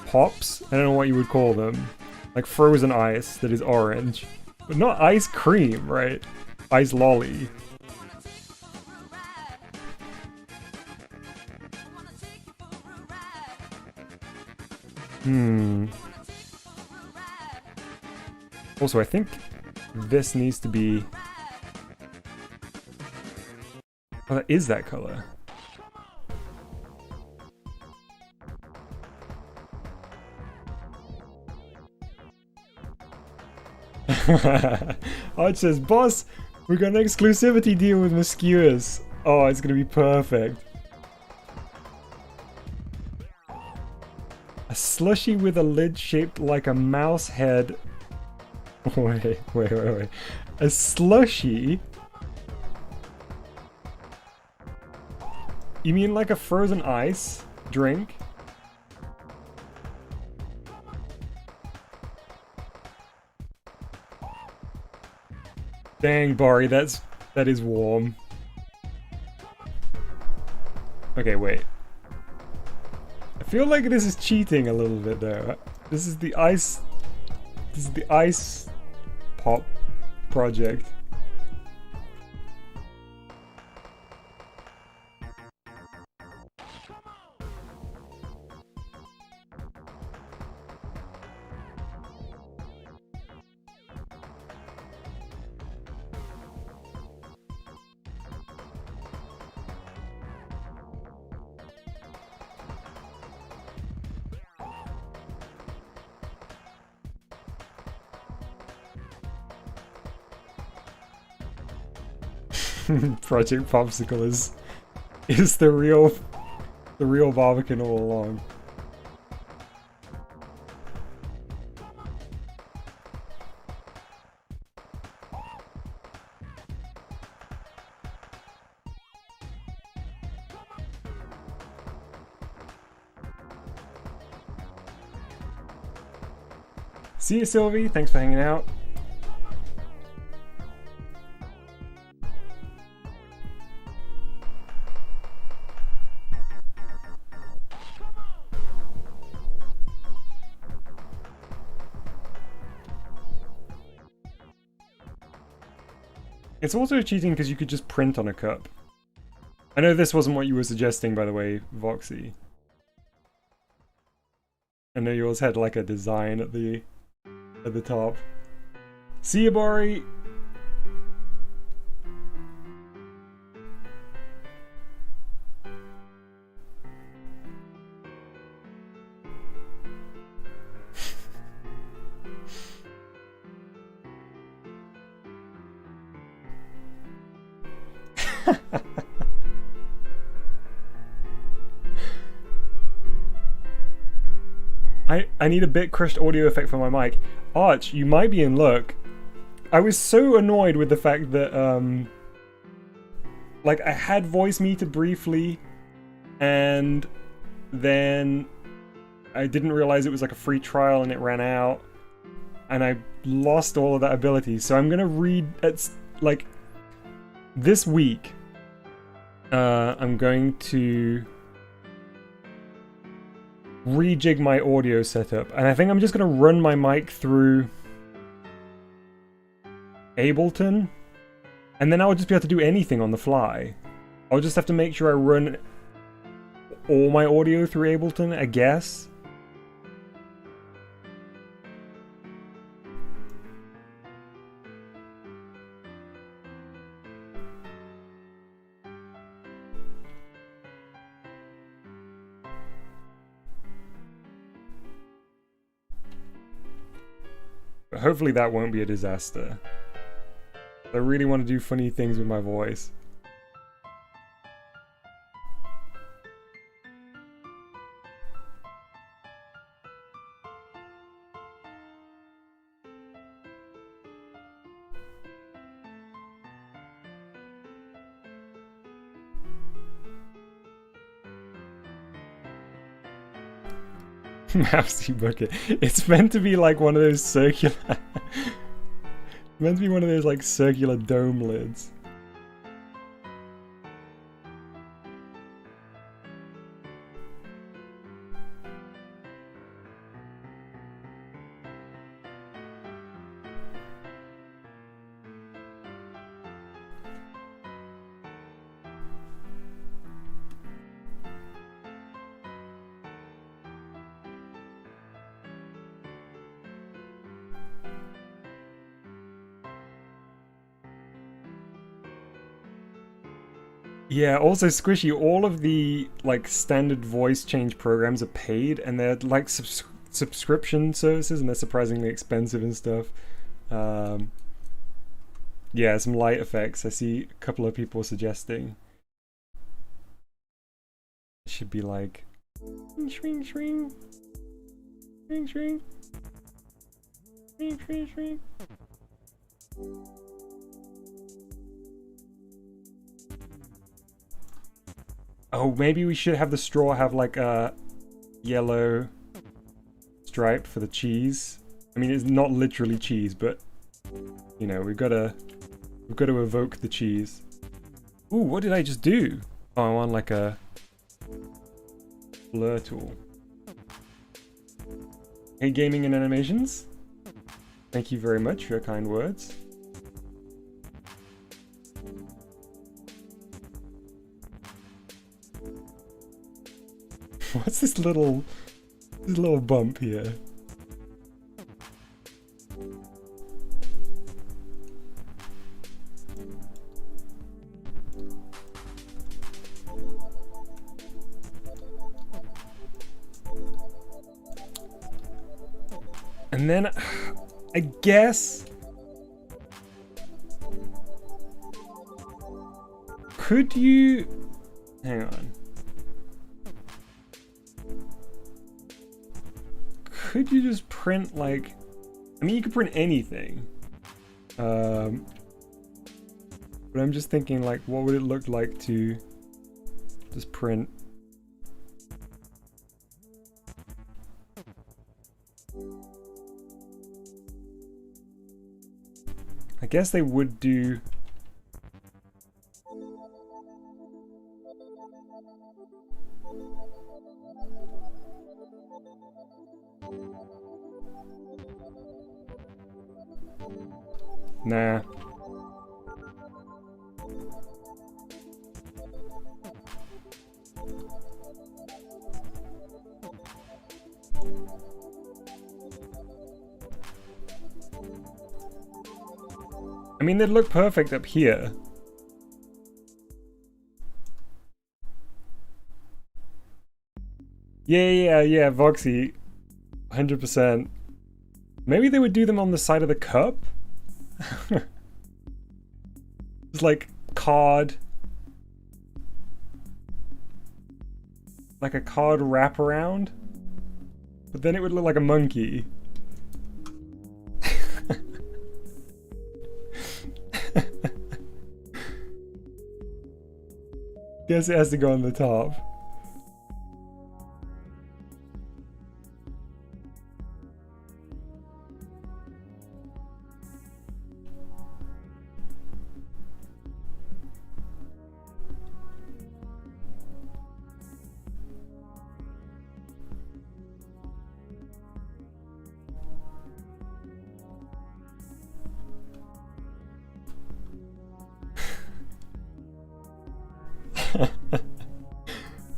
pops. I don't know what you would call them. Like frozen ice that is orange. But not ice cream, right? Ice lolly. Also, I think this needs to be... Oh, that is that color. Arch says, boss, we got an exclusivity deal with Mosquitoes. Oh, it's gonna be perfect. A slushy with a lid shaped like a mouse head. Wait. A slushy? You mean like a frozen ice drink? Dang, Bari, that is warm. Okay, wait. I feel like this is cheating a little bit though. This is the ice pop project. Project Popsicle is the real Barbican all along. See you, Sylvie. Thanks for hanging out. It's also cheating because you could just print on a cup. I know this wasn't what you were suggesting, by the way, Voxy. I know yours had like a design at the top. See you, Bari! I need a bit crushed audio effect for my mic. Arch, you might be in luck. I was so annoyed with the fact that, like, I had voice meter briefly, and then I didn't realize it was like a free trial and it ran out, and I lost all of that ability. So I'm gonna read, like, this week, I'm going to rejig my audio setup, and I think I'm just gonna run my mic through Ableton, and then I'll just be able to do anything on the fly. I'll just have to make sure I run all my audio through Ableton, I guess. But hopefully that won't be a disaster. I really want to do funny things with my voice. Mousy bucket. It's meant to be like one of those circular... meant to be one of those like circular dome lids. Yeah, also Squishy, all of the like standard voice change programs are paid and they're like subscription services and they're surprisingly expensive and stuff. Um, yeah, some light effects. I see a couple of people suggesting. It should be like shrink, shrink, shrink, shrink, shrink, shrink, shrink. Oh, maybe we should have the straw have like a yellow stripe for the cheese. I mean, it's not literally cheese, but you know, we've got to evoke the cheese. Ooh, what did I just do? Oh, I'm on like a blur tool. Hey, gaming and animations. Thank you very much for your kind words. What's this little bump here? And then I guess could you hang on. Could you just print like, I mean, you could print anything. But I'm just thinking like, what would it look like to just print? I guess they would do. Nah. I mean, they'd look perfect up here. Yeah, Voxy. 100%. Maybe they would do them on the side of the cup? It's like card. Like a card wraparound? But then it would look like a monkey. Guess it has to go on the top.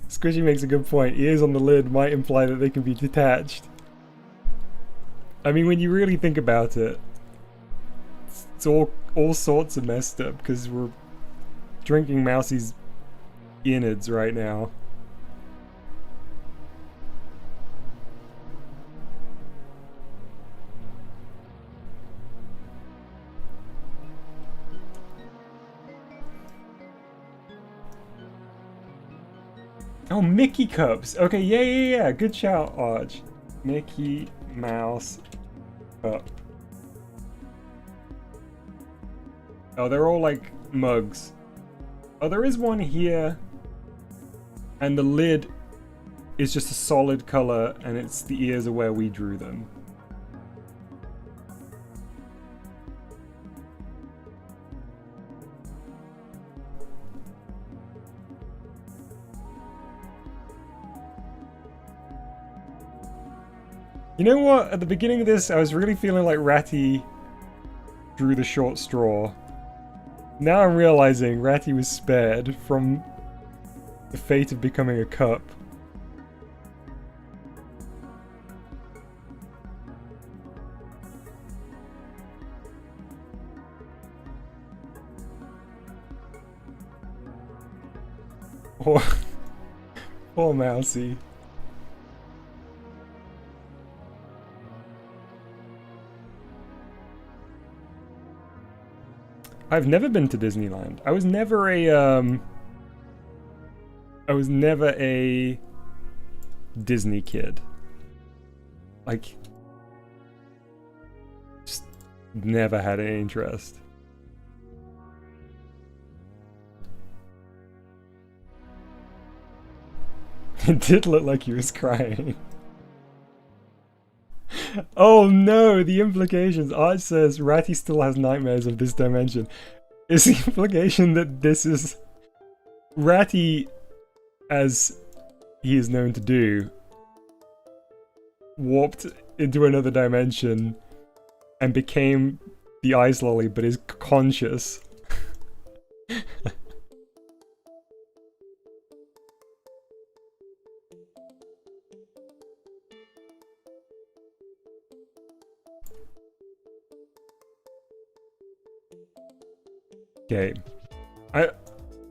Squishy makes a good point. Ears on the lid might imply that they can be detached. I mean, when you really think about it, it's all sorts of messed up because we're drinking Mousie's innards right now. Oh, Mickey cups. Okay, yeah. Good shout, Arch. Mickey Mouse cup. Oh, they're all like mugs. Oh, there is one here. And the lid is just a solid color, and it's the ears are where we drew them. You know what? At the beginning of this, I was really feeling like Ratty drew the short straw. Now I'm realizing Ratty was spared from the fate of becoming a cup. Poor, poor Mousy. I've never been to Disneyland. I was never a Disney kid. Like, just never had any interest. It did look like he was crying. Oh no, the implications. Art says Ratty still has nightmares of this dimension. Is the implication that this is Ratty, as he is known to do, warped into another dimension and became the ice lolly but is conscious? Okay,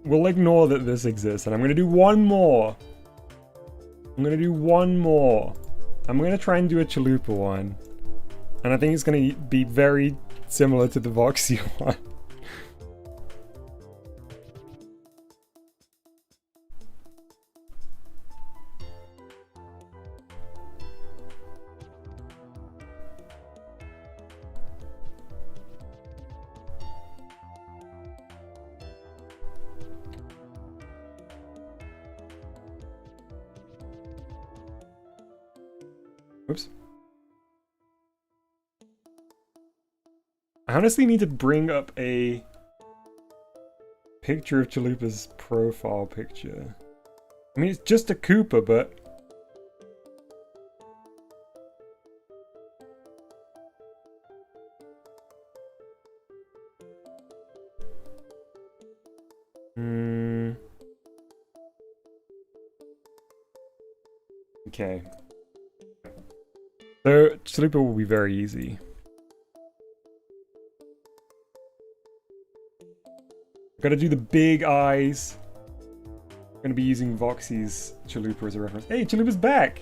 we'll ignore that this exists, and I'm gonna do one more. I'm gonna try and do a chalupa one, and I think it's gonna be very similar to the Voxy one. Oops. I honestly need to bring up a picture of Chalupa's profile picture. I mean, it's just a Koopa, but... Okay. So, Chalupa will be very easy. Gotta do the big eyes. Gonna be using Voxy's Chalupa as a reference. Hey, Chalupa's back!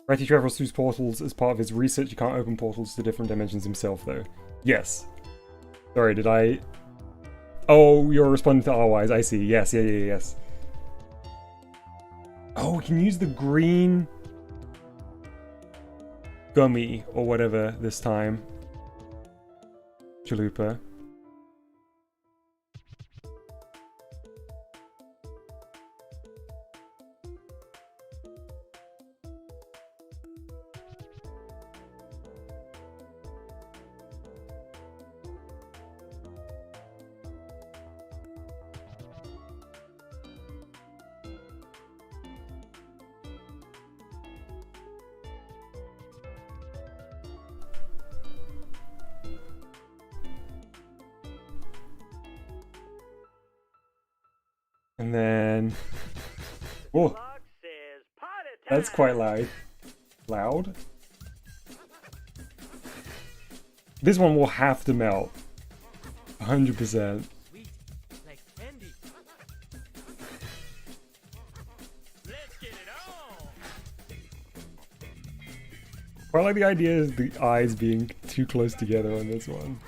Ratty travels through portals as part of his research. He can't open portals to different dimensions himself, though. Yes. Sorry, did I... Oh, you're responding to R-Wise. I see. Yes, yes. Oh, we can use the green gummy or whatever this time. Chalupa. And then... Oh! That's quite loud. Loud? This one will have to melt. 100%. Quite like the idea of the eyes being too close together on this one.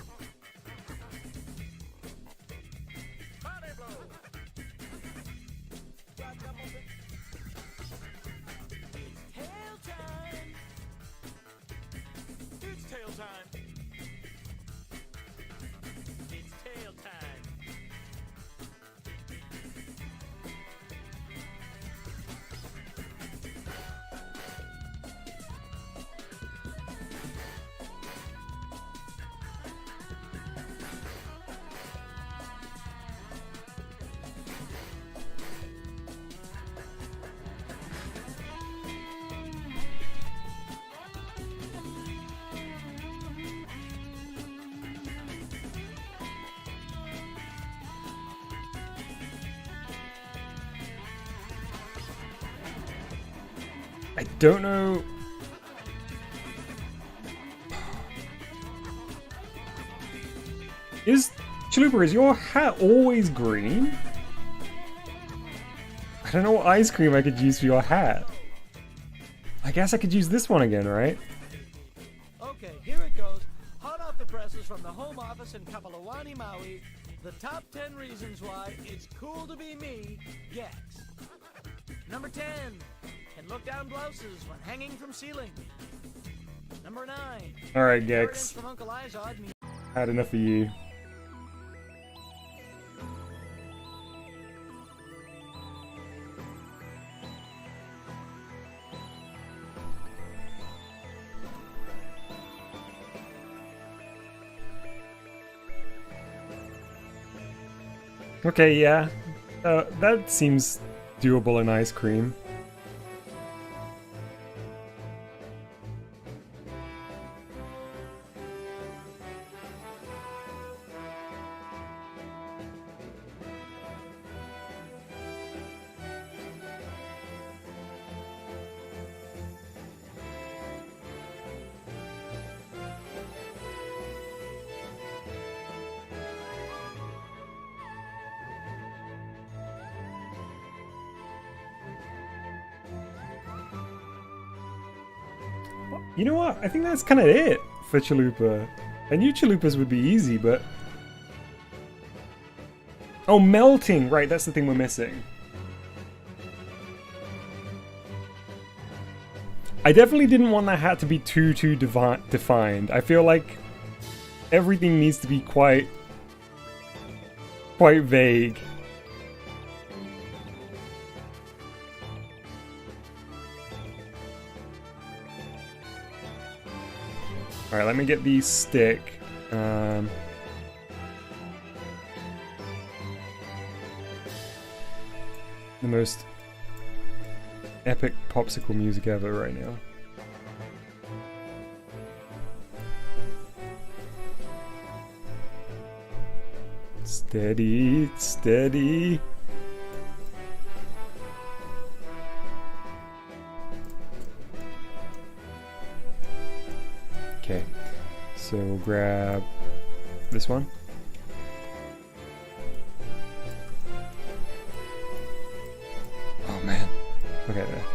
I don't know Chalupa, is your hat always green? I don't know what ice cream I could use for your hat. I guess I could use this one again, right? Okay, here it goes. Hot off the presses from the home office in Kapalawani, Maui. The top 10 reasons why it's cool to be me, Gex. Number 10, can look down blouses when hanging from ceiling. Number 9. Alright, Gex. From Uncle Izod. Had enough of you. Okay, yeah. That seems doable in ice cream. You know what? I think that's kind of it for Chalupa. I knew Chalupas would be easy, but... Oh, melting! Right, that's the thing we're missing. I definitely didn't want that hat to be too defined. I feel like everything needs to be quite vague. Alright, let me get the stick. The most epic popsicle music ever right now. Steady, steady. Okay, so we'll grab this one. Oh man. Okay, there.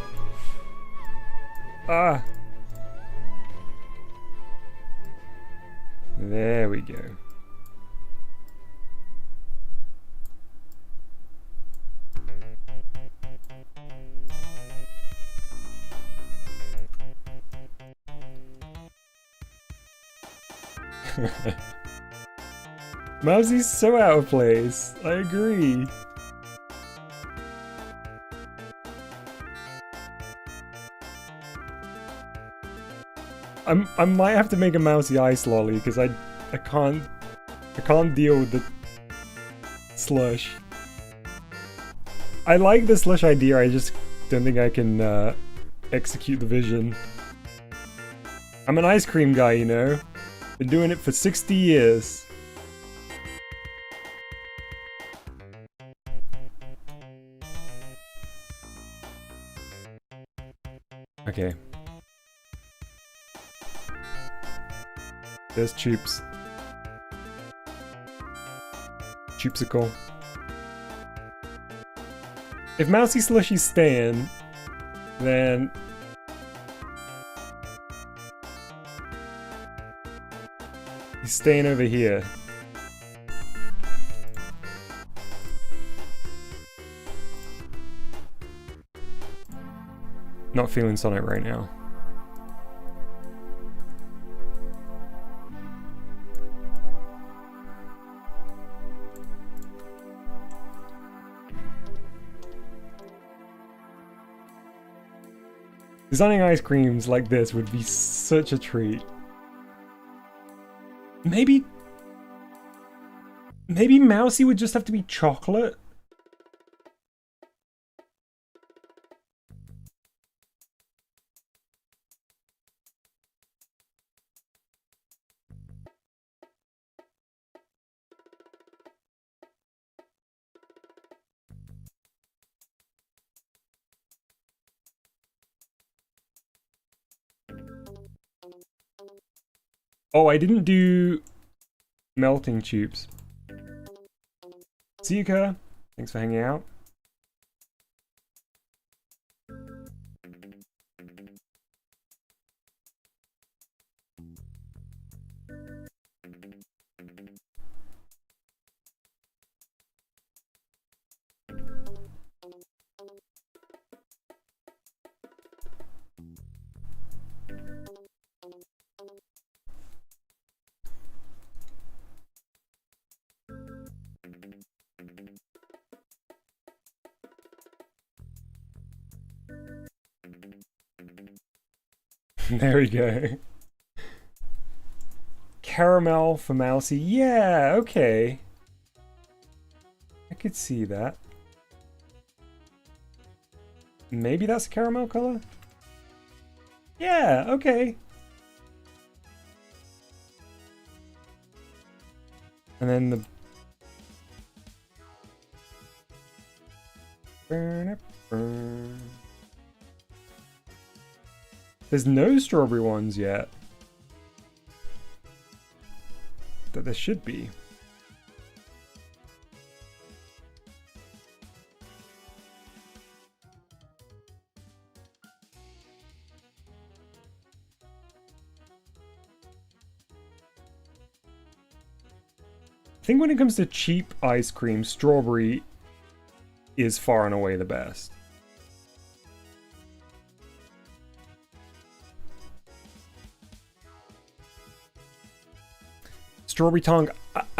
Ah! There we go. Mousy's so out of place. I agree. I might have to make a Mousy ice lolly because I can't deal with the slush. I like the slush idea. I just don't think I can execute the vision. I'm an ice cream guy, you know. Been doing it for 60 years. Okay. There's Choops. Choopsicle. If Mousy Slushy's staying, then... he's staying over here. Not feeling Sonic right now. Designing ice creams like this would be such a treat. Maybe Mousy would just have to be chocolate? Oh, I didn't do melting tubes. See you, Kerr. Thanks for hanging out. There we go. Caramel for Mousy. Yeah, okay. I could see that. Maybe that's a caramel color? Yeah, okay. And then the... There's no strawberry ones yet. That there should be. I think when it comes to cheap ice cream, strawberry is far and away the best. Strawberry tongue,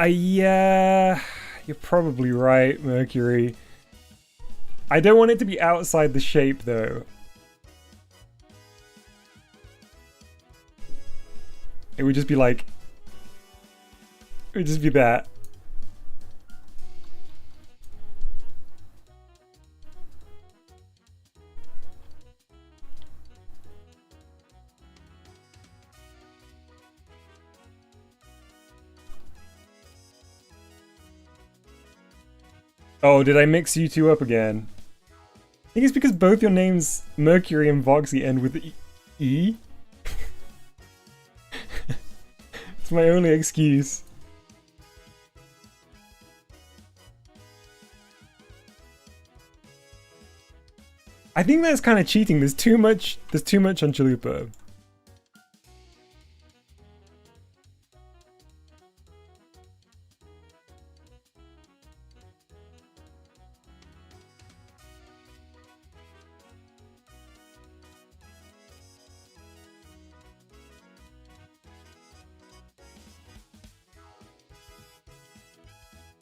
yeah, you're probably right, Mercury. I don't want it to be outside the shape, though. It would just be like... It would just be that. Oh, did I mix you two up again? I think it's because both your names, Mercury and Voxy, end with E. It's my only excuse. I think that's kind of cheating. There's too much on Chalupa.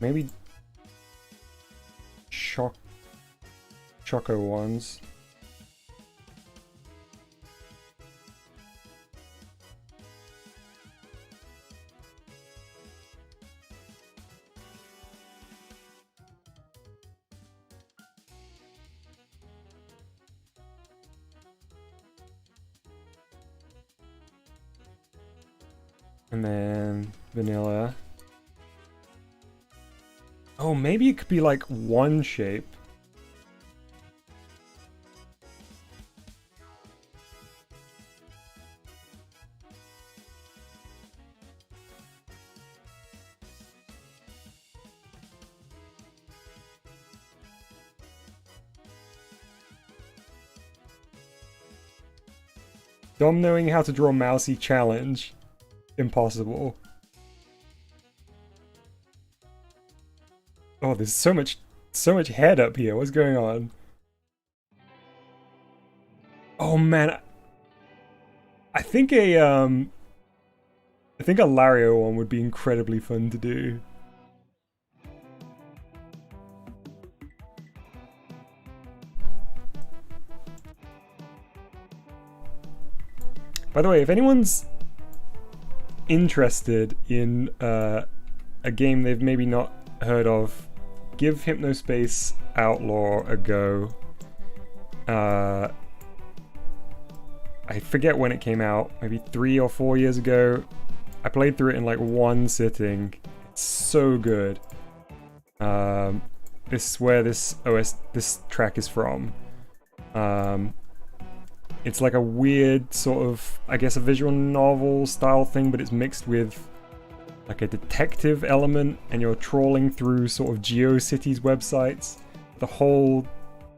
Maybe Choco ones. And then vanilla. Oh, maybe it could be like one shape. Dom knowing how to draw Mousy challenge. Impossible. Oh, there's so much head up here. What's going on? Oh man, I think a Lario one would be incredibly fun to do. By the way, if anyone's interested in a game they've maybe not heard of, give Hypnospace Outlaw a go. I forget when it came out, maybe 3 or 4 years ago. I played through it in like one sitting. It's so good. This is where this track is from. It's like a weird sort of, I guess, a visual novel style thing, but it's mixed with like a detective element, and you're trawling through sort of GeoCities websites. The whole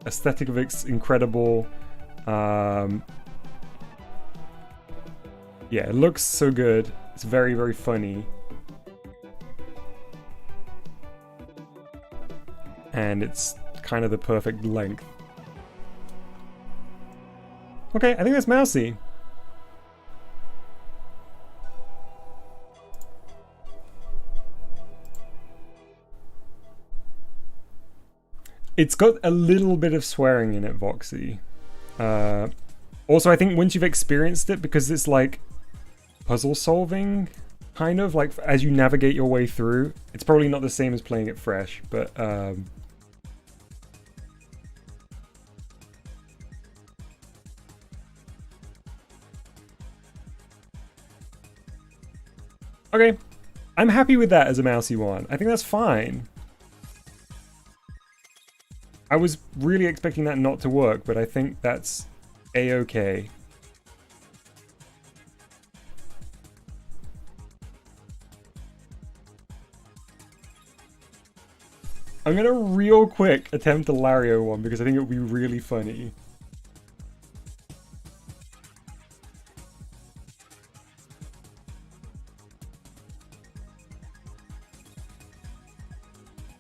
aesthetic of it's incredible. Yeah, it looks so good. It's very, very funny. And it's kind of the perfect length. Okay, I think that's mousy. It's got a little bit of swearing in it, Voxy. Also, I think once you've experienced it, because it's like puzzle solving, kind of like as you navigate your way through, it's probably not the same as playing it fresh, but okay, I'm happy with that as a mousy one. I think that's fine. I was really expecting that not to work, but I think that's a-okay. I'm gonna real quick attempt the Lario one because I think it would be really funny.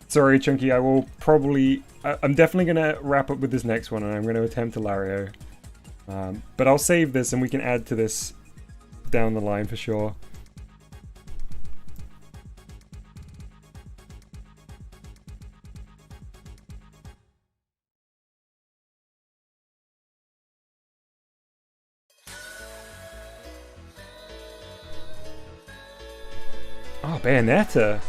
Sorry, Chunky, I will probably... I'm definitely going to wrap up with this next one, and I'm going to attempt Hilario. But I'll save this, and we can add to this down the line for sure. Oh, Bayonetta!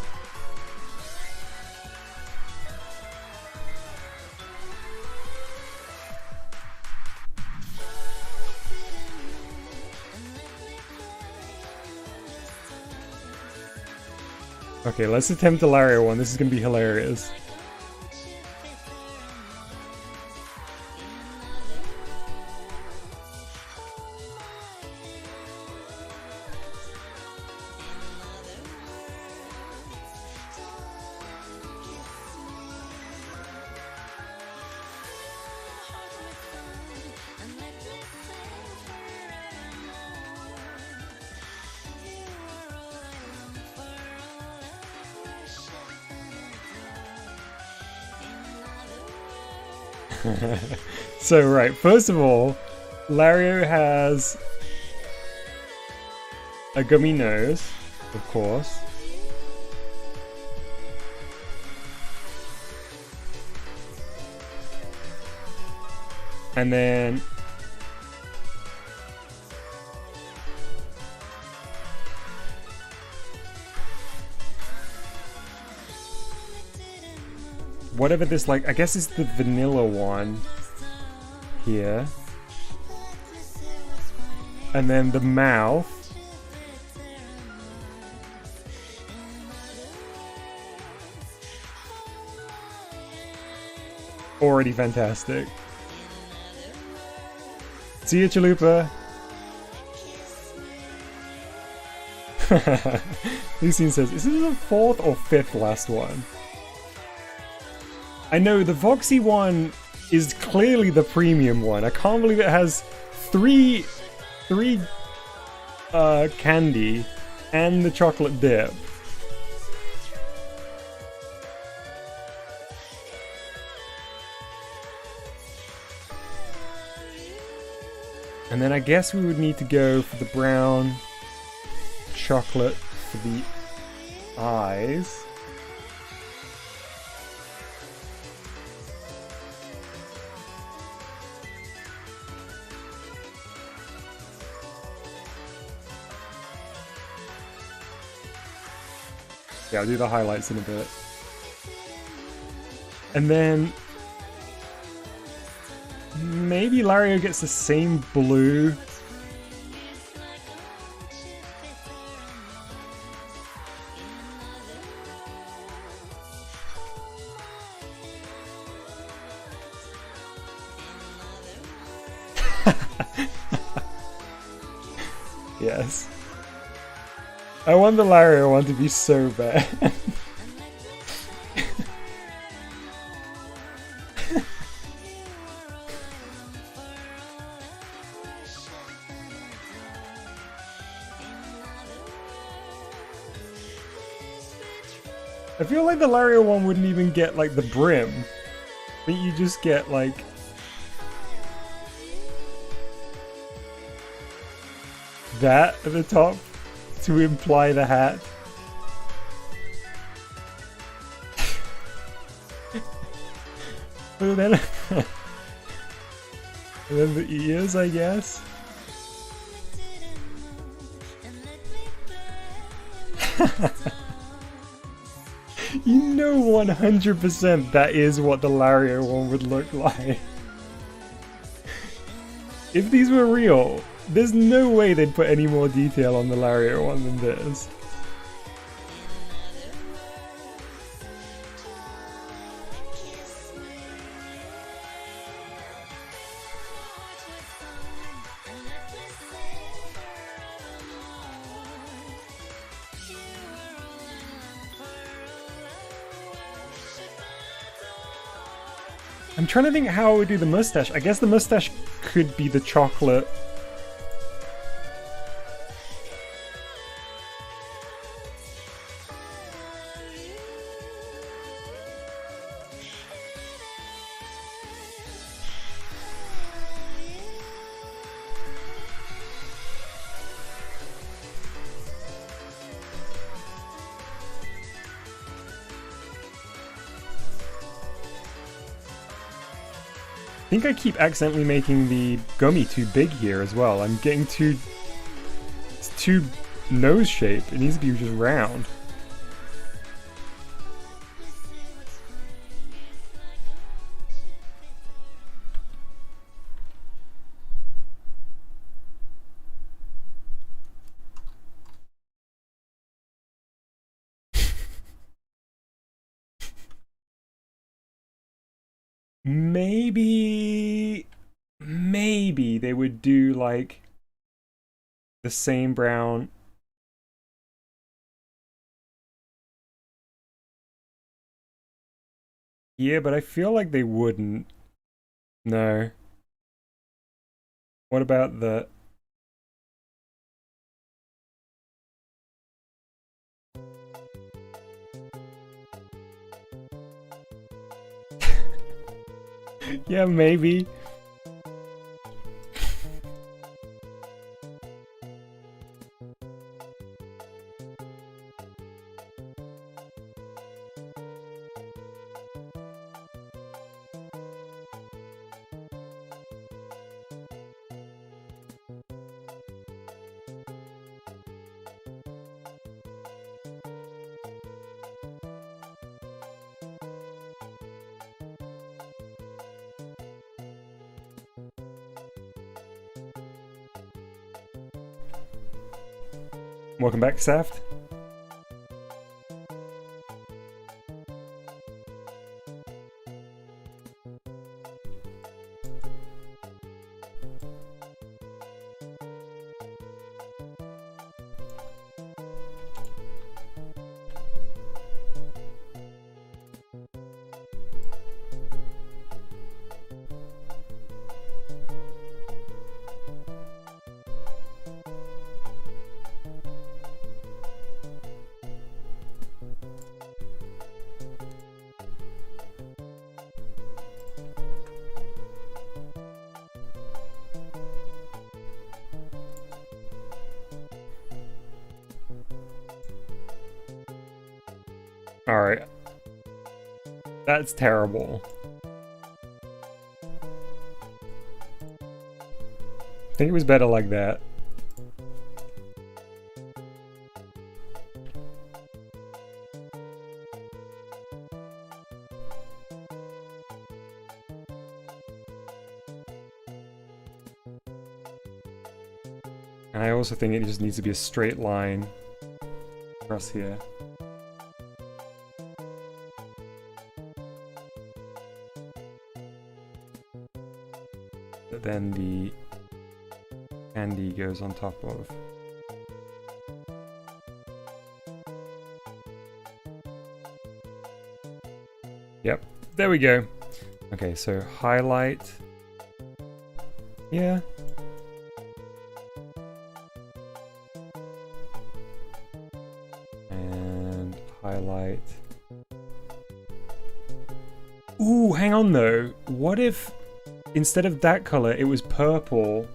Okay, let's attempt the Lario one. This is gonna be hilarious. So, right, first of all, Lario has a gummy nose, of course. And then whatever this, like, I guess it's the vanilla one here. And then the mouth. Already fantastic. See ya, Chalupa. Lucine says, is this the fourth or fifth last one? I know, the Voxy one is clearly the premium one. I can't believe it has three candy and the chocolate dip. And then I guess we would need to go for the brown chocolate for the eyes. Yeah, I'll do the highlights in a bit. And then maybe Lario gets the same blue. Yes. I want the Lario one to be so bad. I feel like the Lario one wouldn't even get like the brim. I think you just get like that at the top to imply the hat. But then and then the ears, I guess. You know 100% that is what the Lario one would look like. If these were real, there's no way they'd put any more detail on the Lario one than this. I'm trying to think how I would do the mustache. I guess the mustache could be the chocolate. I think I keep accidentally making the gummy too big here as well. I'm getting it's too nose shaped. It needs to be just round. Maybe they would do like the same brown. Yeah, but I feel like they wouldn't. No. What about the... Yeah, maybe. Welcome back, Saft. Alright. That's terrible. I think it was better like that. And I also think it just needs to be a straight line across here. But then the candy goes on top of. Yep, there we go. Okay, so highlight. Yeah. And highlight. Ooh, hang on though. What if instead of that color it was purple?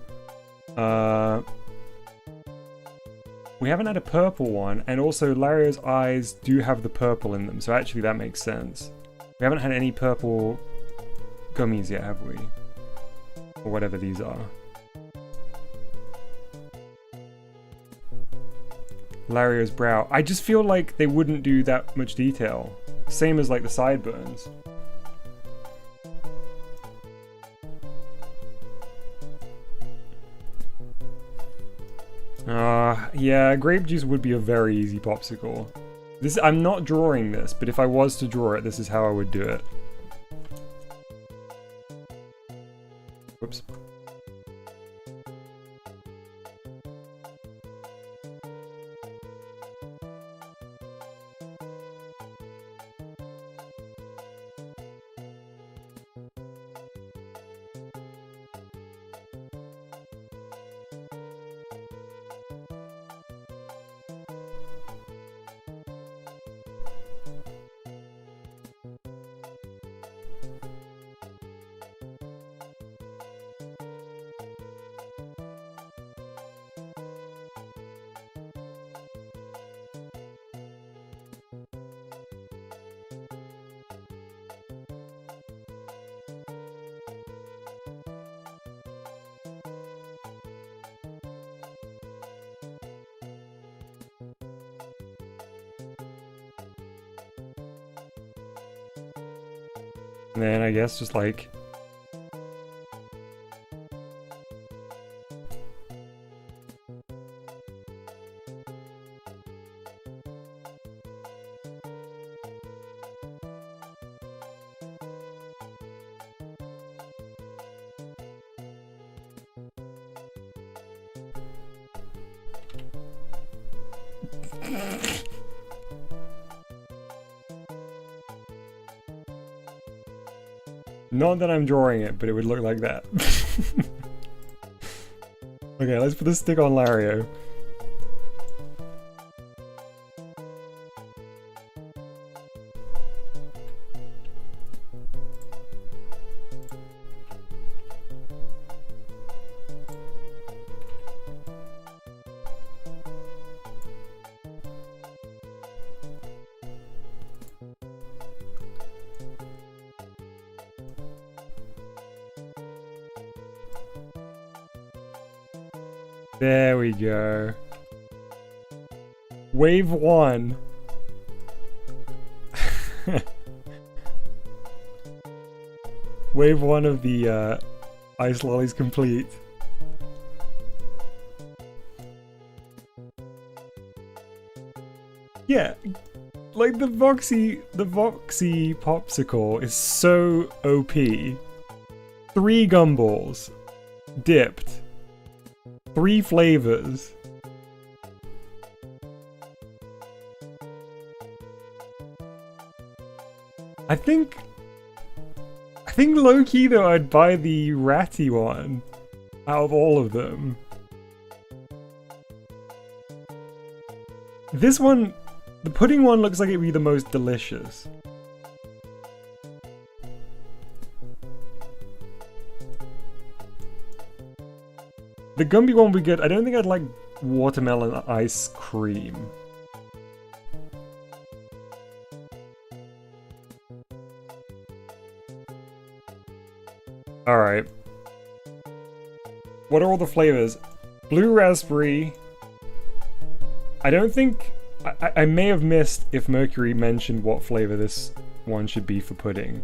We haven't had a purple one, and also Lario's eyes do have the purple in them, so actually that makes sense. We haven't had any purple gummies yet, have we? Or whatever these are. Lario's brow. I just feel like they wouldn't do that much detail. Same as like the sideburns. Yeah, grape juice would be a very easy popsicle. I'm not drawing this, but if I was to draw it, this is how I would do it. Whoops. And then I guess just like... Not that I'm drawing it, but it would look like that. Okay, let's put the stick on Lario. There we go. Wave 1. Wave 1 of the ice lollies complete. Yeah, like the Voxy popsicle is so OP. 3 gumballs dipped. 3 flavors. I think low-key though I'd buy the ratty one out of all of them. This one, the pudding one looks like it'd be the most delicious. The Gumby one would be good. I don't think I'd like watermelon ice cream. Alright. What are all the flavors? Blue raspberry. I don't think... I may have missed if Mercury mentioned what flavor this one should be for pudding.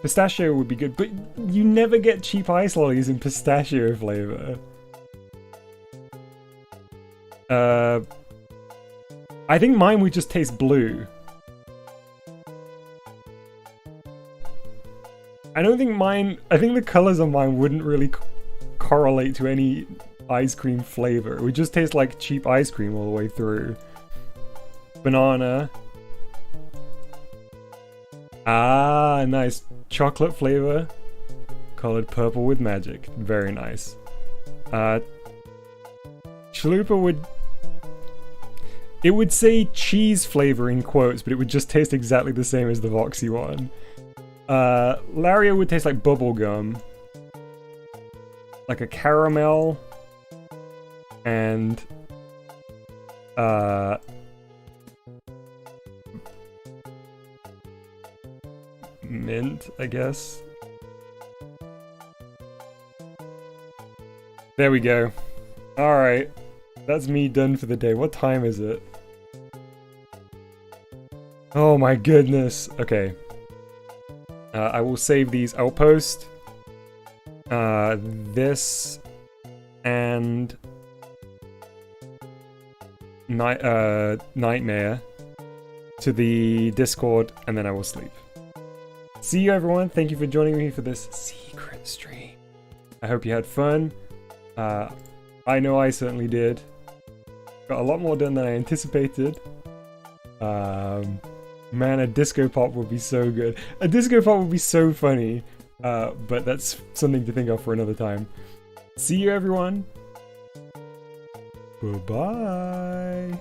Pistachio would be good, but you never get cheap ice lollies in pistachio flavor. I think mine would just taste blue. I don't think mine... I think the colors on mine wouldn't really correlate to any ice cream flavor. It would just taste like cheap ice cream all the way through. banana. Ah, nice. Chocolate flavor. Colored purple with magic. Very nice. Chalupa would... It would say cheese flavor in quotes, but it would just taste exactly the same as the Voxy one. Lario would taste like bubble gum. Like a caramel. And... mint, I guess. There we go. Alright. That's me done for the day. What time is it? Oh my goodness. Okay. I will save these. I'll post this and Nightmare to the Discord, and then I will sleep. See you everyone. Thank you for joining me for this secret stream. I hope you had fun. I know I certainly did. Got a lot more done than I anticipated. Man, a disco pop would be so good. A disco pop would be so funny. But that's something to think of for another time. See you everyone. Bye-bye.